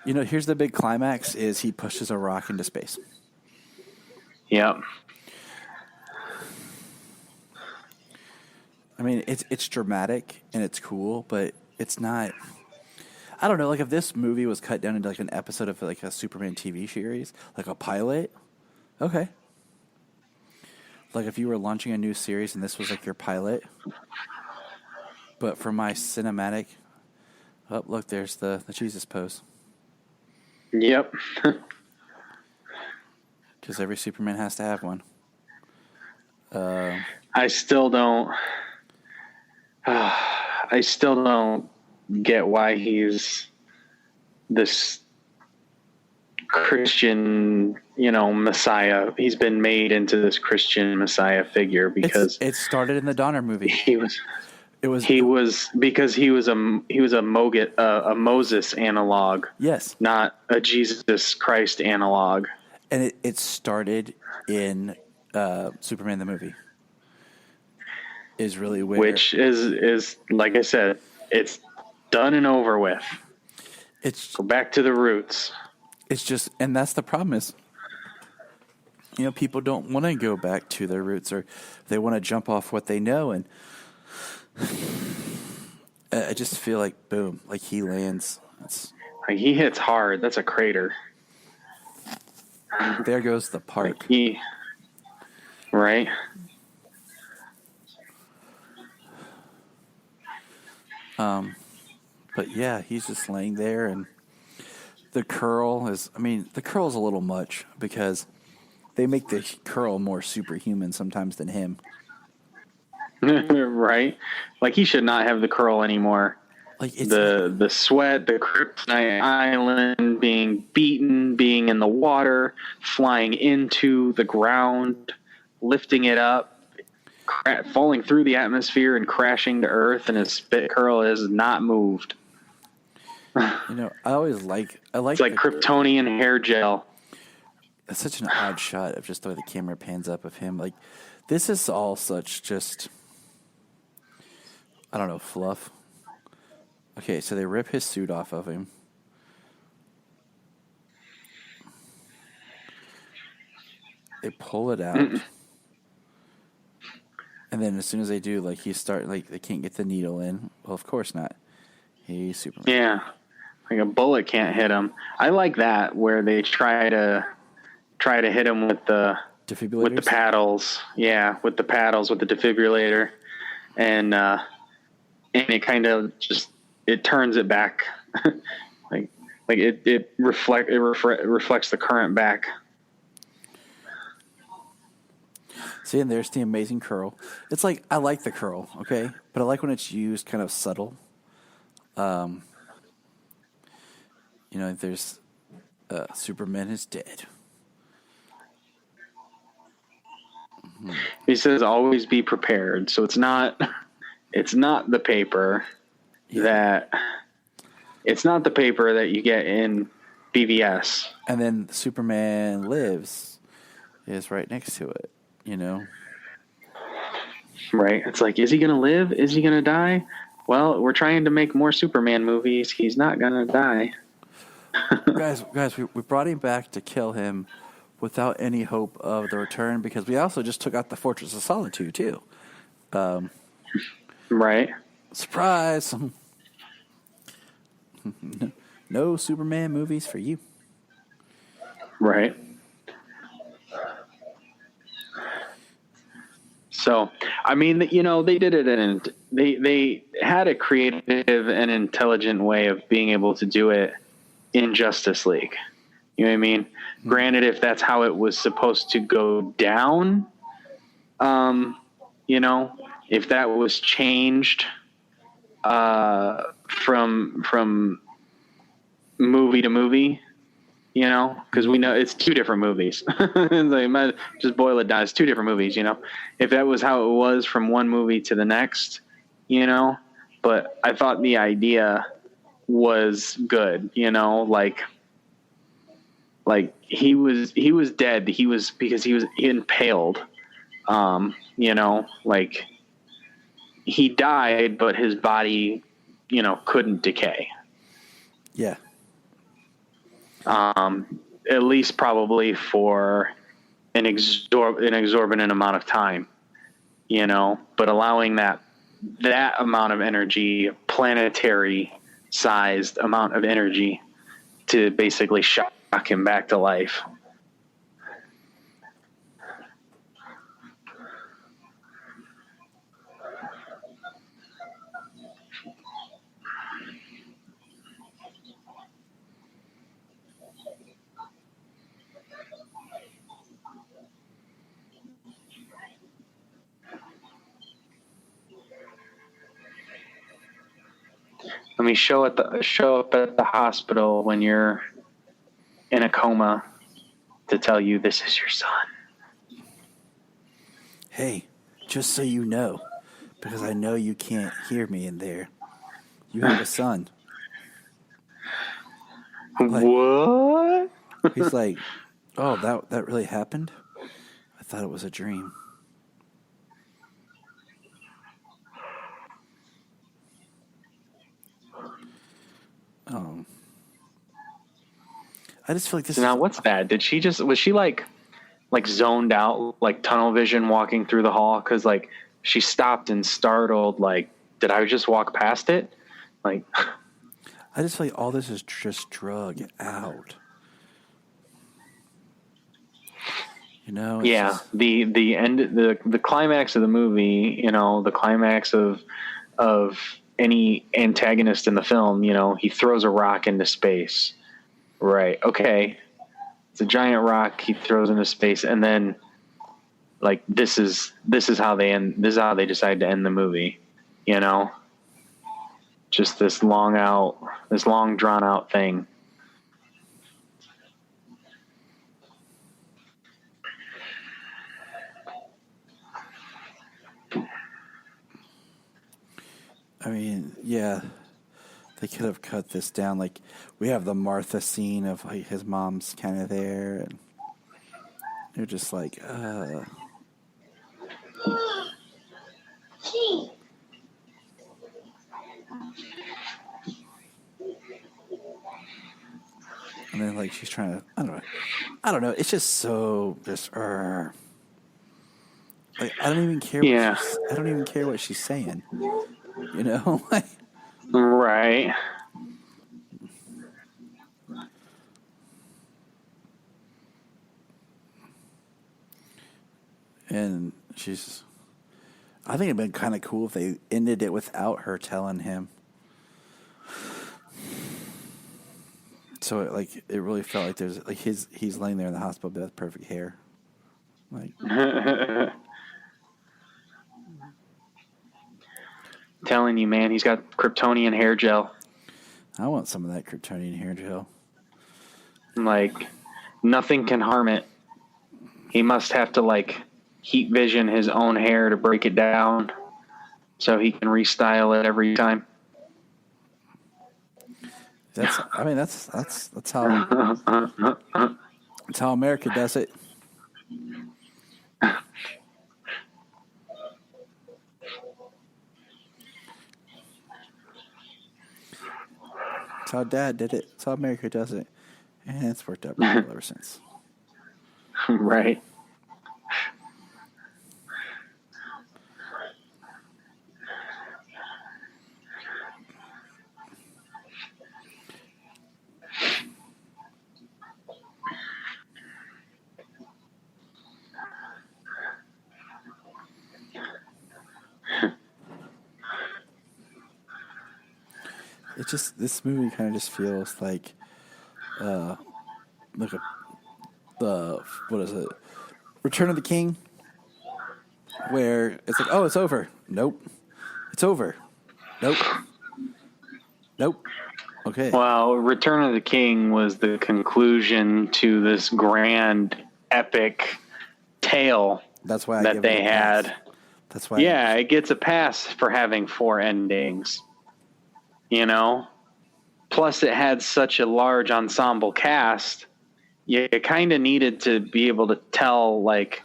here's the big climax is he pushes a rock into space. Yep. I mean, it's dramatic and it's cool, but it's not. I don't know. Like if this movie was cut down into like an episode of like a Superman TV series, like a pilot, okay. Like if you were launching a new series and this was like your pilot, but for my cinematic, oh look, there's the Jesus pose. Yep. Because every Superman has to have one. I still don't get why he's this Christian, Messiah. He's been made into this Christian Messiah figure because it started in the Donner movie. He was a Moses analog. Yes. Not a Jesus Christ analog. And it started in Superman the movie. Is really where, which is like I said, it's done and over with. Go back to the roots. It's just, and that's the problem is, people don't want to go back to their roots, or they want to jump off what they know, and I just feel like boom, like he lands. Like he hits hard. That's a crater. There goes the park. Right. But yeah, he's just laying there, and the curl is a little much because they make the curl more superhuman sometimes than him. Right? Like he should not have the curl anymore. Like the sweat, the Kryptonite Island, being beaten, being in the water, flying into the ground, lifting it up, falling through the atmosphere and crashing to Earth, and his spit curl is not moved. I always like it's like Kryptonian hair gel. It's such an odd shot of just the way the camera pans up of him. Like this is all such just, I don't know, fluff. Okay, so they rip his suit off of him. They pull it out. And then as soon as they do, like they can't get the needle in. Well, of course not. He's Superman. Yeah. Like a bullet can't hit him. I like that where they try to hit him with the paddles. Yeah, with the paddles, with the defibrillator. And it kind of just it turns it back. like it reflects the current back. See, and there's the amazing curl. It's like, I like the curl, okay? But I like when it's used kind of subtle. There's Superman is dead. Mm-hmm. He says always be prepared. So it's not the paper that you get in BVS. And then Superman Lives is right next to it. Right. It's like, is he going to live? Is he going to die? Well, we're trying to make more Superman movies. He's not going to die. guys, we brought him back to kill him without any hope of the return because we also just took out the Fortress of Solitude, too. Right. Surprise. No Superman movies for you. Right. So, I mean, you know, they did it and they had a creative and intelligent way of being able to do it in Justice League. You know what I mean? Granted, if that's how it was supposed to go down, you know, if that was changed from movie to movie, you know, because we know it's two different movies. They might just boil it down. It's two different movies, you know. If that was how it was from one movie to the next, you know, but I thought the idea was good, you know, like he was dead. Because he was impaled. You know, like he died, but his body, you know, couldn't decay. Yeah. At least probably for an exorbitant amount of time, you know, but allowing that amount of energy, planetary sized amount of energy, to basically shock him back to life. Let me show up at the hospital when you're in a coma to tell you this is your son. Hey, just so you know, because I know you can't hear me in there, you have a son. Like, what? He's like, oh, that really happened? I thought it was a dream. I just feel like this So now what's that? Was she like zoned out, like tunnel vision walking through the hall? Cause like she stopped and startled, like, did I just walk past it? Like, I just feel like all this is just drug out. You know? yeah, just... the end, the climax of the movie, you know, the climax of any antagonist in the film, you know, he throws a rock into space. Right. Okay. It's a giant rock he throws into space, and then like this is how they end. This is how they decide to end the movie. You know, just this long drawn out thing. I mean, yeah. They could have cut this down. Like, we have the Martha scene of like his mom's kind of there, and they're just like, And then like she's trying to, I don't know. It's just so just like I don't even care. Yeah. I don't even care what she's saying. You know, right. And I think it'd been kind of cool if they ended it without her telling him. So it really felt like there's like he's laying there in the hospital with perfect hair, like. Telling you, man, he's got Kryptonian hair gel. I want some of that Kryptonian hair gel. Like, nothing can harm it. He must have to like heat vision his own hair to break it down so he can restyle it every time. That's how that's how America does it. That's how Dad did it. That's how America does it. And it's worked out pretty well ever since. Right. this movie kind of just feels like a what is it? Return of the King, where it's like, oh, it's over. Nope. It's over. Nope. Nope. Okay. Well, Return of the King was the conclusion to this grand, epic tale That's why that they had. That's why. Yeah, it gets a pass for having 4 endings. You know? Plus, it had such a large ensemble cast. You kind of needed to be able to tell, like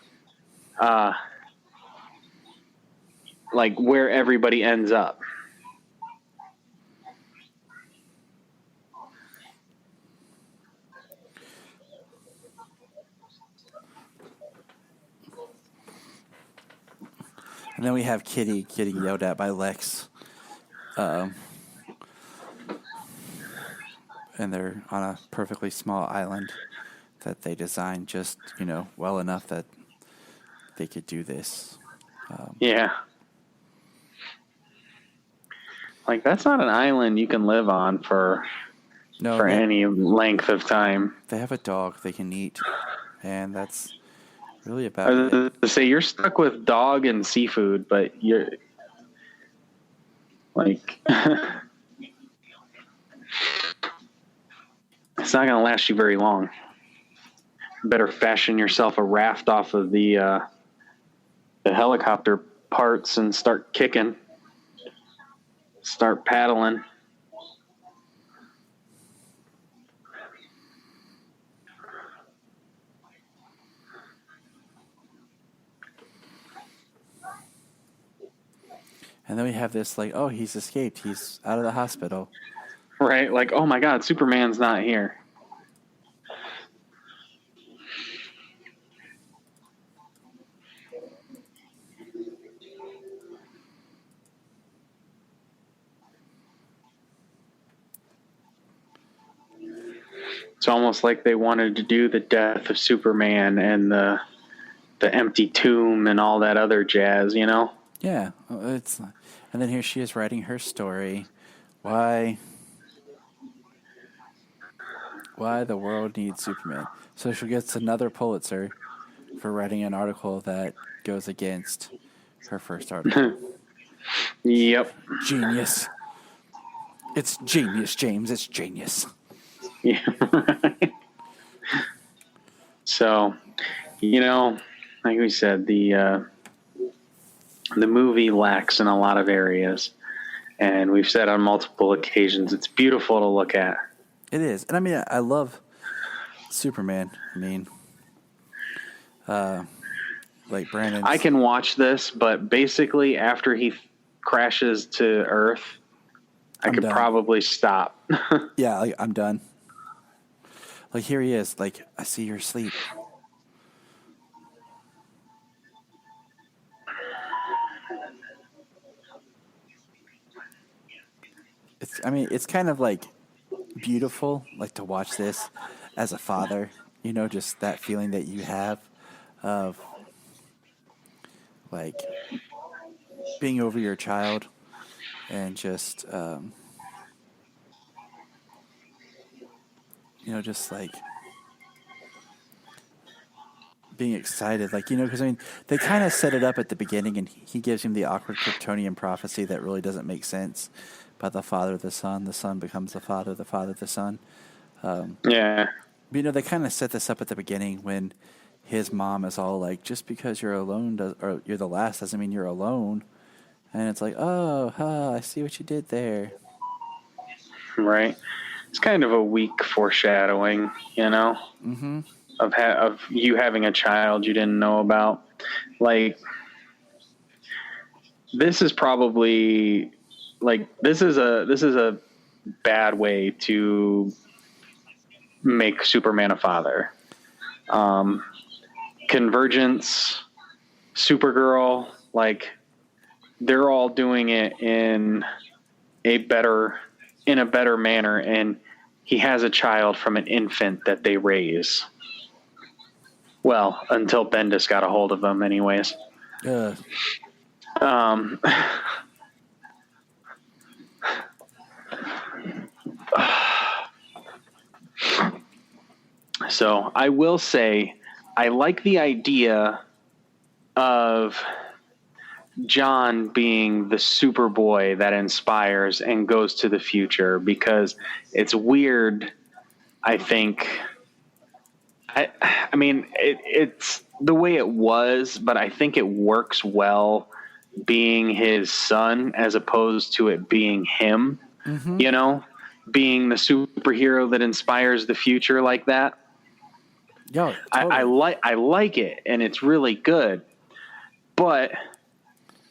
where everybody ends up. And then we have Kitty getting yelled at by Lex. And they're on a perfectly small island that they designed just, well enough that they could do this. Yeah. Like, that's not an island you can live on for any length of time. They have a dog they can eat, and that's really about it. Say you're stuck with dog and seafood, but you're like it's not going to last you very long. Better fashion yourself a raft off of the helicopter parts and start kicking. Start paddling. And then we have this, like, oh, he's escaped. He's out of the hospital. Right? Like, oh my God, Superman's not here. It's almost like they wanted to do the death of Superman and the empty tomb and all that other jazz, you know? Yeah, and then here she is writing her story. Why the world needs Superman. So she gets another Pulitzer for writing an article that goes against her first article. Yep. Genius. It's genius, James. It's genius. Yeah. Right. So, like we said, the movie lacks in a lot of areas, and we've said on multiple occasions it's beautiful to look at. It is, and I mean, I love Superman. I mean, like Brandon. I can watch this, but basically after he crashes to Earth, I could probably stop. Yeah, like, I'm done. Like, here he is. Like, I see your sleep. It's kind of like beautiful, like to watch this as a father. Just that feeling that you have of like being over your child and just just like being excited, like, because they kind of set it up at the beginning, and he gives him the awkward Kryptonian prophecy that really doesn't make sense about the father, the son becomes the father the son. Yeah. But, they kind of set this up at the beginning when his mom is all like, just because you're alone or you're the last doesn't mean you're alone. And it's like, I see what you did there. Right. It's kind of a weak foreshadowing, Mm-hmm. of you having a child you didn't know about. Like, this is probably this is a bad way to make Superman a father. Convergence, Supergirl, like, they're all doing it in a better manner, and he has a child from an infant that they raise. Well, until Bendis got a hold of him anyways. So I will say I like the idea of John being the Superboy that inspires and goes to the future, because it's weird. I think, I mean, it's the way it was, but I think it works well being his son as opposed to it being him, you know, being the superhero that inspires the future like that. Yo, totally. I like it, and it's really good, but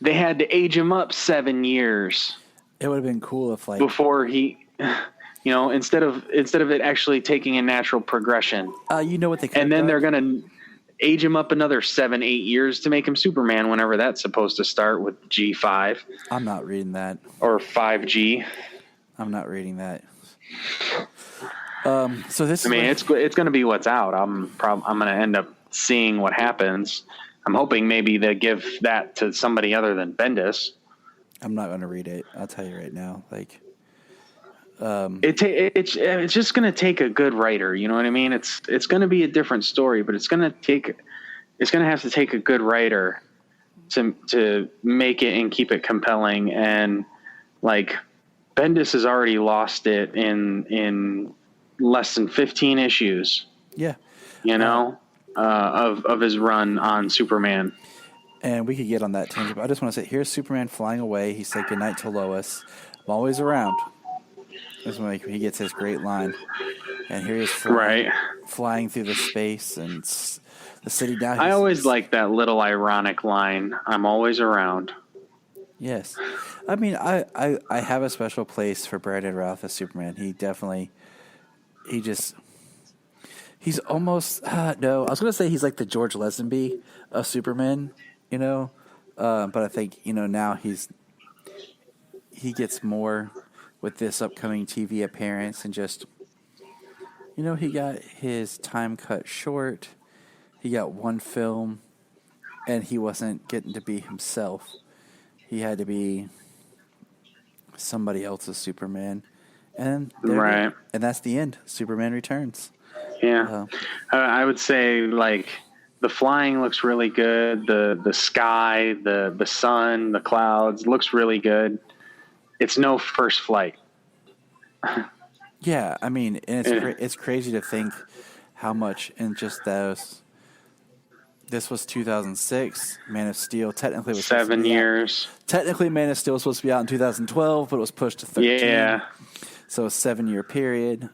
they had to age him up 7 years. It would have been cool if, like, before he, you know, instead of it actually taking a natural progression. You know what they could and then have they're done? gonna age him up another 7-8 years to make him Superman whenever that's supposed to start with G5. I'm not reading that. Or 5G. I'm not reading that. So this. I mean, it's going to be what's out. I'm going to end up seeing what happens. I'm hoping maybe they give that to somebody other than Bendis. I'm not going to read it. I'll tell you right now. Like, it's just going to take a good writer. You know what I mean? It's going to be a different story, but it's going to have to take a good writer to make it and keep it compelling. And like, Bendis has already lost it in less than 15 issues. Yeah. You know, of his run on Superman. And we could get on that tangent, but I just want to say, here's Superman flying away. He said goodnight to Lois. I'm always around. This is when he gets his great line. And here he is flying through the space and the city down. I always like that little ironic line. I'm always around. Yes. I mean, I have a special place for Brandon Roth as Superman. He's almost, no, I was going to say he's like the George Lazenby of Superman, you know, but I think, you know, now he gets more with this upcoming TV appearance, and just, you know, he got his time cut short. He got one film, and he wasn't getting to be himself. He had to be somebody else's Superman. And and that's the end. Superman returns. Yeah. I would say, like, the flying looks really good. The sky, the sun, the clouds looks really good. It's no first flight. Yeah, I mean, and it's crazy to think how much in just those. This was 2006. Man of Steel technically was 7 years. Technically, Man of Steel was supposed to be out in 2012, but it was pushed to 13. Yeah. So a 7-year period.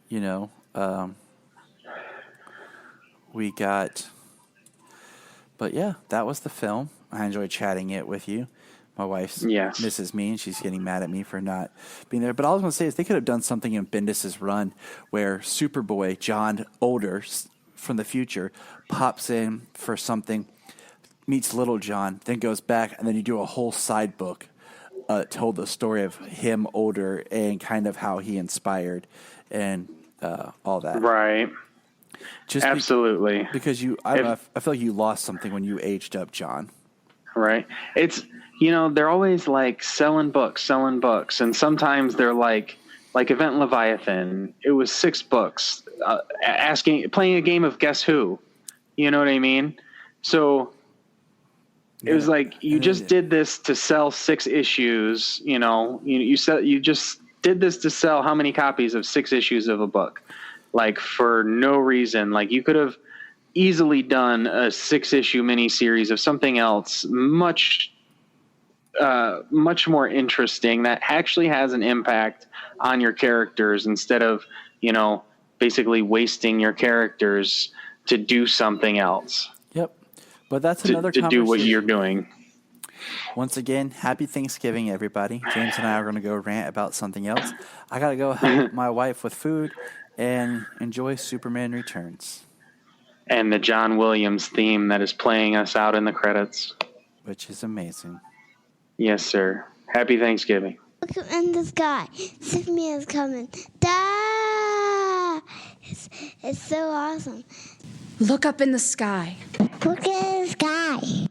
You know, we got. But yeah, that was the film. I enjoyed chatting it with you. My wife misses me, and she's getting mad at me for not being there. But all I was going to say is they could have done something in Bendis' run where Superboy, John Older from the future, pops in for something, meets Little John, then goes back, and then you do a whole side book told the story of him older and kind of how he inspired and all that. Right. Just absolutely. Because I feel like you lost something when you aged up, John. Right. It's, you know, they're always like selling books. And sometimes they're like Event Leviathan. It was 6 books, playing a game of Guess Who. You know what I mean? So it was like, you just did this to sell 6 issues. You know, you just did this to sell how many copies of 6 issues of a book? Like, for no reason. Like, you could have easily done a 6-issue miniseries of something else much more interesting that actually has an impact on your characters, instead of, you know, basically wasting your characters to do something else. Yep. But that's another to do what you're doing. Once again, happy Thanksgiving, everybody. James and I are going to go rant about something else. I got to go help my wife with food and enjoy Superman Returns. And the John Williams theme that is playing us out in the credits. Which is amazing. Yes, sir. Happy Thanksgiving. Look in the sky. Superman is coming. Da! It's so awesome. Look up in the sky. Look at the sky.